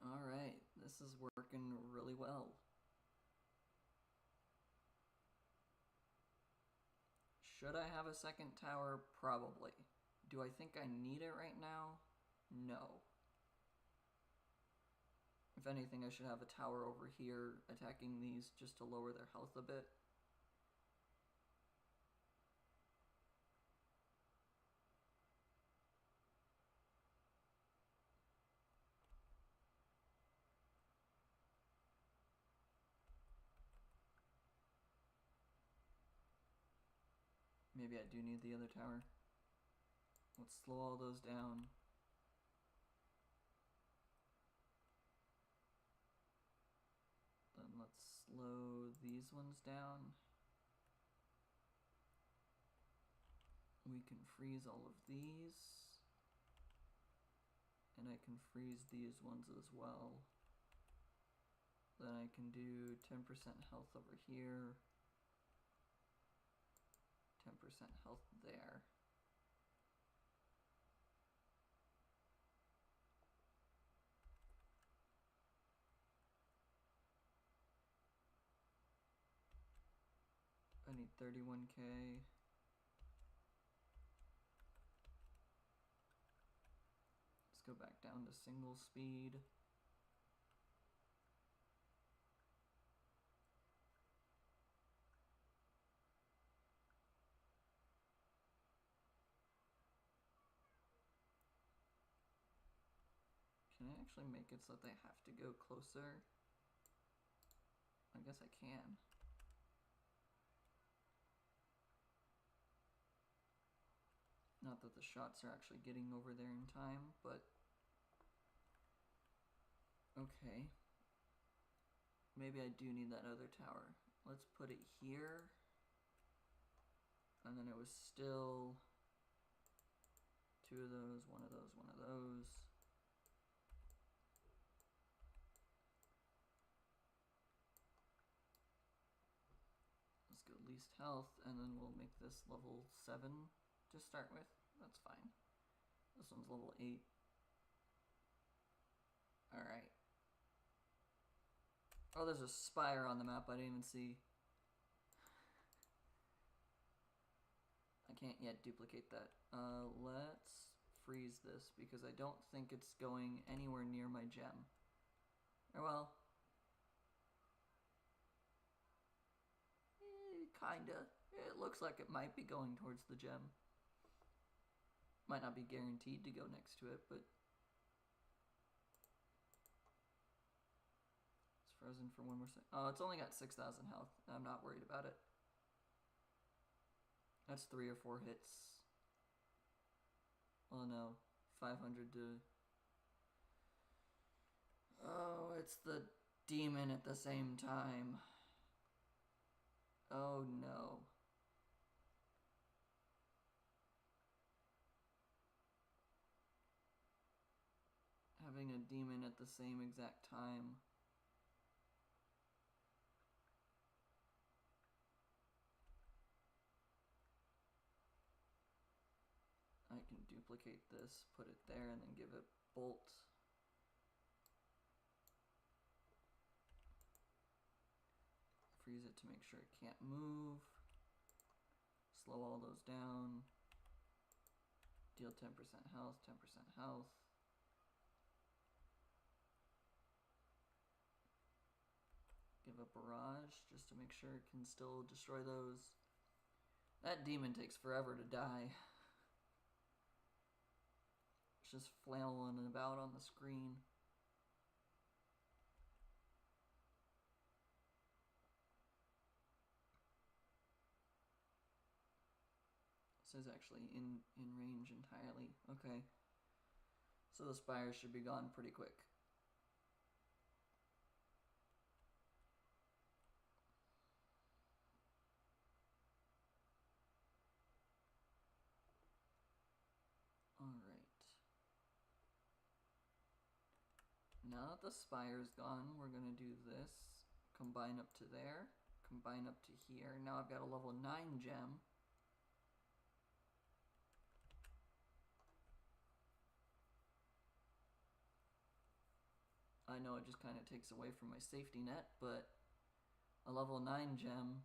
Alright, this is working really well. Should I have a second tower? Probably. Do I think I need it right now? No. If anything, I should have a tower over here attacking these just to lower their health a bit. Maybe I do need the other tower. Let's slow all those down. Then let's slow these ones down. We can freeze all of these. And I can freeze these ones as well. Then I can do 10% health over here. 10% health there. I need 31k. Let's go back down to single speed. Can I actually make it so that they have to go closer? I guess I can. Not that the shots are actually getting over there in time, but okay. Maybe I do need that other tower. Let's put it here. And then it was still 2 of those, 1 of those, 1 of those. Let's go least health, and then we'll make this level 7 to start with. That's fine. This one's level 8. Alright. Oh, there's a spire on the map I didn't even see. I can't yet duplicate that. Let's freeze this because I don't think it's going anywhere near my gem. Oh well. Kinda. It looks like it might be going towards the gem. Might not be guaranteed to go next to it, but it's frozen for 1 more second. Oh, it's only got 6,000 health. I'm not worried about it. That's 3 or 4 hits. Oh no, 500 to... Oh, it's the demon at the same time. Oh no. Having a demon at the same exact time. I can duplicate this, put it there, and then give it bolt. Freeze it to make sure it can't move. Slow all those down. Deal 10% health, 10% health. Give a barrage just to make sure it can still destroy those. That demon takes forever to die. It's just flailing about on the screen. This is actually in range entirely. Okay. So the spires should be gone pretty quick. Alright. Now that the spire's gone, we're going to do this. Combine up to there. Combine up to here. Now I've got a level 9 gem. I know it just kind of takes away from my safety net, but a level 9 gem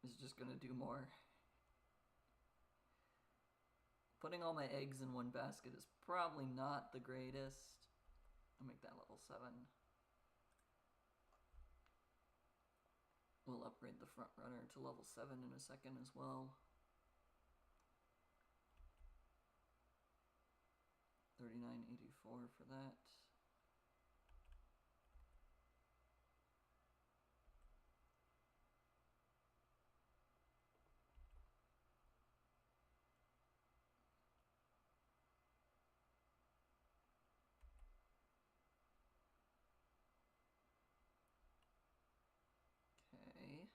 is just going to do more. Putting all my eggs in one basket is probably not the greatest. I'll make that level 7. We'll upgrade the front runner to level 7 in a second as well. 39.84 for that. Okay.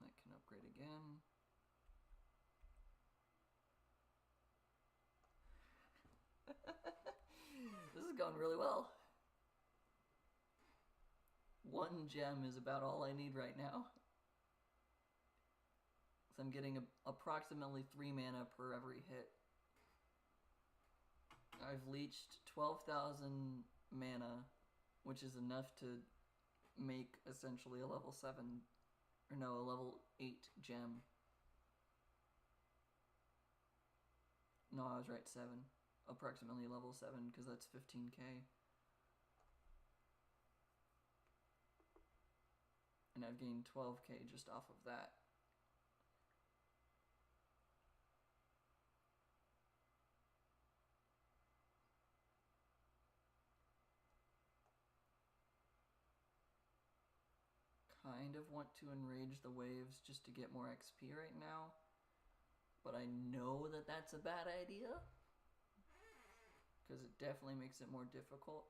I can upgrade again. This is going really well. 1 gem is about all I need right now. So I'm getting approximately 3 mana per every hit. I've leached 12,000 mana, which is enough to make essentially a level 7, or no, a level 8 gem. No, I was right, 7. Approximately level 7, because that's 15k. And I've gained 12k just off of that. Kind of want to enrage the waves just to get more XP right now, but I know that that's a bad idea because it definitely makes it more difficult.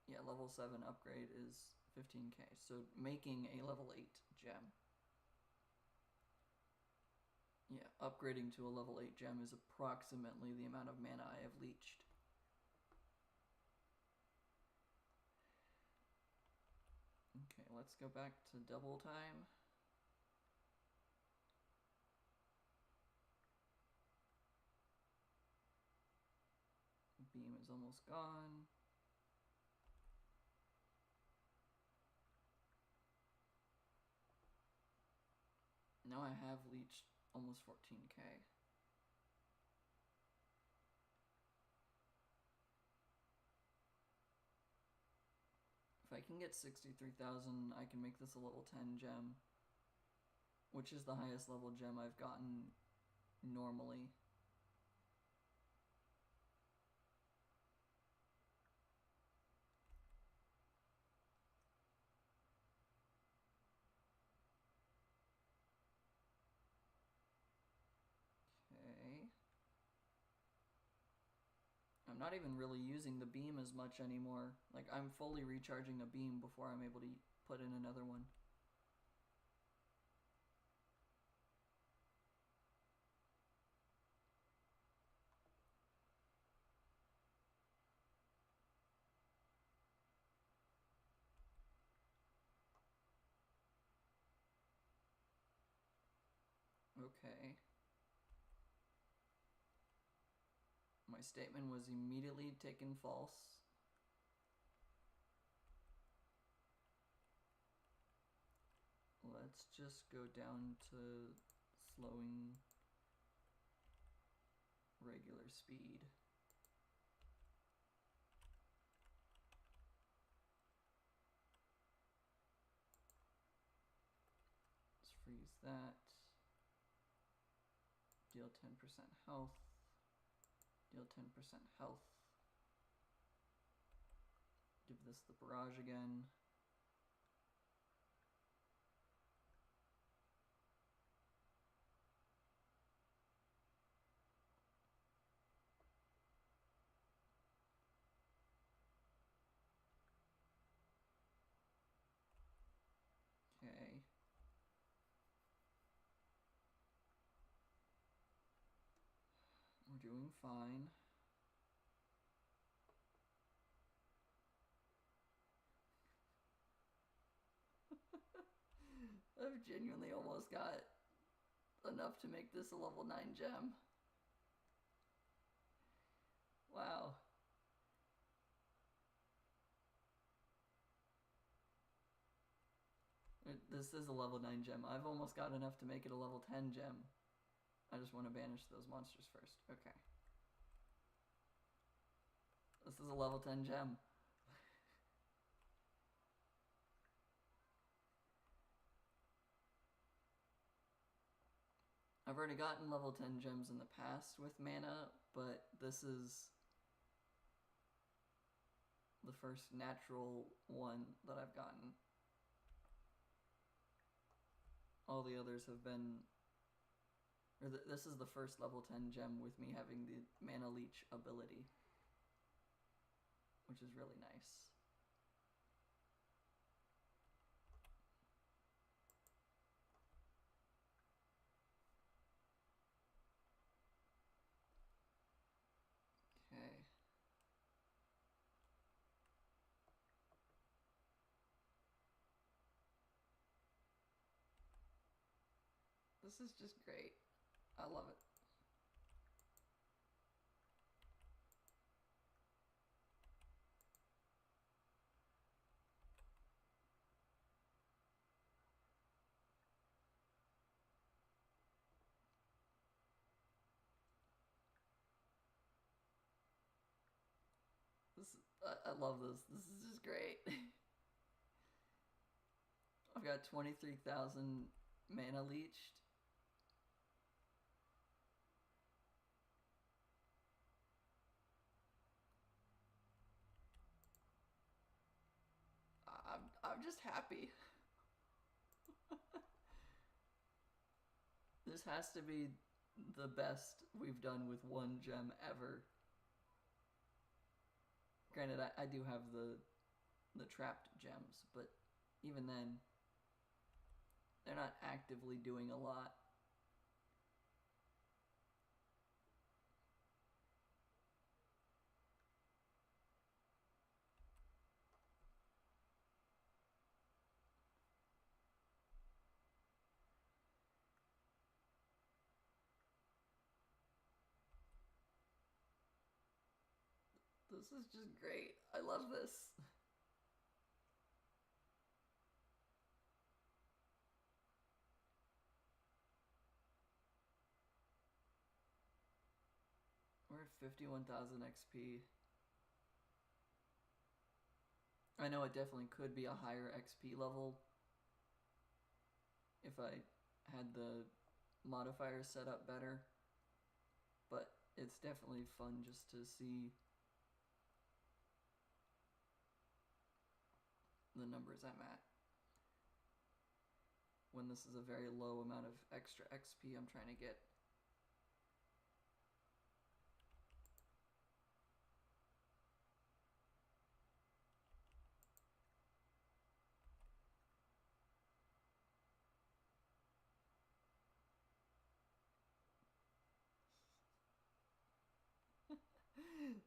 Yeah, level 7 upgrade is 15k, so making a level 8 gem. Yeah, upgrading to a level 8 gem is approximately the amount of mana I have leached. Okay, let's go back to double time. Beam is almost gone. Now I have leached almost 14k. If I can get 63,000, I can make this a level 10 gem, which is the highest level gem I've gotten normally. Okay. I'm not even really using the beam as much anymore. Like, I'm fully recharging a beam before I'm able to put in another one. Okay. My statement was immediately taken false. Let's just go down to slowing regular speed. Let's freeze that. Deal 10% health. Deal 10% health. Give this the barrage again. Okay. We're doing fine. I've genuinely almost got enough to make this a level 9 gem. Wow. This is a level 9 gem. I've almost got enough to make it a level 10 gem. I just want to banish those monsters first. Okay. This is a level 10 gem. I've already gotten level 10 gems in the past with mana, but this is the first natural one that I've gotten. All the others have been... this is the first level 10 gem with me having the mana leech ability, which is really nice. Okay. This is just great. I love it. I love this. This is just great. I've got 23,000 mana leeched. I'm just happy. This has to be the best we've done with one gem ever. Granted, I do have the trapped gems, but even then, they're not actively doing a lot. This is just great. I love this. We're at 51,000 XP. I know it definitely could be a higher XP level if I had the modifiers set up better, but it's definitely fun just to see the numbers I'm at. When this is a very low amount of extra XP I'm trying to get.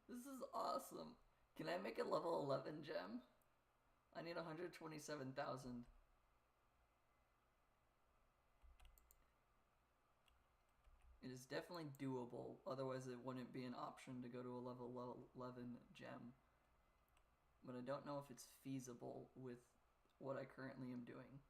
This is awesome. Can I make a level 11 gem? I need 127,000. It is definitely doable, otherwise it wouldn't be an option to go to a level 11 gem. But I don't know if it's feasible with what I currently am doing.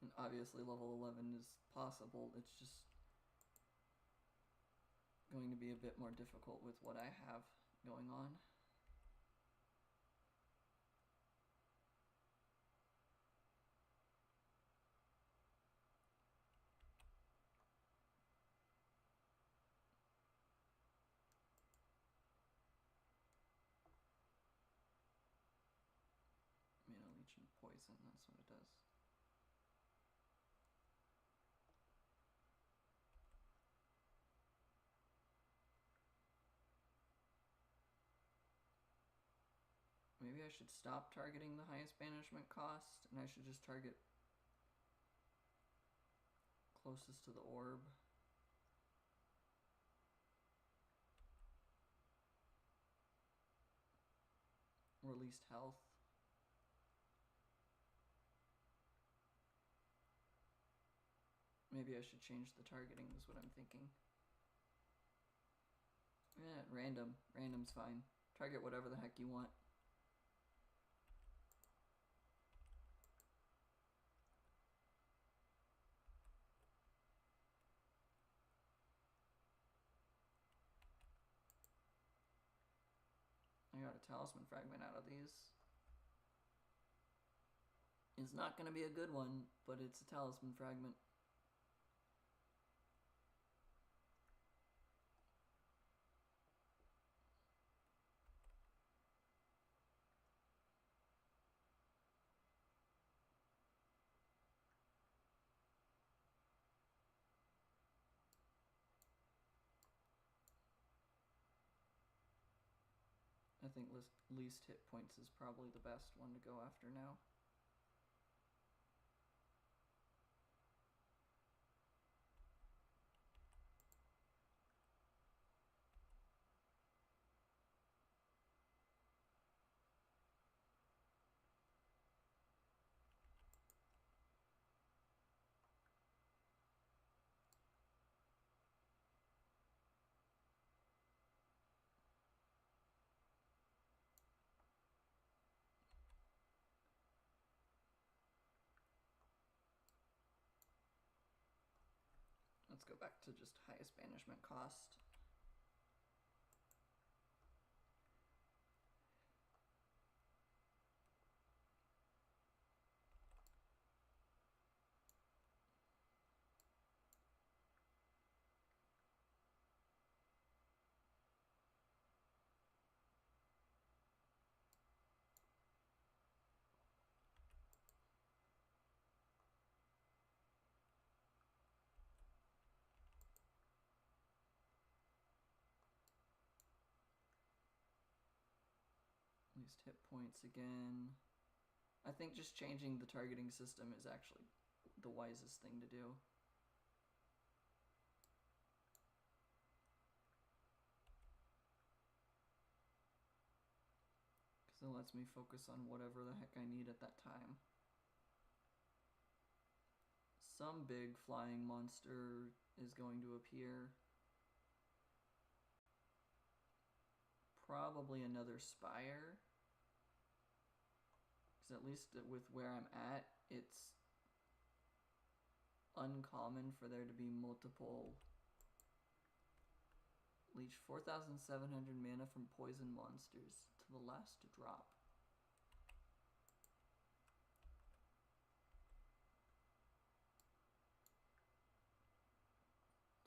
And obviously level 11 is possible, it's just going to be a bit more difficult with what I have going on. Mana leech and poison, that's what it does. Maybe I should stop targeting the highest banishment cost, and I should just target closest to the orb. Or least health. Maybe I should change the targeting, is what I'm thinking. Yeah, random. Random's fine. Target whatever the heck you want. I got a talisman fragment out of these. It's not going to be a good one, but it's a talisman fragment. I think least hit points is probably the best one to go after now. Let's go back to just highest banishment cost. Least hit points again. I think just changing the targeting system is actually the wisest thing to do. Because it lets me focus on whatever the heck I need at that time. Some big flying monster is going to appear. Probably another spire. Because at least with where I'm at, it's uncommon for there to be multiple. Leech 4,700 mana from poison monsters to the last drop.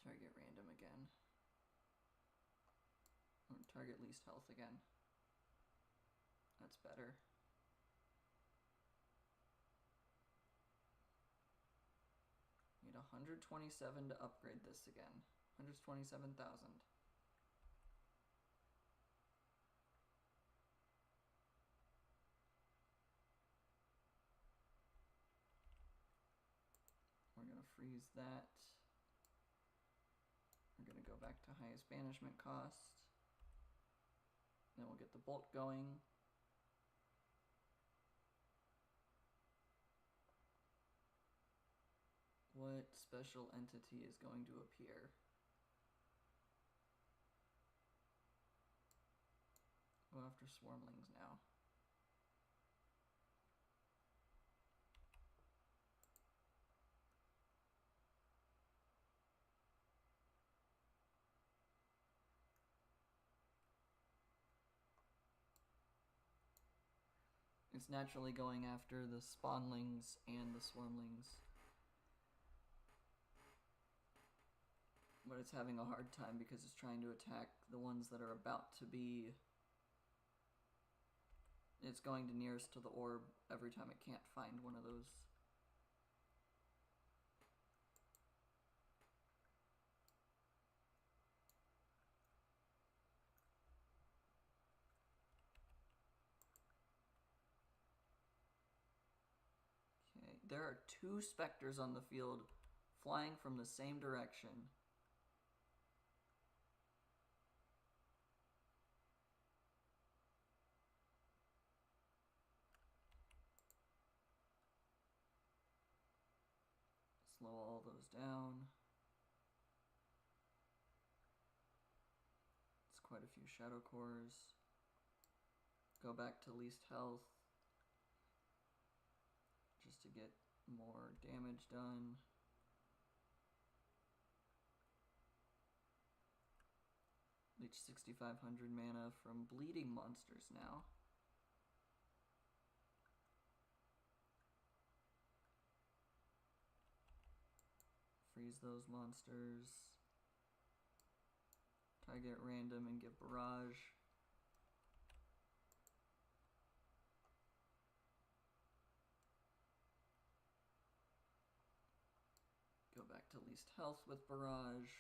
Target random again. Or target least health again. That's better. Need 127 to upgrade this again. 127,000. We're gonna Freeze that. We're going to go back to highest banishment cost. Then we'll get the bolt going. What special entity is going to appear? Go after swarmlings now. It's naturally going after the spawnlings and the swarmlings. But it's having a hard time because it's trying to attack the ones that are about to be... It's going to nearest to the orb every time it can't find one of those. Okay, there are 2 specters on the field flying from the same direction. Slow all those down. It's quite a few shadow cores. Go back to least health just to get more damage done. Leech 6,500 mana from bleeding monsters now. Freeze those monsters. Target random and give barrage. Go back to least health with barrage.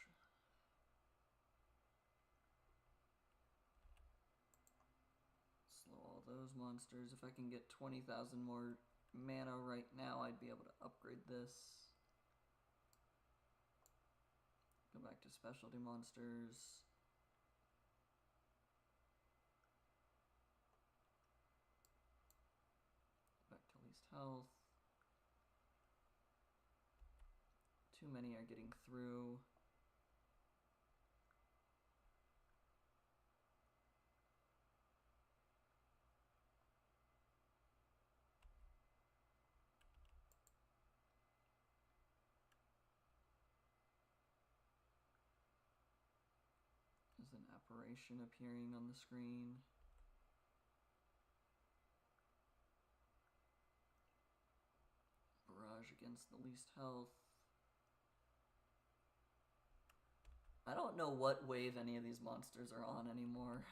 Slow all those monsters. If I can get 20,000 more mana right now, I'd be able to upgrade this. Go back to specialty monsters. Back to least health. Too many are getting through. There's an apparition appearing on the screen. Barrage against the least health. I don't know what wave any of these monsters are on anymore.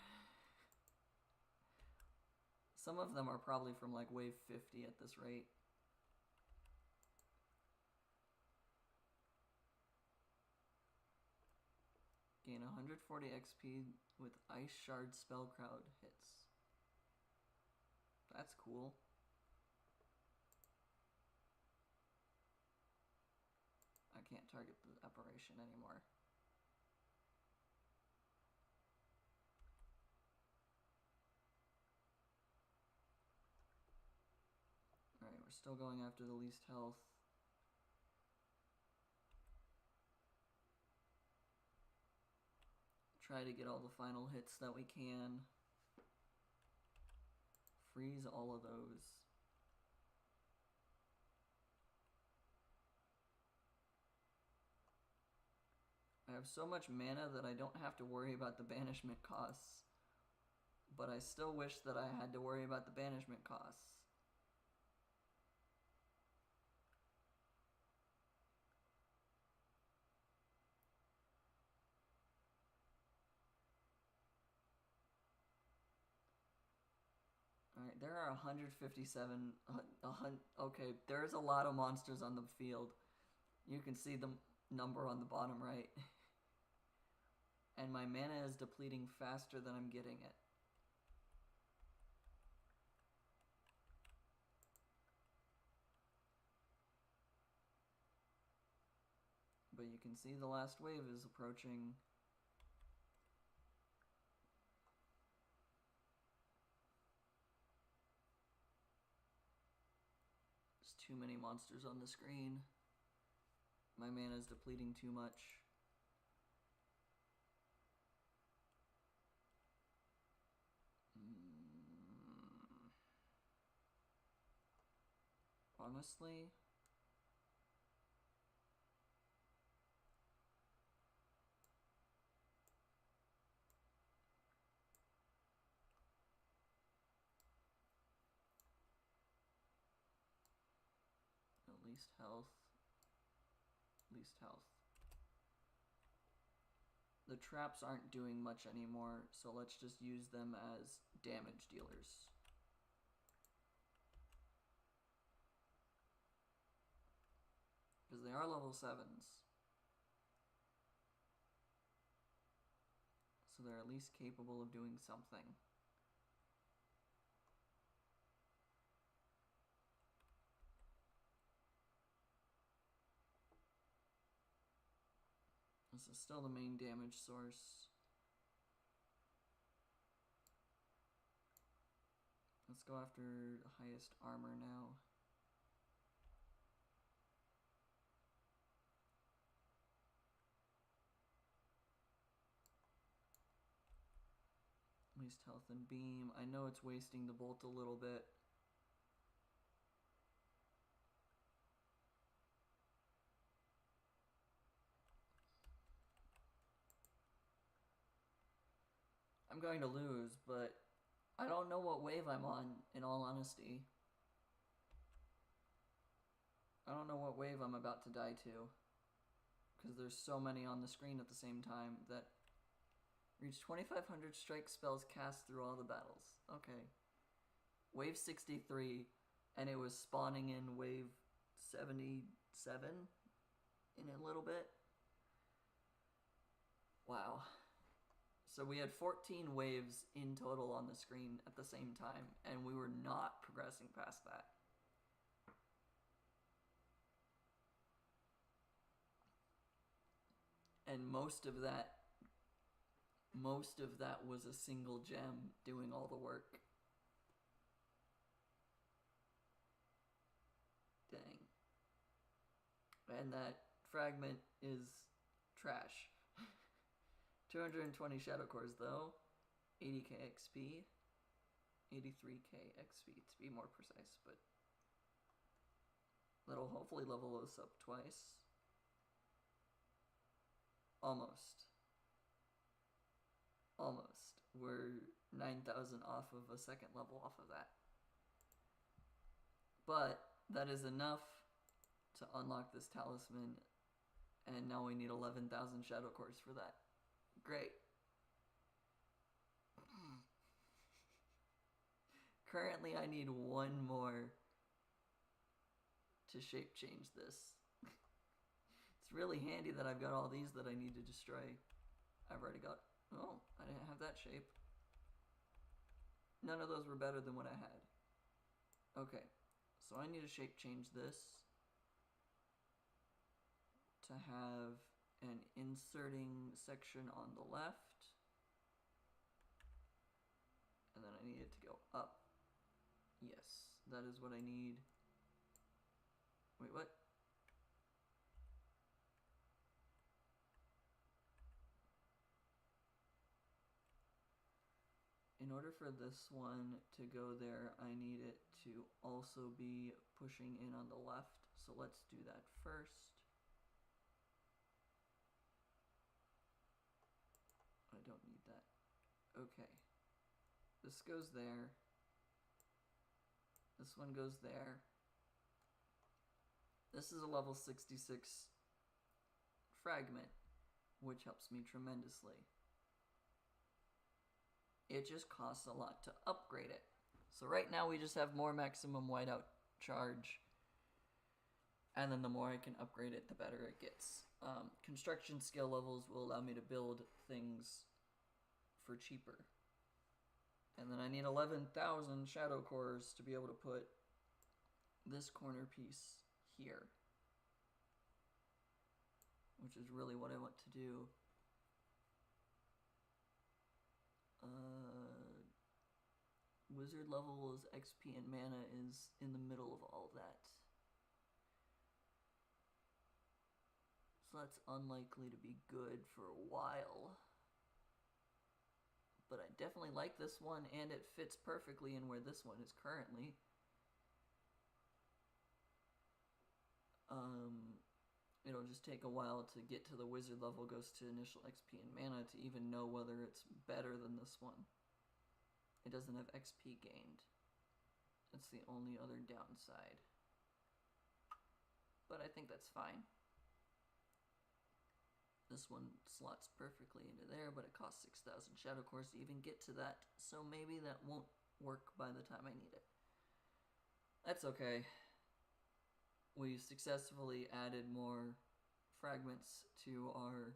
Some of them are probably from like wave 50 at this rate. Gain 140 XP with Ice Shard Spellcloud hits. That's cool. I can't target the apparition anymore. Alright, we're still going after the least health. Try to get all the final hits that we can. Freeze all of those. I have so much mana that I don't have to worry about the banishment costs. But I still wish that I had to worry about the banishment costs. Alright, there are 157, okay, there's a lot of monsters on the field. You can see the number on the bottom right. And my mana is depleting faster than I'm getting it. can see the last wave is approaching. There's too many monsters on the screen. My mana is depleting too much. Honestly, least health, least health. The traps aren't doing much anymore, so let's just use them as damage dealers. Because they are level 7s. So they're at least capable of doing something. This is still the main damage source. Let's go after the highest armor now. Least health and beam. I know it's wasting the bolt a little bit. I'm going to lose, but I don't know what wave I'm on, in all honesty. I don't know what wave I'm about to die to. Because there's so many on the screen at the same time that reach 2,500 strike spells cast through all the battles. Okay. Wave 63, and it was spawning in wave 77 in a little bit. Wow. So we had 14 waves in total on the screen at the same time, and we were not progressing past that. And most of that was a single gem doing all the work. Dang. And that fragment is trash. 220 shadow cores though, 80k XP, 83k XP to be more precise, but that'll hopefully level us up twice. Almost. We're 9,000 off of a second level off of that. But that is enough to unlock this talisman, and now we need 11,000 shadow cores for that. Great. Currently, I need one more to shape change this. It's really handy that I've got all these that I need to destroy. I've already got... Oh, I didn't have that shape. None of those were better than what I had. Okay, so I need to shape change this to have an inserting section on the left, and then I need it to go up. Yes, that is what I need. Wait, what? In order for this one to go there, I need it to also be pushing in on the left, so let's do that first. I don't need that. Okay. This goes there. This one goes there. This is a level 66 fragment, which helps me tremendously. It just costs a lot to upgrade it. So right now we just have more maximum whiteout charge, and then the more I can upgrade it, the better it gets. Construction skill levels will allow me to build things for cheaper. And then I need 11,000 shadow cores to be able to put this corner piece here. which is really what I want to do. Wizard levels, XP, and mana is in the middle of all that. So that's unlikely to be good for a while. But I definitely like this one, and it fits perfectly in where this one is currently. It'll just take a while to get to the wizard level, goes to initial XP and mana, to even know whether it's better than this one. It doesn't have XP gained. That's the only other downside. But I think that's fine. This one slots perfectly into there, but it costs 6,000 shadow cores to even get to that, so maybe that won't work by the time I need it. That's okay. We successfully added more fragments to our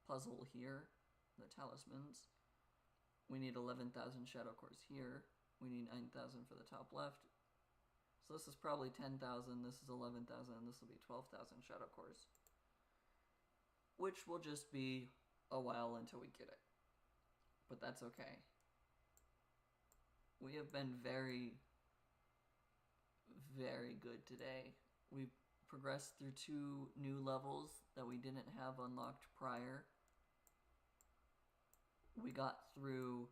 puzzle here, the talismans. We need 11,000 shadow cores here. We need 9,000 for the top left. So this is probably 10,000, this is 11,000, and this will be 12,000 shadow cores. Which will just be a while until we get it. But that's okay. We have been very, very good today. We've progressed through 2 new levels that we didn't have unlocked prior. We got through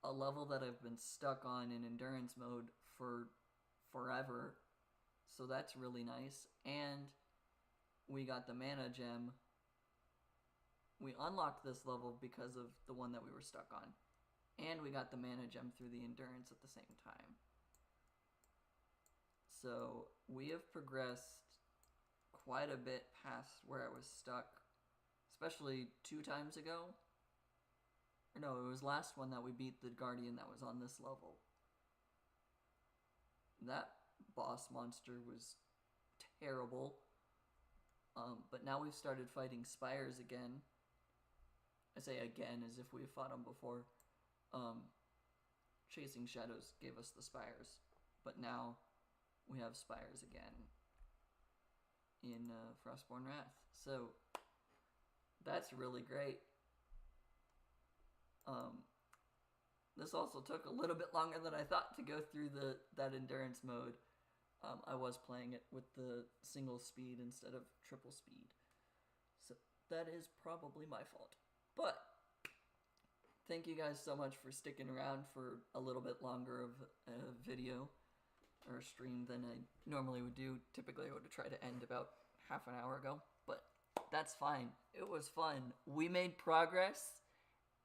a level that I've been stuck on in endurance mode for forever. So that's really nice. And we got the mana gem. We unlocked this level because of the one that we were stuck on. And we got the mana gem through the endurance at the same time. So we have progressed quite a bit past where I was stuck. Especially 2 times ago. Or no, it was last one that we beat the guardian that was on this level. That boss monster was terrible. But now we've started fighting spires again. I say again as if we've fought them before. Chasing Shadows gave us the spires. But now we have spires again in Frostborn Wrath. So that's really great. This also took a little bit longer than I thought to go through that endurance mode. I was playing it with the single speed instead of triple speed. So that is probably my fault. But thank you guys so much for sticking around for a little bit longer of a video or a stream than I normally would do. Typically I would try to end about half an hour ago, but that's fine. It was fun. We made progress,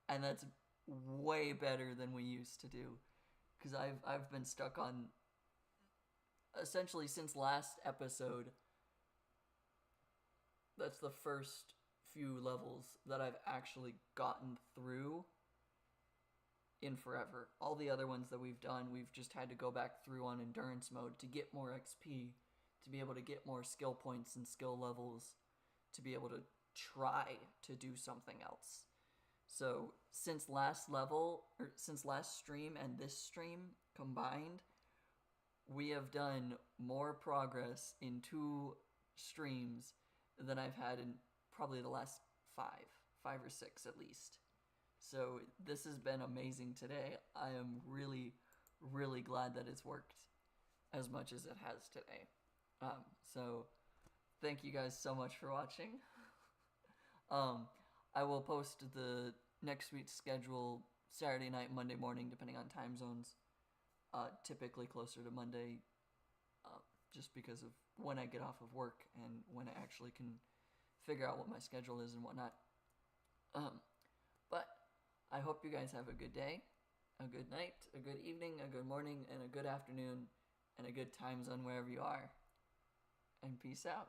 and that's way better than we used to do. Because I've been stuck on, essentially since last episode, that's the first few levels that I've actually gotten through in forever. All the other ones that we've done, we've just had to go back through on endurance mode to get more XP, to be able to get more skill points and skill levels, to be able to try to do something else. So since last stream and this stream combined, we have done more progress in 2 streams than I've had in probably the last 5 or 6 at least. So this has been amazing today. I am really, really glad that it's worked as much as it has today. So thank you guys so much for watching. I will post the next week's schedule Saturday night, Monday morning, depending on time zones. Typically closer to Monday, just because of when I get off of work and when I actually can figure out what my schedule is and whatnot. But I hope you guys have a good day, a good night, a good evening, a good morning, and a good afternoon, and a good time zone wherever you are. And peace out.